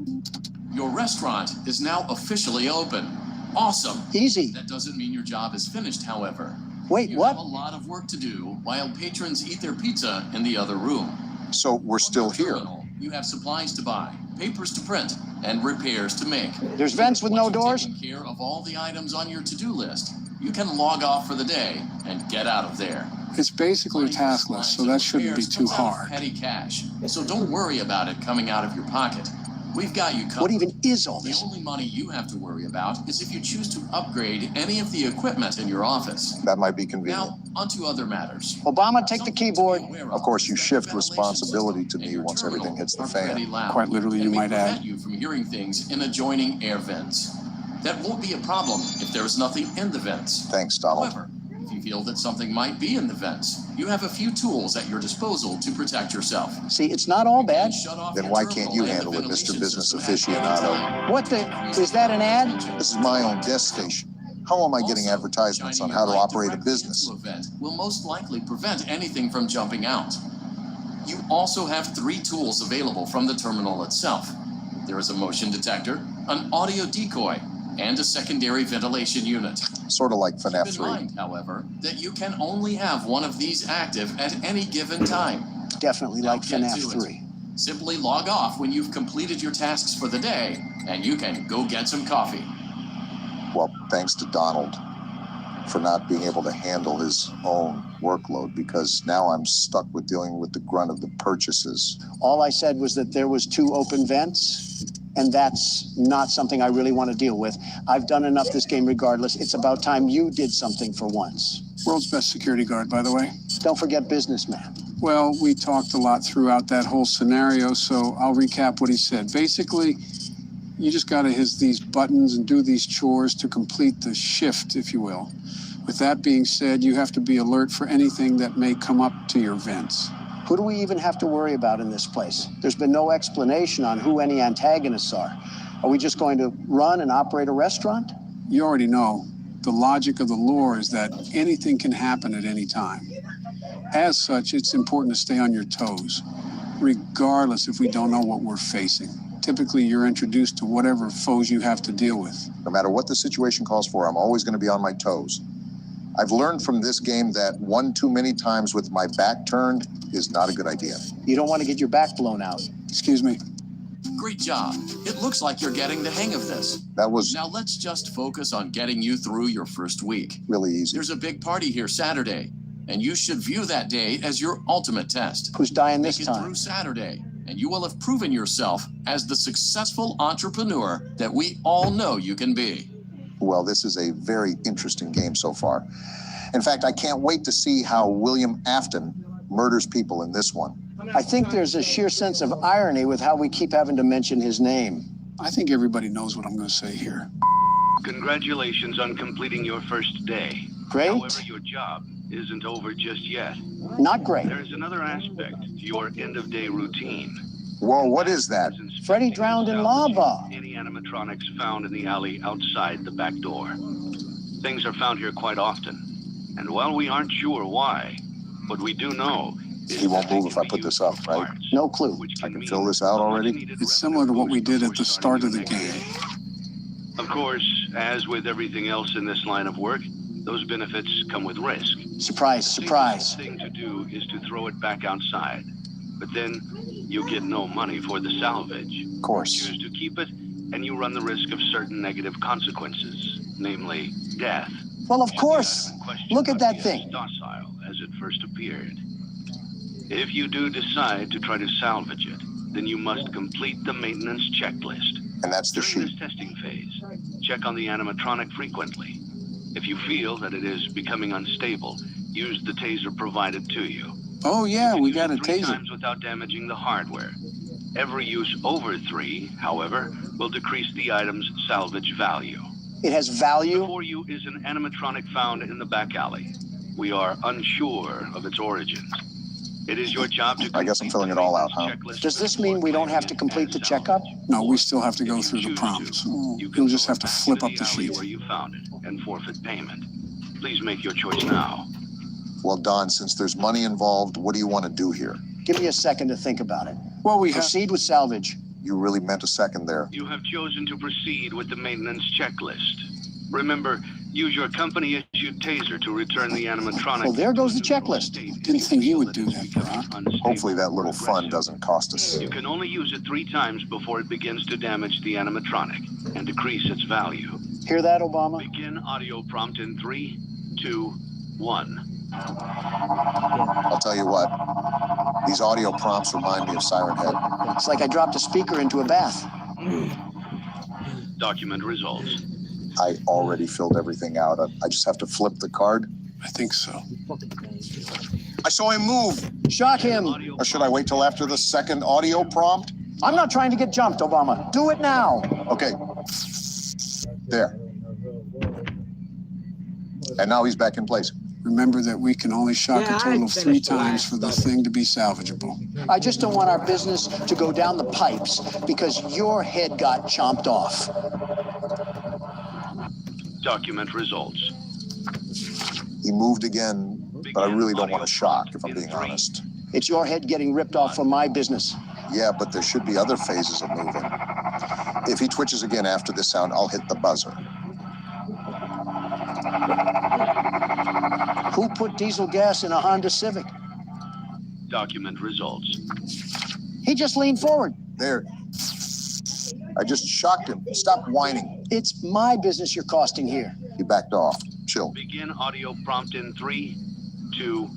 Your restaurant is now officially open. Awesome. Easy. That doesn't mean your job is finished, however. Wait, You what? have a lot of work to do while patrons eat their pizza in the other room. So we're still here. You have supplies to buy, papers to print, and repairs to make. There's vents with no Once you've doors? taken care of all the items on your to-do list, you can log off for the day and get out of there. It's basically task list, so that shouldn't be too hard. Petty cash, so don't worry about it coming out of your pocket. We've got you covered. What even is all The this? only money you have to worry about is if you choose to upgrade any of the equipment in your office. That might be convenient. Now, onto other matters. Obama, take the keyboard. Of course, you shift responsibility to me once everything hits the fan. Quite literally, you might add. Prevent you from hearing things in adjoining air vents. That won't be a problem if there is nothing in the vents. Thanks, Donald. However, if you feel that something might be in the vents, you have a few tools at your disposal to protect yourself. See, it's not all bad. Shut off Then your why terminal can't you and the handle it, Mr. ventilation Business system at any Aficionado? time. What the? Is that an ad? This is my own desk station. How am I getting Also, advertisements on shining how to your light operate a directly business? into a vent will most likely prevent anything from jumping out. You also have 3 tools available from the terminal itself. There is a motion detector, an audio decoy, and a secondary ventilation unit. Sort of like Keep FNAF in 3. mind, however, that you can only have one of these active at any given time. Definitely Now like get FNAF to it. 3. Simply log off when you've completed your tasks for the day, and you can go get some coffee. Well, thanks to Donald for not being able to handle his own workload, because now I'm stuck with dealing with the grunt of the purchases. All I said was that there was 2 open vents, and that's not something I really want to deal with. I've done enough this game regardless. It's about time you did something for once. World's best security guard, by the way. Don't forget businessman. Well, we talked a lot throughout that whole scenario, so I'll recap what he said. Basically, you just got to hit these buttons and do these chores to complete the shift, if you will. With that being said, you have to be alert for anything that may come up to your vents. Who do we even have to worry about in this place? There's been no explanation on who any antagonists are. Are we just going to run and operate a restaurant? You already know, the logic of the lore is that anything can happen at any time. As such, it's important to stay on your toes, regardless if we don't know what we're facing. Typically, you're introduced to whatever foes you have to deal with. No matter what the situation calls for, I'm always going to be on my toes. I've learned from this game that one too many times with my back turned is not a good idea. You don't want to get your back blown out. Excuse me. Great job. It looks like you're getting the hang of this. That was Now let's just focus on getting you through your first week. really easy. There's a big party here Saturday, and you should view that day as your ultimate test. Who's dying Make this it time? through Saturday, and you will have proven yourself as the successful entrepreneur that we all know you can be. Well, this is a very interesting game so far. In fact, I can't wait to see how William Afton murders people in this one. I think there's a sheer sense of irony with how we keep having to mention his name. I think everybody knows what I'm going to say here. Congratulations on completing your first day. Great? However, your job isn't over just yet. Not great. There is another aspect to your end-of-day routine. Whoa, what is that? Freddy drowned in lava. Any animatronics found in the alley outside the back door. Things are found here quite often. And while we aren't sure why, what we do know is He won't that they move if can I be put used this up, for right? parts, No clue. which I can mean fill this out a already? much-needed It's similar to what we revenue did at boost the before start of the starting your game. next day. Of course, as with everything else in this line of work, those benefits come with risk. Surprise, surprise. The thing to do is to throw it back outside. But then you get no money for the salvage. Of course. Choose to keep it, and you run the risk of certain negative consequences, namely death. Well, of course. Look at that thing. Docile as it first appeared. If you do decide to try to salvage it, then you must complete the maintenance checklist. And that's the During sheet. this testing phase, check on the animatronic frequently. If you feel that it is becoming unstable, use the taser provided to you. Oh, yeah, we Use got a it 3 taser. times without damaging the hardware. Every use over 3, however, will decrease the item's salvage value. It has value. Before you is an animatronic found in the back alley. We are unsure of its origins. It is your job to I guess I'm filling it all out, huh? Does this mean we don't have to complete the checkup? No, we still have to go through the prompts. You'll just have to flip up the sheet. Where you found it and forfeit payment. Please make your choice now. Well, Don, since there's money involved, what do you want to do here? Give me a second to think about it. Well, we have... Proceed with salvage. You really meant a second there. You have chosen to proceed with the maintenance checklist. Remember, use your company-issued taser to return the animatronic. Well, there goes the checklist. Didn't think you would do that, Brock. Hopefully that little fun doesn't cost us. You can only use it 3 times before it begins to damage the animatronic and decrease its value. Hear that, Obama? Begin audio prompt in 3, 2, 1. I'll tell you what, these audio prompts remind me of Siren Head. It's like I dropped a speaker into a bath. Document results. I already filled everything out. I just have to flip the card. I think so. I saw him move. Shock him. Or should I wait till after the second audio prompt? I'm not trying to get jumped, Obama. Do it now. Okay. There. And now he's back in place. Remember that we can only shock Yeah, a total I of 3 finished the times last for the of it. thing to be salvageable. I just don't want our business to go down the pipes because your head got chomped off. Document results. He moved again, but I really don't want to shock, if I'm being honest. It's your head getting ripped off from my business. Yeah, but there should be other phases of moving. If he twitches again after this sound, I'll hit the buzzer. Who put diesel gas in a Honda Civic? Document results. He just leaned forward. There. I just shocked him. Stop whining. It's my business you're costing here. He backed off. Chill. Begin audio prompt in 3, 2,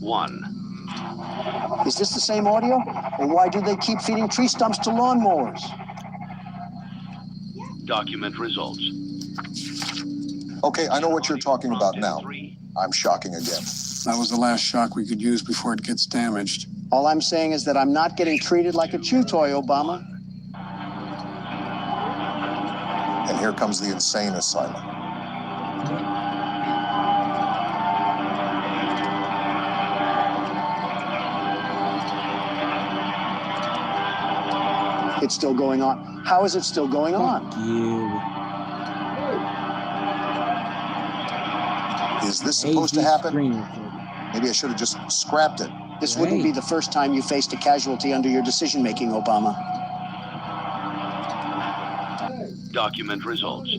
1. Is this the same audio? Or why do they keep feeding tree stumps to lawnmowers? Document results. Okay, I know what you're talking about now. 3. I'm shocking again. That was the last shock we could use before it gets damaged. All I'm saying is that I'm not getting treated like a chew toy, Obama. And here comes the insane asylum. It's still going on. How is it still going on? Is this supposed to happen? Maybe I should have just scrapped it. This wouldn't be the first time you faced a casualty under your decision-making, Obama. Document results.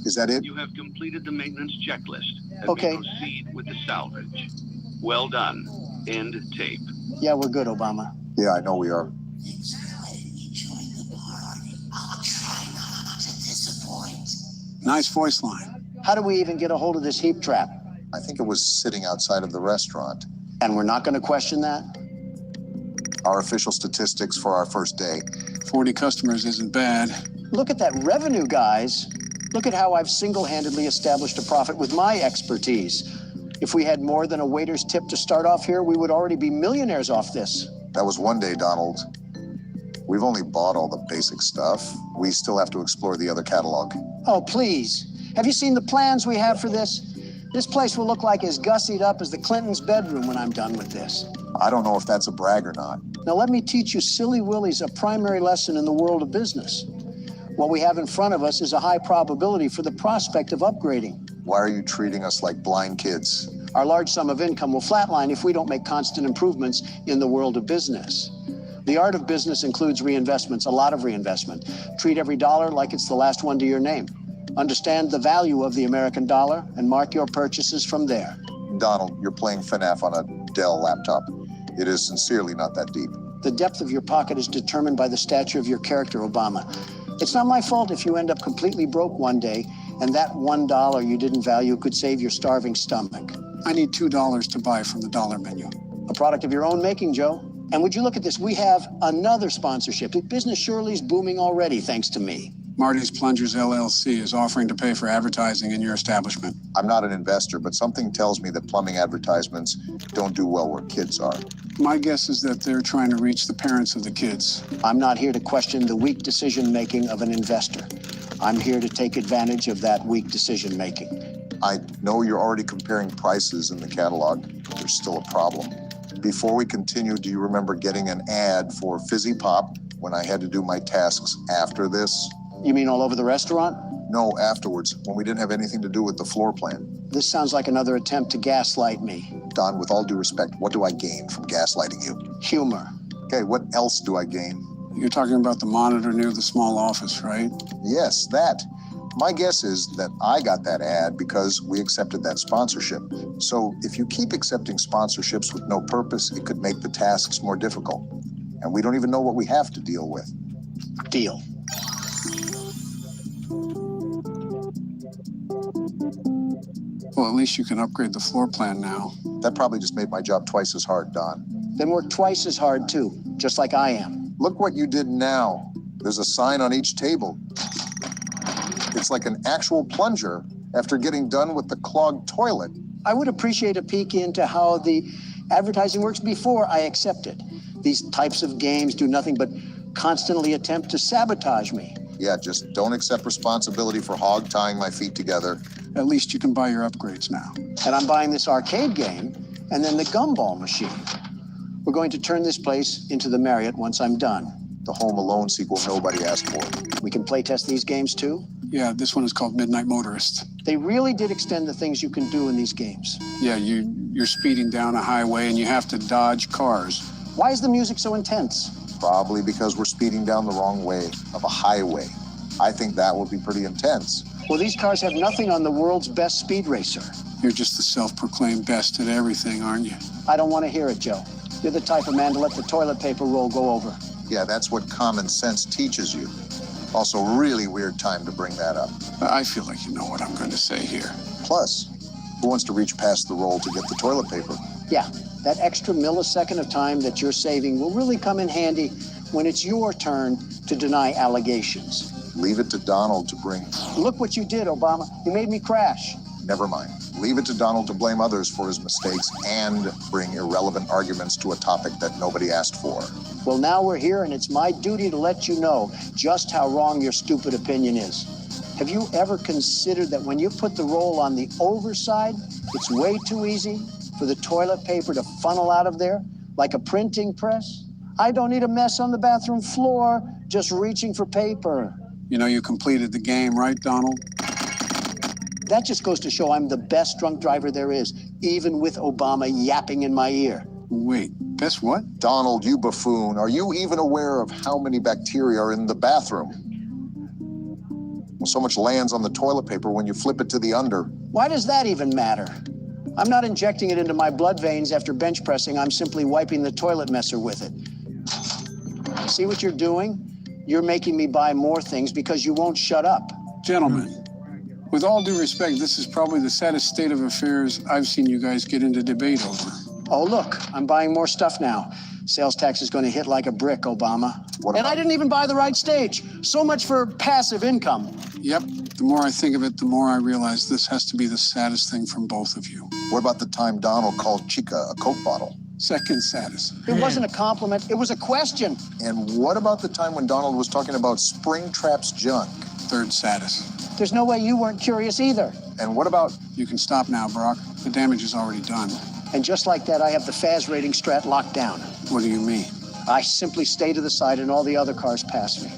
Is that it? You have completed the maintenance checklist and Okay. may proceed with the salvage. Well done. End tape. Yeah, we're good, Obama. Yeah, I know we are. Nice voice line. How do we even get a hold of this heap trap? I think it was sitting outside of the restaurant. And we're not going to question that? Our official statistics for our first day. 40 customers isn't bad. Look at that revenue, guys. Look at how I've single-handedly established a profit with my expertise. If we had more than a waiter's tip to start off here, we would already be millionaires off this. That was one day, Donald. We've only bought all the basic stuff. We still have to explore the other catalog. Oh, please. Have you seen the plans we have for this? This place will look like as gussied up as the Clintons' bedroom when I'm done with this. I don't know if that's a brag or not. Now let me teach you silly willies a primary lesson in the world of business. What we have in front of us is a high probability for the prospect of upgrading. Why are you treating us like blind kids? Our large sum of income will flatline if we don't make constant improvements in the world of business. The art of business includes reinvestments, a lot of reinvestment. Treat every dollar like it's the last one to your name. Understand the value of the American dollar and mark your purchases from there. Donald, you're playing FNAF on a Dell laptop. It is sincerely not that deep. The depth of your pocket is determined by the stature of your character, Obama. It's not my fault if you end up completely broke one day and that $1 you didn't value could save your starving stomach. I need $2 to buy from the dollar menu. A product of your own making, Joe. And would you look at this? We have another sponsorship. Business surely is booming already, thanks to me. Marty's Plungers LLC is offering to pay for advertising in your establishment. I'm not an investor, but something tells me that plumbing advertisements don't do well where kids are. My guess is that they're trying to reach the parents of the kids. I'm not here to question the weak decision-making of an investor. I'm here to take advantage of that weak decision-making. I know you're already comparing prices in the catalog. There's still a problem. Before we continue, do you remember getting an ad for Fizzy Pop when I had to do my tasks after this? You mean all over the restaurant? No, afterwards, when we didn't have anything to do with the floor plan. This sounds like another attempt to gaslight me. Don, with all due respect, what do I gain from gaslighting you? Humor. Okay, what else do I gain? You're talking about the monitor near the small office, right? Yes, that. My guess is that I got that ad because we accepted that sponsorship. So if you keep accepting sponsorships with no purpose, it could make the tasks more difficult. And we don't even know what we have to deal with. Deal. Well, at least you can upgrade the floor plan now. That probably just made my job twice as hard, Don. Then work twice as hard, too, just like I am. Look what you did now. There's a sign on each table. It's like an actual plunger after getting done with the clogged toilet. I would appreciate a peek into how the advertising works before I accept it. These types of games do nothing but constantly attempt to sabotage me. Yeah, just don't accept responsibility for hog tying my feet together. At least you can buy your upgrades now. And I'm buying this arcade game and then the gumball machine. We're going to turn this place into the Marriott once I'm done. The Home Alone sequel nobody asked for. We can play test these games too? Yeah, this one is called Midnight Motorist. They really did extend the things you can do in these games. Yeah, you're speeding down a highway and you have to dodge cars. Why is the music so intense? Probably because we're speeding down the wrong way of a highway. I think that would be pretty intense. Well, these cars have nothing on the world's best speed racer. You're just the self-proclaimed best at everything, aren't you? I don't want to hear it, Joe. You're the type of man to let the toilet paper roll go over. Yeah, that's what common sense teaches you. Also, really weird time to bring that up. I feel like you know what I'm going to say here. Plus, who wants to reach past the roll to get the toilet paper? Yeah, that extra millisecond of time that you're saving will really come in handy when it's your turn to deny allegations. Leave it to Donald to bring... Look what you did, Obama. You made me crash. Never mind. Leave it to Donald to blame others for his mistakes and bring irrelevant arguments to a topic that nobody asked for. Well, now we're here, and it's my duty to let you know just how wrong your stupid opinion is. Have you ever considered that when you put the roll on the overside, it's way too easy for the toilet paper to funnel out of there like a printing press? I don't need a mess on the bathroom floor just reaching for paper. You know you completed the game, right, Donald? That just goes to show I'm the best drunk driver there is, even with Obama yapping in my ear. Wait, best what? Donald, you buffoon. Are you even aware of how many bacteria are in the bathroom? Well, so much lands on the toilet paper when you flip it to the under. Why does that even matter? I'm not injecting it into my blood veins after bench pressing. I'm simply wiping the toilet messer with it. See what you're doing? You're making me buy more things because you won't shut up. Gentlemen, with all due respect, this is probably the saddest state of affairs I've seen you guys get into debate over. Oh, look, I'm buying more stuff now. Sales tax is going to hit like a brick, Obama. And I didn't even buy the right stage. So much for passive income. Yep, the more I think of it, the more I realize this has to be the saddest thing from both of you. What about the time Donald called Chica a Coke bottle? Second saddest. It wasn't a compliment, it was a question. And what about the time when Donald was talking about Springtrap's junk? Third saddest. There's no way you weren't curious either. And what about... You can stop now, Brock. The damage is already done. And just like that, I have the FAS rating strat locked down. What do you mean? I simply stay to the side and all the other cars pass me.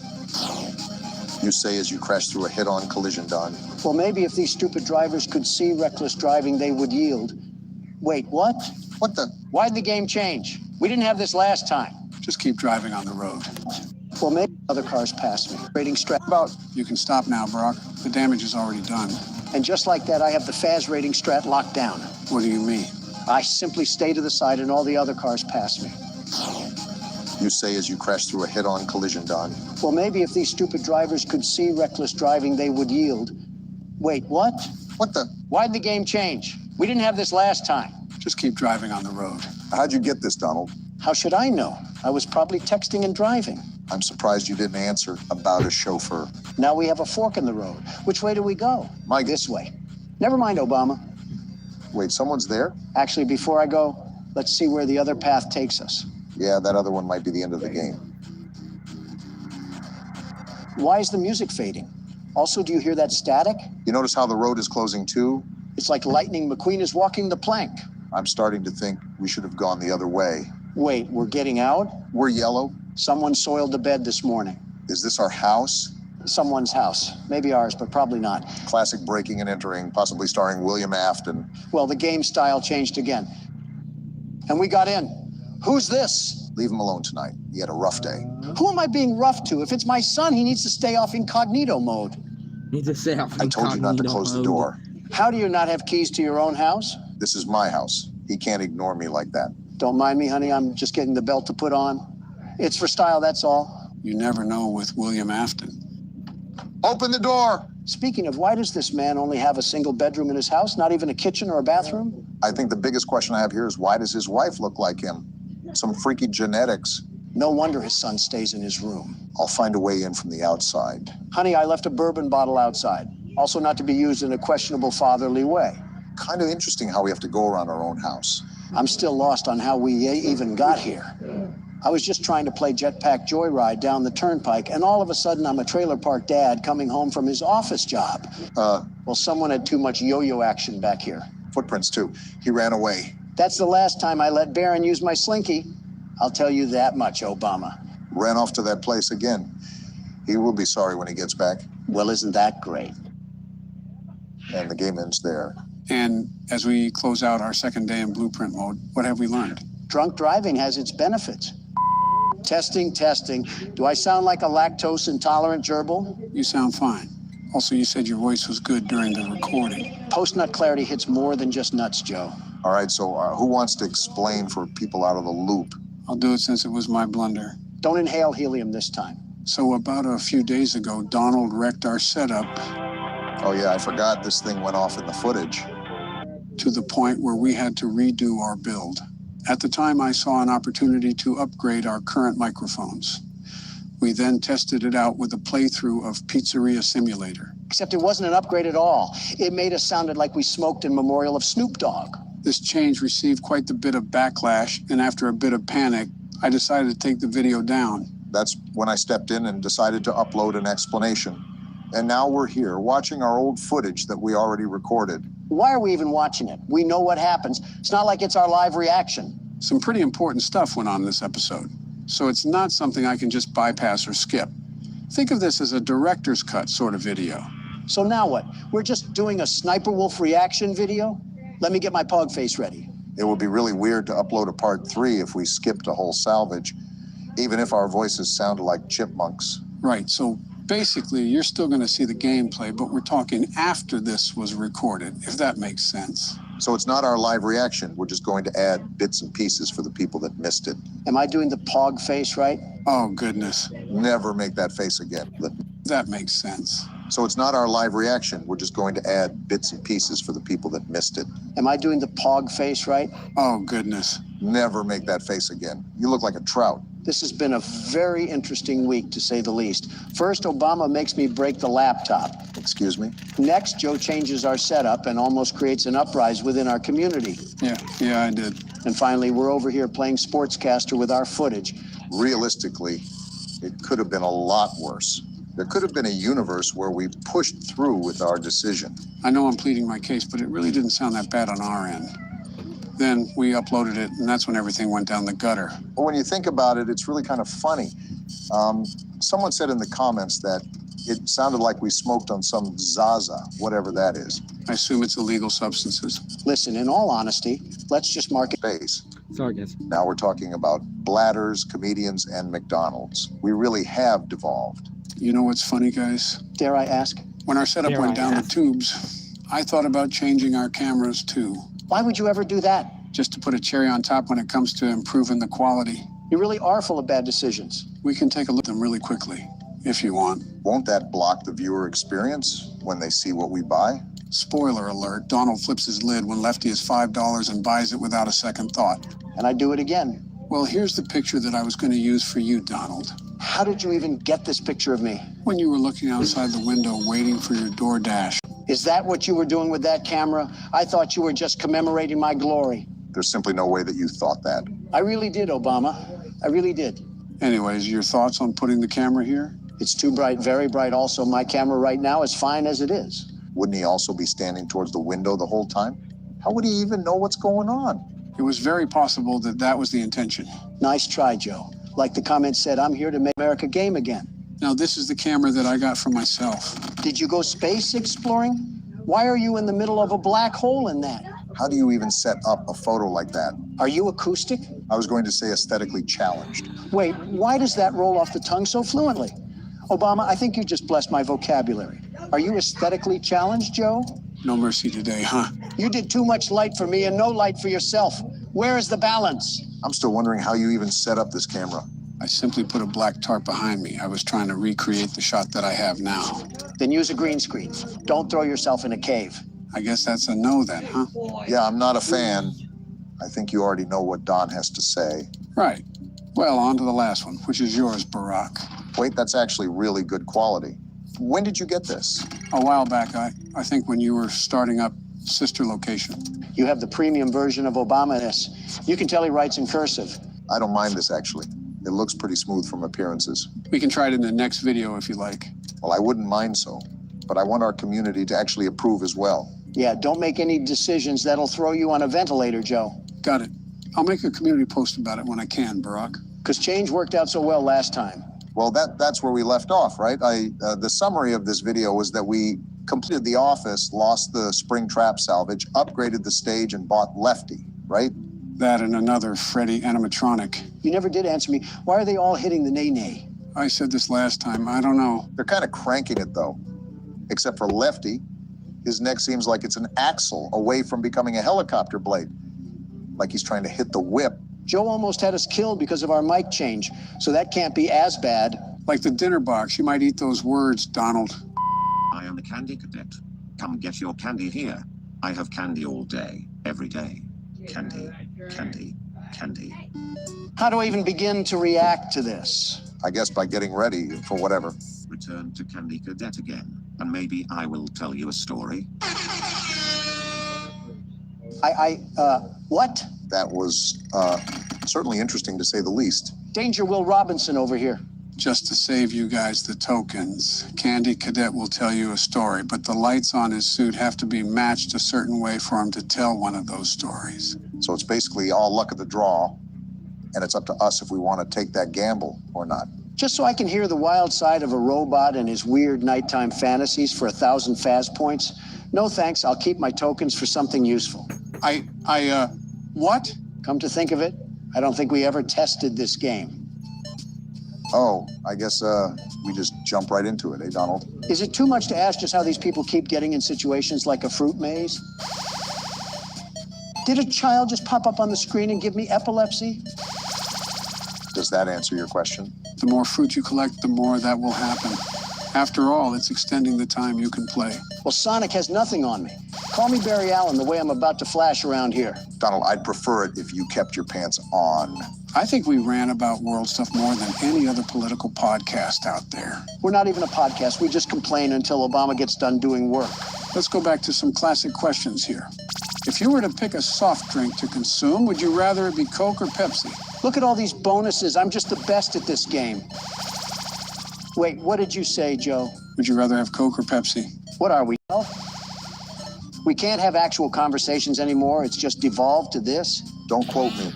You say as you crash through a head-on collision, Don. Well, maybe if these stupid drivers could see reckless driving, they would yield. Wait, what? What the... Why'd the game change? We didn't have this last time. Just keep driving on the road. Well, maybe other cars pass me. Rating strat about... You can stop now, Brock. The damage is already done. And just like that, I have the FAS rating strat locked down. What do you mean? I simply stay to the side and all the other cars pass me. You say as you crash through a head-on collision, Don. Well, maybe if these stupid drivers could see reckless driving, they would yield. Wait, what? What the? Why'd the game change? We didn't have this last time. Just keep driving on the road. How'd you get this, Donald? How should I know? I was probably texting and driving. I'm surprised you didn't answer about a chauffeur. Now we have a fork in the road. Which way do we go? Mike. This way. Never mind, Obama. Wait, someone's there? Actually, before I go, let's see where the other path takes us. Yeah, that other one might be the end of the game. Why is the music fading? Also, do you hear that static? You notice how the road is closing too? It's like Lightning McQueen is walking the plank. I'm starting to think we should have gone the other way. Wait, we're getting out? We're yellow. Someone soiled the bed this morning. Is this our house? Someone's house. Maybe ours, but probably not. Classic breaking and entering, possibly starring William Afton. Well, the game style changed again. And we got in. Who's this? Leave him alone tonight. He had a rough day. Who am I being rough to? If it's my son, he needs to stay off incognito mode. Need to say off I told you not to incognito close the mode. door. How do you not have keys to your own house? This is my house. He can't ignore me like that. Don't mind me, honey. I'm just getting the belt to put on. It's for style, that's all. You never know with William Afton. Open the door! Speaking of, why does this man only have a single bedroom in his house? Not even a kitchen or a bathroom? I think the biggest question I have here is why does his wife look like him? Some freaky genetics. No wonder his son stays in his room. I'll find a way in from the outside. Honey, I left a bourbon bottle outside. Also not to be used in a questionable fatherly way. Kind of interesting how we have to go around our own house. I'm still lost on how we even got here. I was just trying to play Jetpack Joyride down the turnpike, and all of a sudden I'm a trailer park dad coming home from his office job. Well, someone had too much yo-yo action back here. Footprints too. He ran away. That's the last time I let Barron use my slinky. I'll tell you that much, Obama. Ran off to that place again. He will be sorry when he gets back. Well, isn't that great? And the game ends there. And as we close out our second day in blueprint mode, what have we learned? Drunk driving has its benefits. Testing, testing. Do I sound like a lactose intolerant gerbil? You sound fine. Also, you said your voice was good during the recording. Post-nut clarity hits more than just nuts, Joe. All right, so who wants to explain for people out of the loop? I'll do it since it was my blunder. Don't inhale helium this time. So about a few days ago, Donald wrecked our setup Oh yeah, I forgot this thing went off in the footage. to the point where we had to redo our build. At the time, I saw an opportunity to upgrade our current microphones. We then tested it out with a playthrough of Pizzeria Simulator. Except it wasn't an upgrade at all. It made us sounded like we smoked in memorial of Snoop Dogg. This change received quite the bit of backlash, and after a bit of panic, I decided to take the video down. That's when I stepped in and decided to upload an explanation. And now we're here watching our old footage that we already recorded. Why are we even watching it? We know what happens. It's not like it's our live reaction. Some pretty important stuff went on in this episode, so it's not something I can just bypass or skip. Think of this as a director's cut sort of video. So now what? We're just doing a Sniper Wolf reaction video? Let me get my pug face ready. It would be really weird to upload a part 3 if we skipped a whole salvage, even if our voices sounded like chipmunks. Right, so basically you're still going to see the gameplay, but we're talking after this was recorded, if that makes sense. So it's not our live reaction. We're just going to add bits and pieces for the people that missed it. Am I doing the pog face right? Oh, goodness. Never make that face again. That makes sense. So it's not our live reaction. We're just going to add bits and pieces for the people that missed it. Am I doing the pog face right? Oh, goodness. Never make that face again. You look like a trout. This has been a very interesting week, to say the least. First, Obama makes me break the laptop. Excuse me? Next, Joe changes our setup and almost creates an uprising within our community. Yeah, I did. And finally, we're over here playing sportscaster with our footage. Realistically, it could have been a lot worse. There could have been a universe where we pushed through with our decision. I know I'm pleading my case, but it really didn't sound that bad on our end. Then we uploaded it, and that's when everything went down the gutter. But when you think about it, it's really kind of funny. Someone said in the comments that it sounded like we smoked on some Zaza, whatever that is. I assume it's illegal substances. Listen, in all honesty, let's just mark it. Space. Sorry, guys. Now we're talking about bladders, comedians, and McDonald's. We really have devolved. You know what's funny, guys? Dare I ask? When our setup Dare went I down ask? the tubes, I thought about changing our cameras too, Why would you ever do that? just to put a cherry on top when it comes to improving the quality. You really are full of bad decisions. We can take a look at them really quickly, if you want. Won't that block the viewer experience when they see what we buy? Spoiler alert, Donald flips his lid when Lefty is $5 and buys it without a second thought. And I do it again. Well, here's the picture that I was going to use for you, Donald. How did you even get this picture of me? When you were looking outside the window waiting for your DoorDash. Is that what you were doing with that camera? I thought you were just commemorating my glory. There's simply no way that you thought that. I really did, Obama. I really did. Anyways, your thoughts on putting the camera here? It's too bright, very bright. Also, my camera right now is fine as it is. Wouldn't he also be standing towards the window the whole time? How would he even know what's going on? It was very possible that that was the intention. Nice try, Joe. Like the comment said, I'm here to make America game again. Now, this is the camera that I got for myself. Did you go space exploring? Why are you in the middle of a black hole in that? How do you even set up a photo like that? Are you acoustic? I was going to say aesthetically challenged. Wait, why does that roll off the tongue so fluently? Obama, I think you just blessed my vocabulary. Are you aesthetically challenged, Joe? No mercy today, huh? You did too much light for me and no light for yourself. Where is the balance? I'm still wondering how you even set up this camera. I simply put a black tarp behind me. I was trying to recreate the shot that I have now. Then use a green screen. Don't throw yourself in a cave. I guess that's a no then, huh? Yeah, I'm not a fan. I think you already know what Don has to say. Right. Well, on to the last one, which is yours, Barack. Wait, that's actually really good quality. When did you get this? A while back, I think when you were starting up Sister Location. You have the premium version of Obama-ness. You can tell he writes in cursive. I don't mind this, actually. It looks pretty smooth from appearances. We can try it in the next video if you like. Well, I wouldn't mind so, but I want our community to actually approve as well. Yeah, don't make any decisions that'll throw you on a ventilator, Joe. Got it. I'll make a community post about it when I can, Barack. Because change worked out so well last time. Well, that's where we left off, right? The summary of this video was that we completed the office, lost the spring trap salvage, upgraded the stage, and bought Lefty, right? That and another Freddy animatronic. You never did answer me. Why are they all hitting the nay-nay? I said this last time. I don't know. They're kind of cranking it, though. Except for Lefty. His neck seems like it's an axle away from becoming a helicopter blade. Like he's trying to hit the whip. Joe almost had us killed because of our mic change, so that can't be as bad. Like the dinner box. You might eat those words, Donald. I am the Candy Cadet. Come get your candy here. I have candy all day, every day. Candy, candy, candy. How do I even begin to react to this? I guess by getting ready for whatever. Return to Candy Cadet again, and maybe I will tell you a story. What? That was certainly interesting, to say the least. Danger Will Robinson over here. Just to save you guys the tokens, Candy Cadet will tell you a story, but the lights on his suit have to be matched a certain way for him to tell one of those stories. So it's basically all luck of the draw, and it's up to us if we want to take that gamble or not. Just so I can hear the wild side of a robot and his weird nighttime fantasies for 1,000 Faz points? No thanks, I'll keep my tokens for something useful. What? Come to think of it, I don't think we ever tested this game. Oh, I guess we just jump right into it, eh, Donald? Is it too much to ask just how these people keep getting in situations like a fruit maze? Did a child just pop up on the screen and give me epilepsy? Does that answer your question? The more fruit you collect, the more that will happen. After all, it's extending the time you can play. Well, Sonic has nothing on me. Call me Barry Allen the way I'm about to flash around here. Donald, I'd prefer it if you kept your pants on. I think we ran about world stuff more than any other political podcast out there. We're not even a podcast. We just complain until Obama gets done doing work. Let's go back to some classic questions here. If you were to pick a soft drink to consume, would you rather it be Coke or Pepsi? Look at all these bonuses. I'm just the best at this game. Wait, what did you say, Joe? Would you rather have Coke or Pepsi? What are we? We can't have actual conversations anymore. It's just devolved to this. Don't quote me,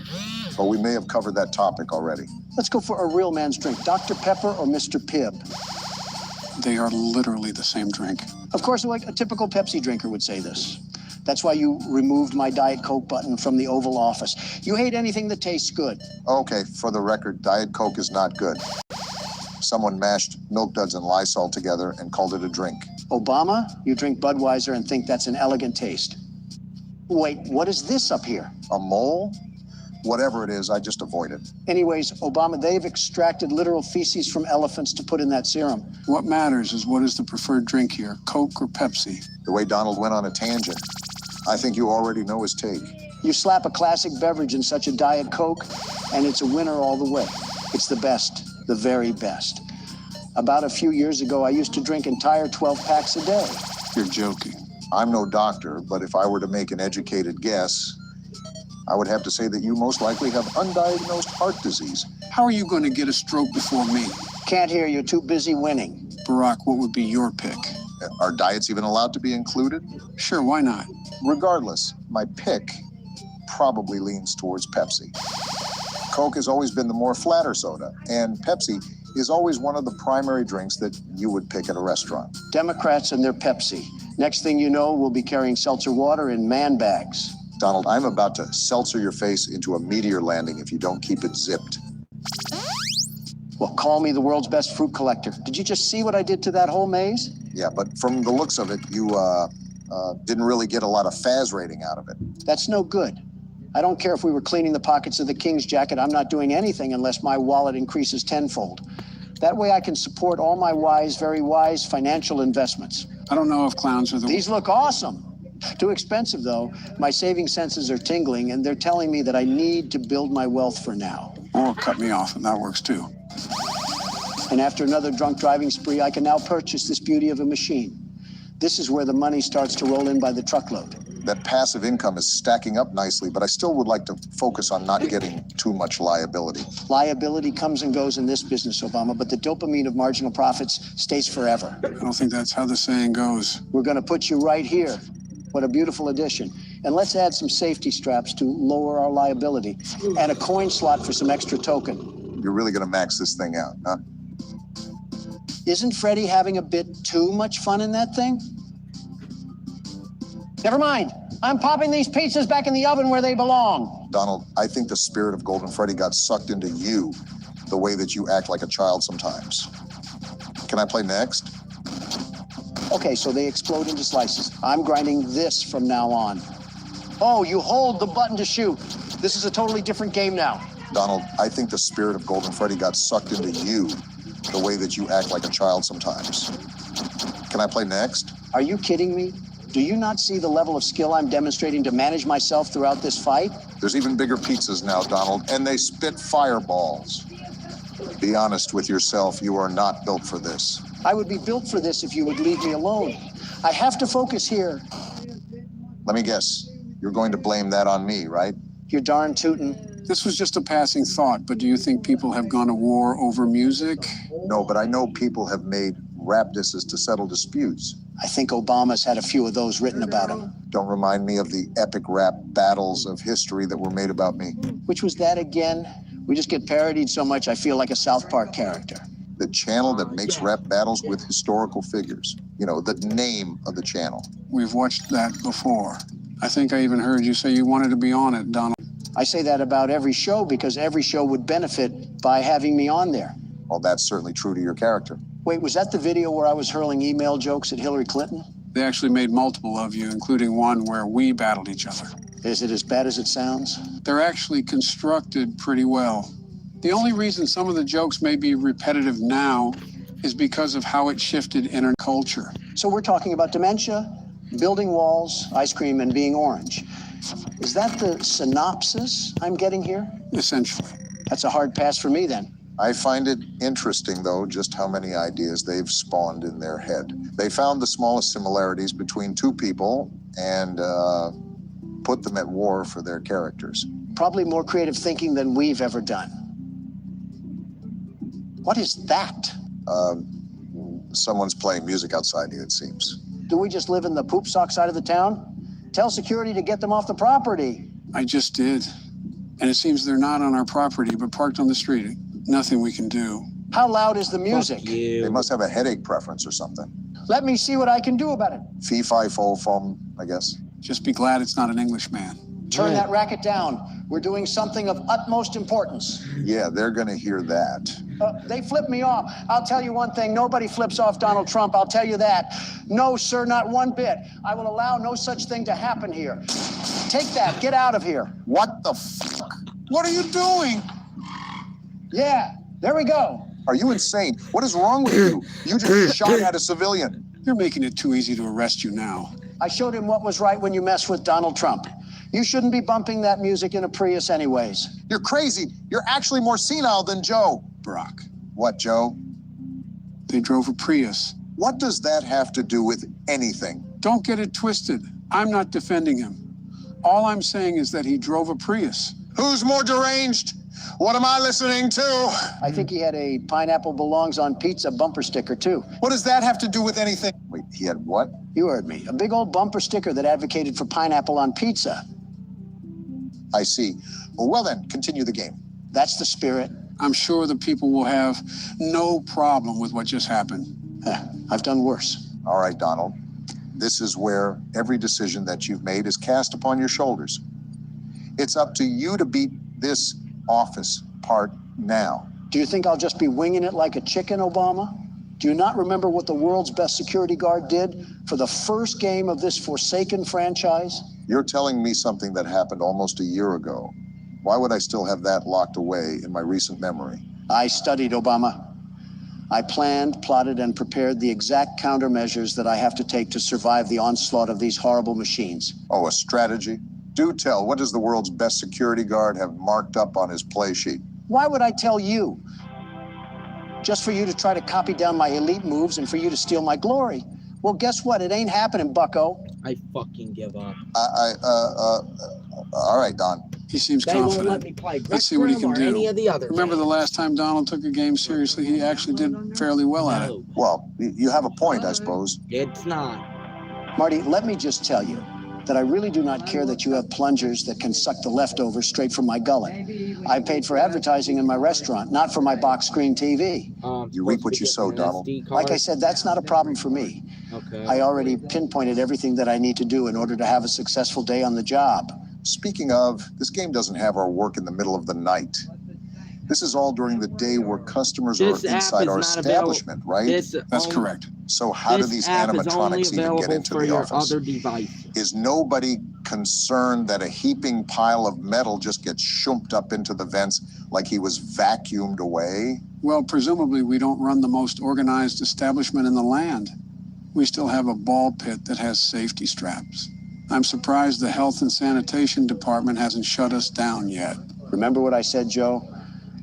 but we may have covered that topic already. Let's go for a real man's drink. Dr. Pepper or Mr. Pibb? They are literally the same drink. Of course, like a typical Pepsi drinker would say this. That's why you removed my Diet Coke button from the Oval Office. You hate anything that tastes good. Okay, for the record, Diet Coke is not good. Someone mashed Milk Duds and Lysol together and called it a drink. Obama, you drink Budweiser and think that's an elegant taste. Wait, what is this up here? A mole? whatever it is, I just avoid it. Anyways, Obama, they've extracted literal feces from elephants to put in that serum. What matters is what is the preferred drink here, Coke or Pepsi? The way Donald went on a tangent, I think you already know his take. You slap a classic beverage in such a Diet Coke, and it's a winner all the way. It's the best, the very best. About a few years ago, I used to drink entire 12 packs a day. You're joking. I'm no doctor, but if I were to make an educated guess, I would have to say that you most likely have undiagnosed heart disease. How are you going to get a stroke before me? Can't hear you, too busy winning. Barack, what would be your pick? Are diets even allowed to be included? Sure, why not? Regardless, my pick probably leans towards Pepsi. Coke has always been the more flatter soda, and Pepsi is always one of the primary drinks that you would pick at a restaurant. Democrats and their Pepsi. Next thing you know, we'll be carrying seltzer water in man bags. Donald, I'm about to seltzer your face into a meteor landing if you don't keep it zipped. Well, call me the world's best fruit collector. Did you just see what I did to that whole maze? Yeah, but from the looks of it, you didn't really get a lot of Faz rating out of it. That's no good. I don't care if we were cleaning the pockets of the king's jacket. I'm not doing anything unless my wallet increases tenfold. That way I can support all my wise, very wise financial investments. I don't know if clowns are the... These look awesome. Too expensive, though. My saving senses are tingling, and they're telling me that I need to build my wealth for now. Or cut me off, and that works too. And after another drunk driving spree, I can now purchase this beauty of a machine. This is where the money starts to roll in by the truckload. That passive income is stacking up nicely, but I still would like to focus on not getting too much liability. Liability comes and goes in this business, Obama, but the dopamine of marginal profits stays forever. I don't think that's how the saying goes. We're going to put you right here. What a beautiful addition. And let's add some safety straps to lower our liability and a coin slot for some extra token. You're really going to max this thing out, huh? Isn't Freddie having a bit too much fun in that thing? Never mind. I'm popping these pizzas back in the oven where they belong. Donald, I think the spirit of Golden Freddy got sucked into you the way that you act like a child sometimes. Can I play next? Okay, so they explode into slices. I'm grinding this from now on. Oh, you hold the button to shoot. This is a totally different game now. Donald, I think the spirit of Golden Freddy got sucked into you the way that you act like a child sometimes. Can I play next? Are you kidding me? Do you not see the level of skill I'm demonstrating to manage myself throughout this fight? There's even bigger pizzas now, Donald, and they spit fireballs. Be honest with yourself, you are not built for this. I would be built for this if you would leave me alone. I have to focus here. Let me guess, you're going to blame that on me, right? You're darn tootin'. This was just a passing thought, but do you think people have gone to war over music? No, but I know people have made rap disses to settle disputes. I think Obama's had a few of those written about him. Don't remind me of the epic rap battles of history that were made about me. Which was that again? We just get parodied so much I feel like a South Park character. The channel that makes rap battles with historical figures. You know, the name of the channel. We've watched that before. I think I even heard you say you wanted to be on it, Donald. I say that about every show because every show would benefit by having me on there. Well, that's certainly true to your character. Wait, was that the video where I was hurling email jokes at Hillary Clinton? They actually made multiple of you, including one where we battled each other. Is it as bad as it sounds? They're actually constructed pretty well. The only reason some of the jokes may be repetitive now is because of how it shifted internet culture. So we're talking about dementia, building walls, ice cream, and being orange. Is that the synopsis I'm getting here? Essentially. That's a hard pass for me then. I find it interesting, though, just how many ideas they've spawned in their head. They found the smallest similarities between two people and put them at war for their characters. Probably more creative thinking than we've ever done. What is that? Someone's playing music outside here, it seems. Do we just live in the poop sock side of the town? Tell security to get them off the property. I just did. And it seems they're not on our property, but parked on the street. Nothing we can do. How loud is the music? Fuck you. They must have a headache preference or something. Let me see what I can do about it. Fee, fi, fo, fum, I guess. Just be glad it's not an Englishman. Turn that racket down. We're doing something of utmost importance. Yeah, they're gonna hear that. They flip me off. I'll tell you one thing. Nobody flips off Donald Trump. I'll tell you that. No, sir, not one bit. I will allow no such thing to happen here. Take that. Get out of here. What the fuck? What are you doing? Yeah, there we go. Are you insane? What is wrong with you? You just shot at a civilian. You're making it too easy to arrest you now. I showed him what was right when you mess with Donald Trump. You shouldn't be bumping that music in a Prius anyways. You're crazy. You're actually more senile than Joe. Brock, What, Joe? they drove a Prius. What does that have to do with anything? Don't get it twisted. I'm not defending him. All I'm saying is that he drove a Prius. Who's more deranged? What am I listening to? I think he had a pineapple belongs on pizza bumper sticker too. What does that have to do with anything? Wait, he had what? You heard me. A big old bumper sticker that advocated for pineapple on pizza. I see. Well then, continue the game. That's the spirit. I'm sure the people will have no problem with what just happened. I've done worse. All right, Donald. This is where every decision that you've made is cast upon your shoulders. It's up to you to beat this office part now. Do you think I'll just be winging it like a chicken, Obama? Do you not remember what the world's best security guard did for the first game of this forsaken franchise? You're telling me something that happened almost a year ago. Why would I still have that locked away in my recent memory? I studied, Obama. I planned, plotted, and prepared the exact countermeasures that I have to take to survive the onslaught of these horrible machines. Oh, a strategy? Do tell, what does the world's best security guard have marked up on his play sheet? Why would I tell you? Just for you to try to copy down my elite moves and for you to steal my glory. Well, guess what? It ain't happening, bucko. I fucking give up. All right, Don. He seems They won't let confident. me play Let's see what he can Grim or do. any of the other Remember the games. last time Donald took a game seriously? He actually did fairly well at it. No, Well, you have a point, I suppose. it's not. Marty, let me just tell you that I really do not care that you have plungers that can suck the leftovers straight from my gullet. I paid for advertising in my restaurant, not for my box screen TV. You reap what you sow, Donald. Like I said, that's not a problem for me. Okay. I already pinpointed everything that I need to do in order to have a successful day on the job. Speaking of, this game doesn't have our work in the middle of the night. This is all during the day where customers This are app inside is our not establishment, right? That's correct. So how do This these app is only animatronics even get available into for the your office? other device. Is nobody concerned that a heaping pile of metal just gets shumped up into the vents like he was vacuumed away? Well, presumably we don't run the most organized establishment in the land. We still have a ball pit that has safety straps. I'm surprised the health and sanitation department hasn't shut us down yet. Remember what I said, Joe?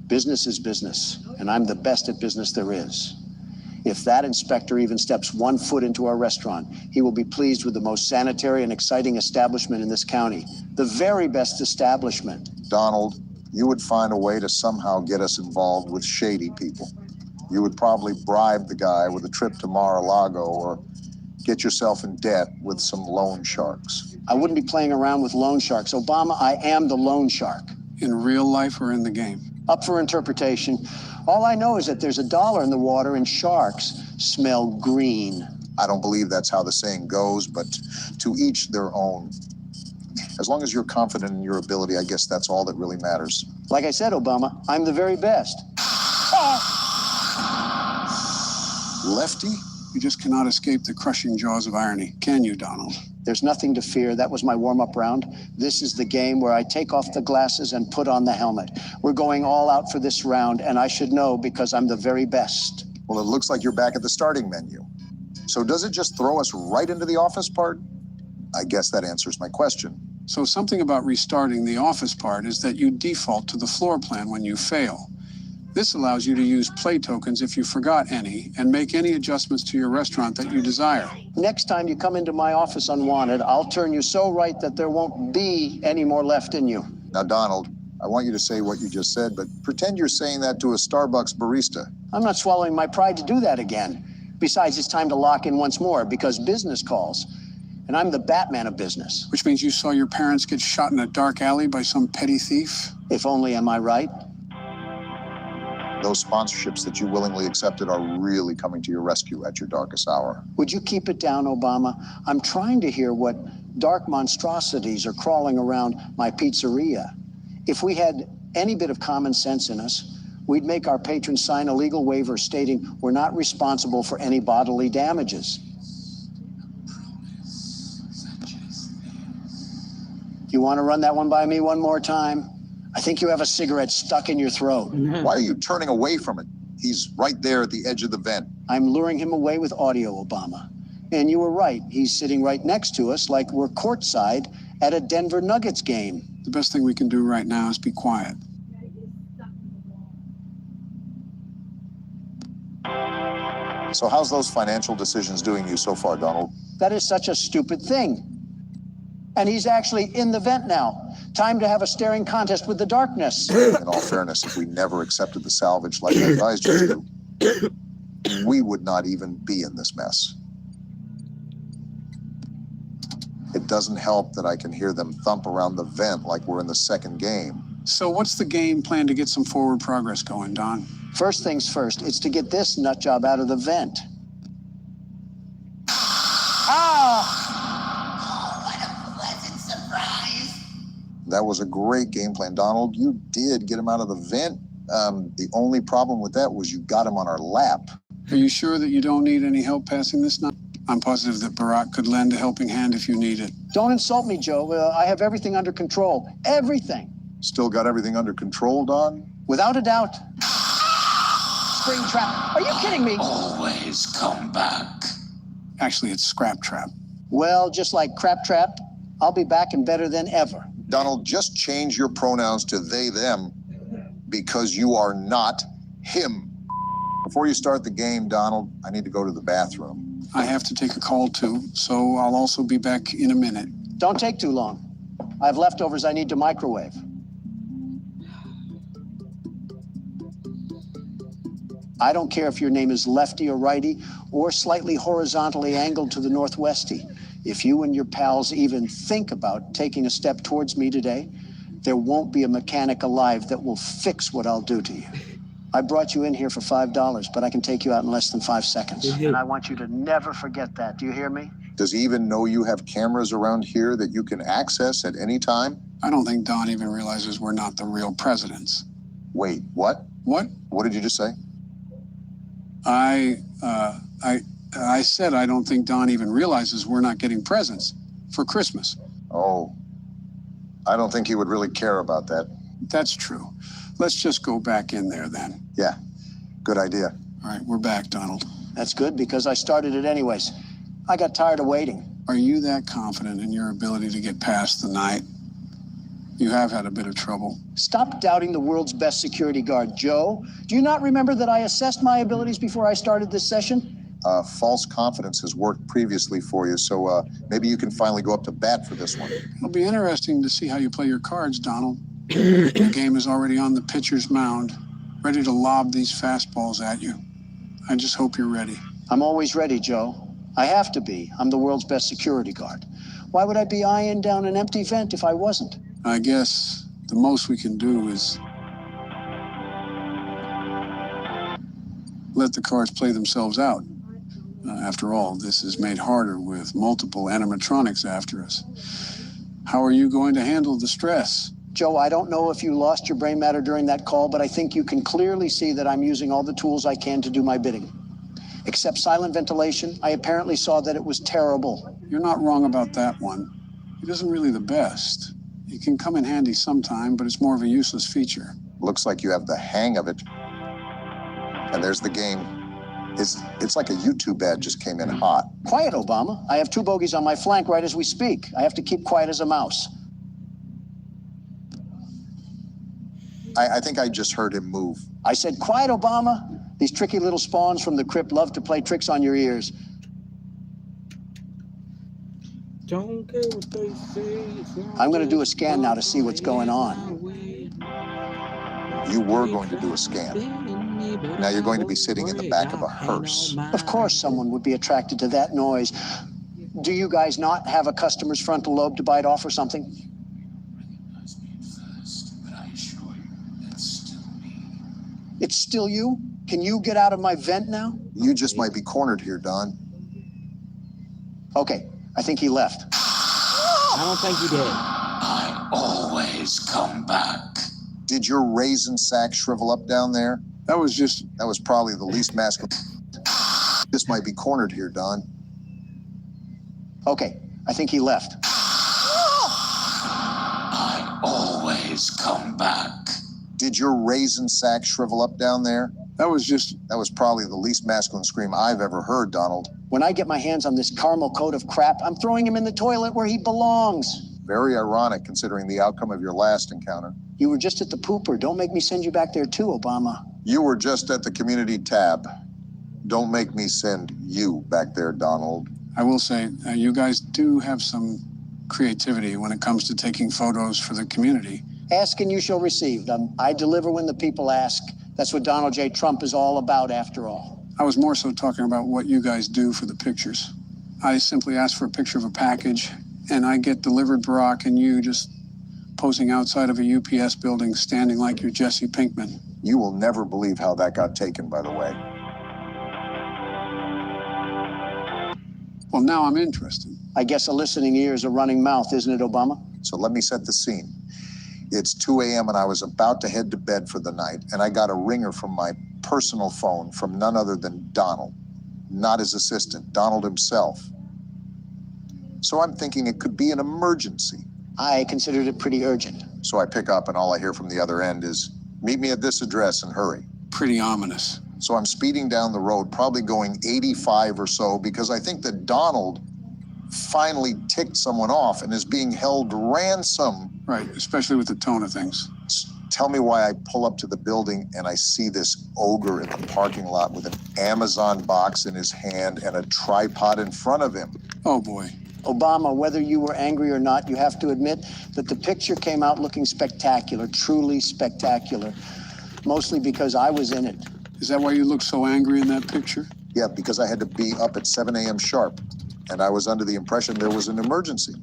Business is business, and I'm the best at business there is. If that inspector even steps 1 foot into our restaurant, he will be pleased with the most sanitary and exciting establishment in this county. The very best establishment. Donald, you would find a way to somehow get us involved with shady people. You would probably bribe the guy with a trip to Mar-a-Lago or get yourself in debt with some loan sharks. I wouldn't be playing around with loan sharks. Obama, I am the loan shark. In real life or in the game? Up for interpretation. All I know is that there's $1 in the water and sharks smell green. I don't believe that's how the saying goes, but to each their own. As long as you're confident in your ability, I guess that's all that really matters. Like I said, Obama, I'm the very best. Lefty? You just cannot escape the crushing jaws of irony, can you, Donald? There's nothing to fear. That was my warm-up round. This is the game where I take off the glasses and put on the helmet. We're going all out for this round, and I should know because I'm the very best. Well, it looks like you're back at the starting menu. So does it just throw us right into the office part? I guess that answers my question. So something about restarting the office part is that you default to the floor plan when you fail. This allows you to use play tokens if you forgot any and make any adjustments to your restaurant that you desire. Next time you come into my office unwanted, I'll turn you so right that there won't be any more left in you. Now, Donald, I want you to say what you just said, but pretend you're saying that to a Starbucks barista. I'm not swallowing my pride to do that again. Besides, it's time to lock in once more because business calls. And I'm the Batman of business. Which means you saw your parents get shot in a dark alley by some petty thief? If only, am I right? Those sponsorships that you willingly accepted are really coming to your rescue at your darkest hour. Would you keep it down, Obama? I'm trying to hear what dark monstrosities are crawling around my pizzeria. If we had any bit of common sense in us, we'd make our patrons sign a legal waiver stating we're not responsible for any bodily damages. You want to run that one by me one more time? I think you have a cigarette stuck in your throat. Why are you turning away from it? He's right there at the edge of the vent. I'm luring him away with audio, Obama. And you were right. He's sitting right next to us like we're courtside at a Denver Nuggets game. The best thing we can do right now is be quiet. So how's those financial decisions doing you so far, Donald? That is such a stupid thing. And he's actually in the vent now. Time to have a staring contest with the darkness. In all fairness, if we never accepted the salvage like our guys just do, we would not even be in this mess. It doesn't help that I can hear them thump around the vent like we're in the second game. So what's the game plan to get some forward progress going, Don? First things first, it's to get this nut job out of the vent. That was a great game plan, Donald. You did get him out of the vent. The only problem with that was you got him on our lap. Are you sure that you don't need any help passing this now? I'm positive that Barack could lend a helping hand if you need it. Don't insult me, Joe. I have everything under control. Everything. Still got everything under control, Don? Without a doubt. Spring trap. Are you kidding me? Always come back. Actually, it's Scrap Trap. Well, just like Crap Trap, I'll be back and better than ever. Donald, just change your pronouns to they, them, because you are not him. Before you start the game, Donald, I need to go to the bathroom. I have to take a call too, so I'll also be back in a minute. Don't take too long. I have leftovers I need to microwave. I don't care if your name is lefty or righty or slightly horizontally angled to the northwesty. If you and your pals even think about taking a step towards me today, there won't be a mechanic alive that will fix what I'll do to you. I brought you in here for $5, but I can take you out in less than 5 seconds. And I want you to never forget that. Do you hear me? Does he even know you have cameras around here that you can access at any time? I don't think Don even realizes we're not the real presidents. Wait, what? What? What did you just say? I said I don't think Don even realizes we're not getting presents for Christmas. Oh, I don't think he would really care about that. That's true. Let's just go back in there then. Yeah, good idea. All right, we're back, Donald. That's good because I started it anyways. I got tired of waiting. Are you that confident in your ability to get past the night? You have had a bit of trouble. Stop doubting the world's best security guard, Joe. Do you not remember that I assessed my abilities before I started this session? False confidence has worked previously for you, so maybe you can finally go up to bat for this one. It'll be interesting to see how you play your cards, Donald. The game is already on the pitcher's mound, ready to lob these fastballs at you. I just hope you're ready. I'm always ready, Joe. I have to be. I'm the world's best security guard. Why would I be eyeing down an empty vent if I wasn't? I guess the most we can do is let the cards play themselves out. After all, this is made harder with multiple animatronics after us. How are you going to handle the stress? Joe, I don't know if you lost your brain matter during that call, but I think you can clearly see that I'm using all the tools I can to do my bidding. Except silent ventilation, I apparently saw that it was terrible. You're not wrong about that one. It isn't really the best. It can come in handy sometime, but it's more of a useless feature. Looks like you have the hang of it. And there's the game. It's like a YouTube ad just came in hot. Quiet, Obama. I have 2 bogeys on my flank right as we speak. I have to keep quiet as a mouse. I think I just heard him move. I said, quiet, Obama. These tricky little spawns from the crypt love to play tricks on your ears. Don't care what they say. I'm going to do a scan now to see what's going on. You were going to do a scan. Now you're going to be sitting in the back of a hearse. Of course someone would be attracted to that noise. Do you guys not have a customer's frontal lobe to bite off or something? But I assure you, that's still me. It's still you? Can you get out of my vent now? You just might be cornered here, Don. Okay, I think he left. I don't think he did. I always come back. Did your raisin sack shrivel up down there? That was probably the least masculine. This might be cornered here, Don. Okay, I think he left. I always come back. Did your raisin sack shrivel up down there? That was probably the least masculine scream I've ever heard, Donald. When I get my hands on this caramel coat of crap, I'm throwing him in the toilet where he belongs. Very ironic considering the outcome of your last encounter. You were just at the pooper. Don't make me send you back there too, Obama. You were just at the community tab. Don't make me send you back there, Donald. I will say, you guys do have some creativity when it comes to taking photos for the community. Ask and you shall receive. I deliver when the people ask. That's what Donald J. Trump is all about, after all. I was more so talking about what you guys do for the pictures. I simply ask for a picture of a package, and I get delivered Barack and you just posing outside of a UPS building, standing like you're Jesse Pinkman. You will never believe how that got taken, by the way. Well, now I'm interested. I guess a listening ear is a running mouth, isn't it, Obama? So let me set the scene. It's 2 a.m. and I was about to head to bed for the night, and I got a ringer from my personal phone from none other than Donald. Not his assistant, Donald himself. So I'm thinking it could be an emergency. I considered it pretty urgent. So I pick up and all I hear from the other end is, meet me at this address and hurry. Pretty ominous. So I'm speeding down the road, probably going 85 or so, because I think that Donald finally ticked someone off and is being held ransom. Right, especially with the tone of things. Tell me why I pull up to the building and I see this ogre in the parking lot with an Amazon box in his hand and a tripod in front of him. Oh, boy. Obama, whether you were angry or not, you have to admit that the picture came out looking spectacular, truly spectacular, mostly because I was in it. Is that why you look so angry in that picture? Yeah, because I had to be up at 7 a.m. sharp, and I was under the impression there was an emergency.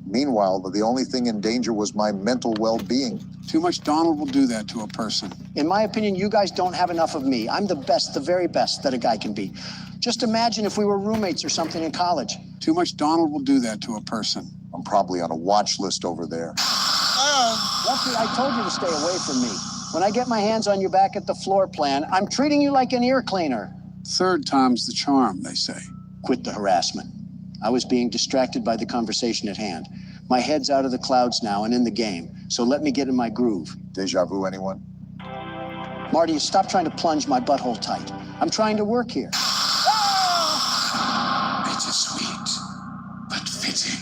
Meanwhile, the only thing in danger was my mental well-being. Too much Donald will do that to a person. In my opinion, you guys don't have enough of me. I'm the best, the very best that a guy can be. Just imagine if we were roommates or something in college. Too much Donald will do that to a person. I'm probably on a watch list over there. Lefty, I told you to stay away from me. When I get my hands on you back at the floor plan, I'm treating you like an ear cleaner. Third time's the charm, they say. Quit the harassment. I was being distracted by the conversation at hand. My head's out of the clouds now and in the game, so let me get in my groove. Deja vu, anyone? Marty, stop trying to plunge my butthole tight. I'm trying to work here. Bittersweet, but fitting.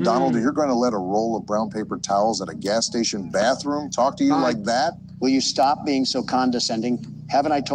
Donald, you're going to let a roll of brown paper towels at a gas station bathroom talk to you like that? Will you stop being so condescending? Haven't I told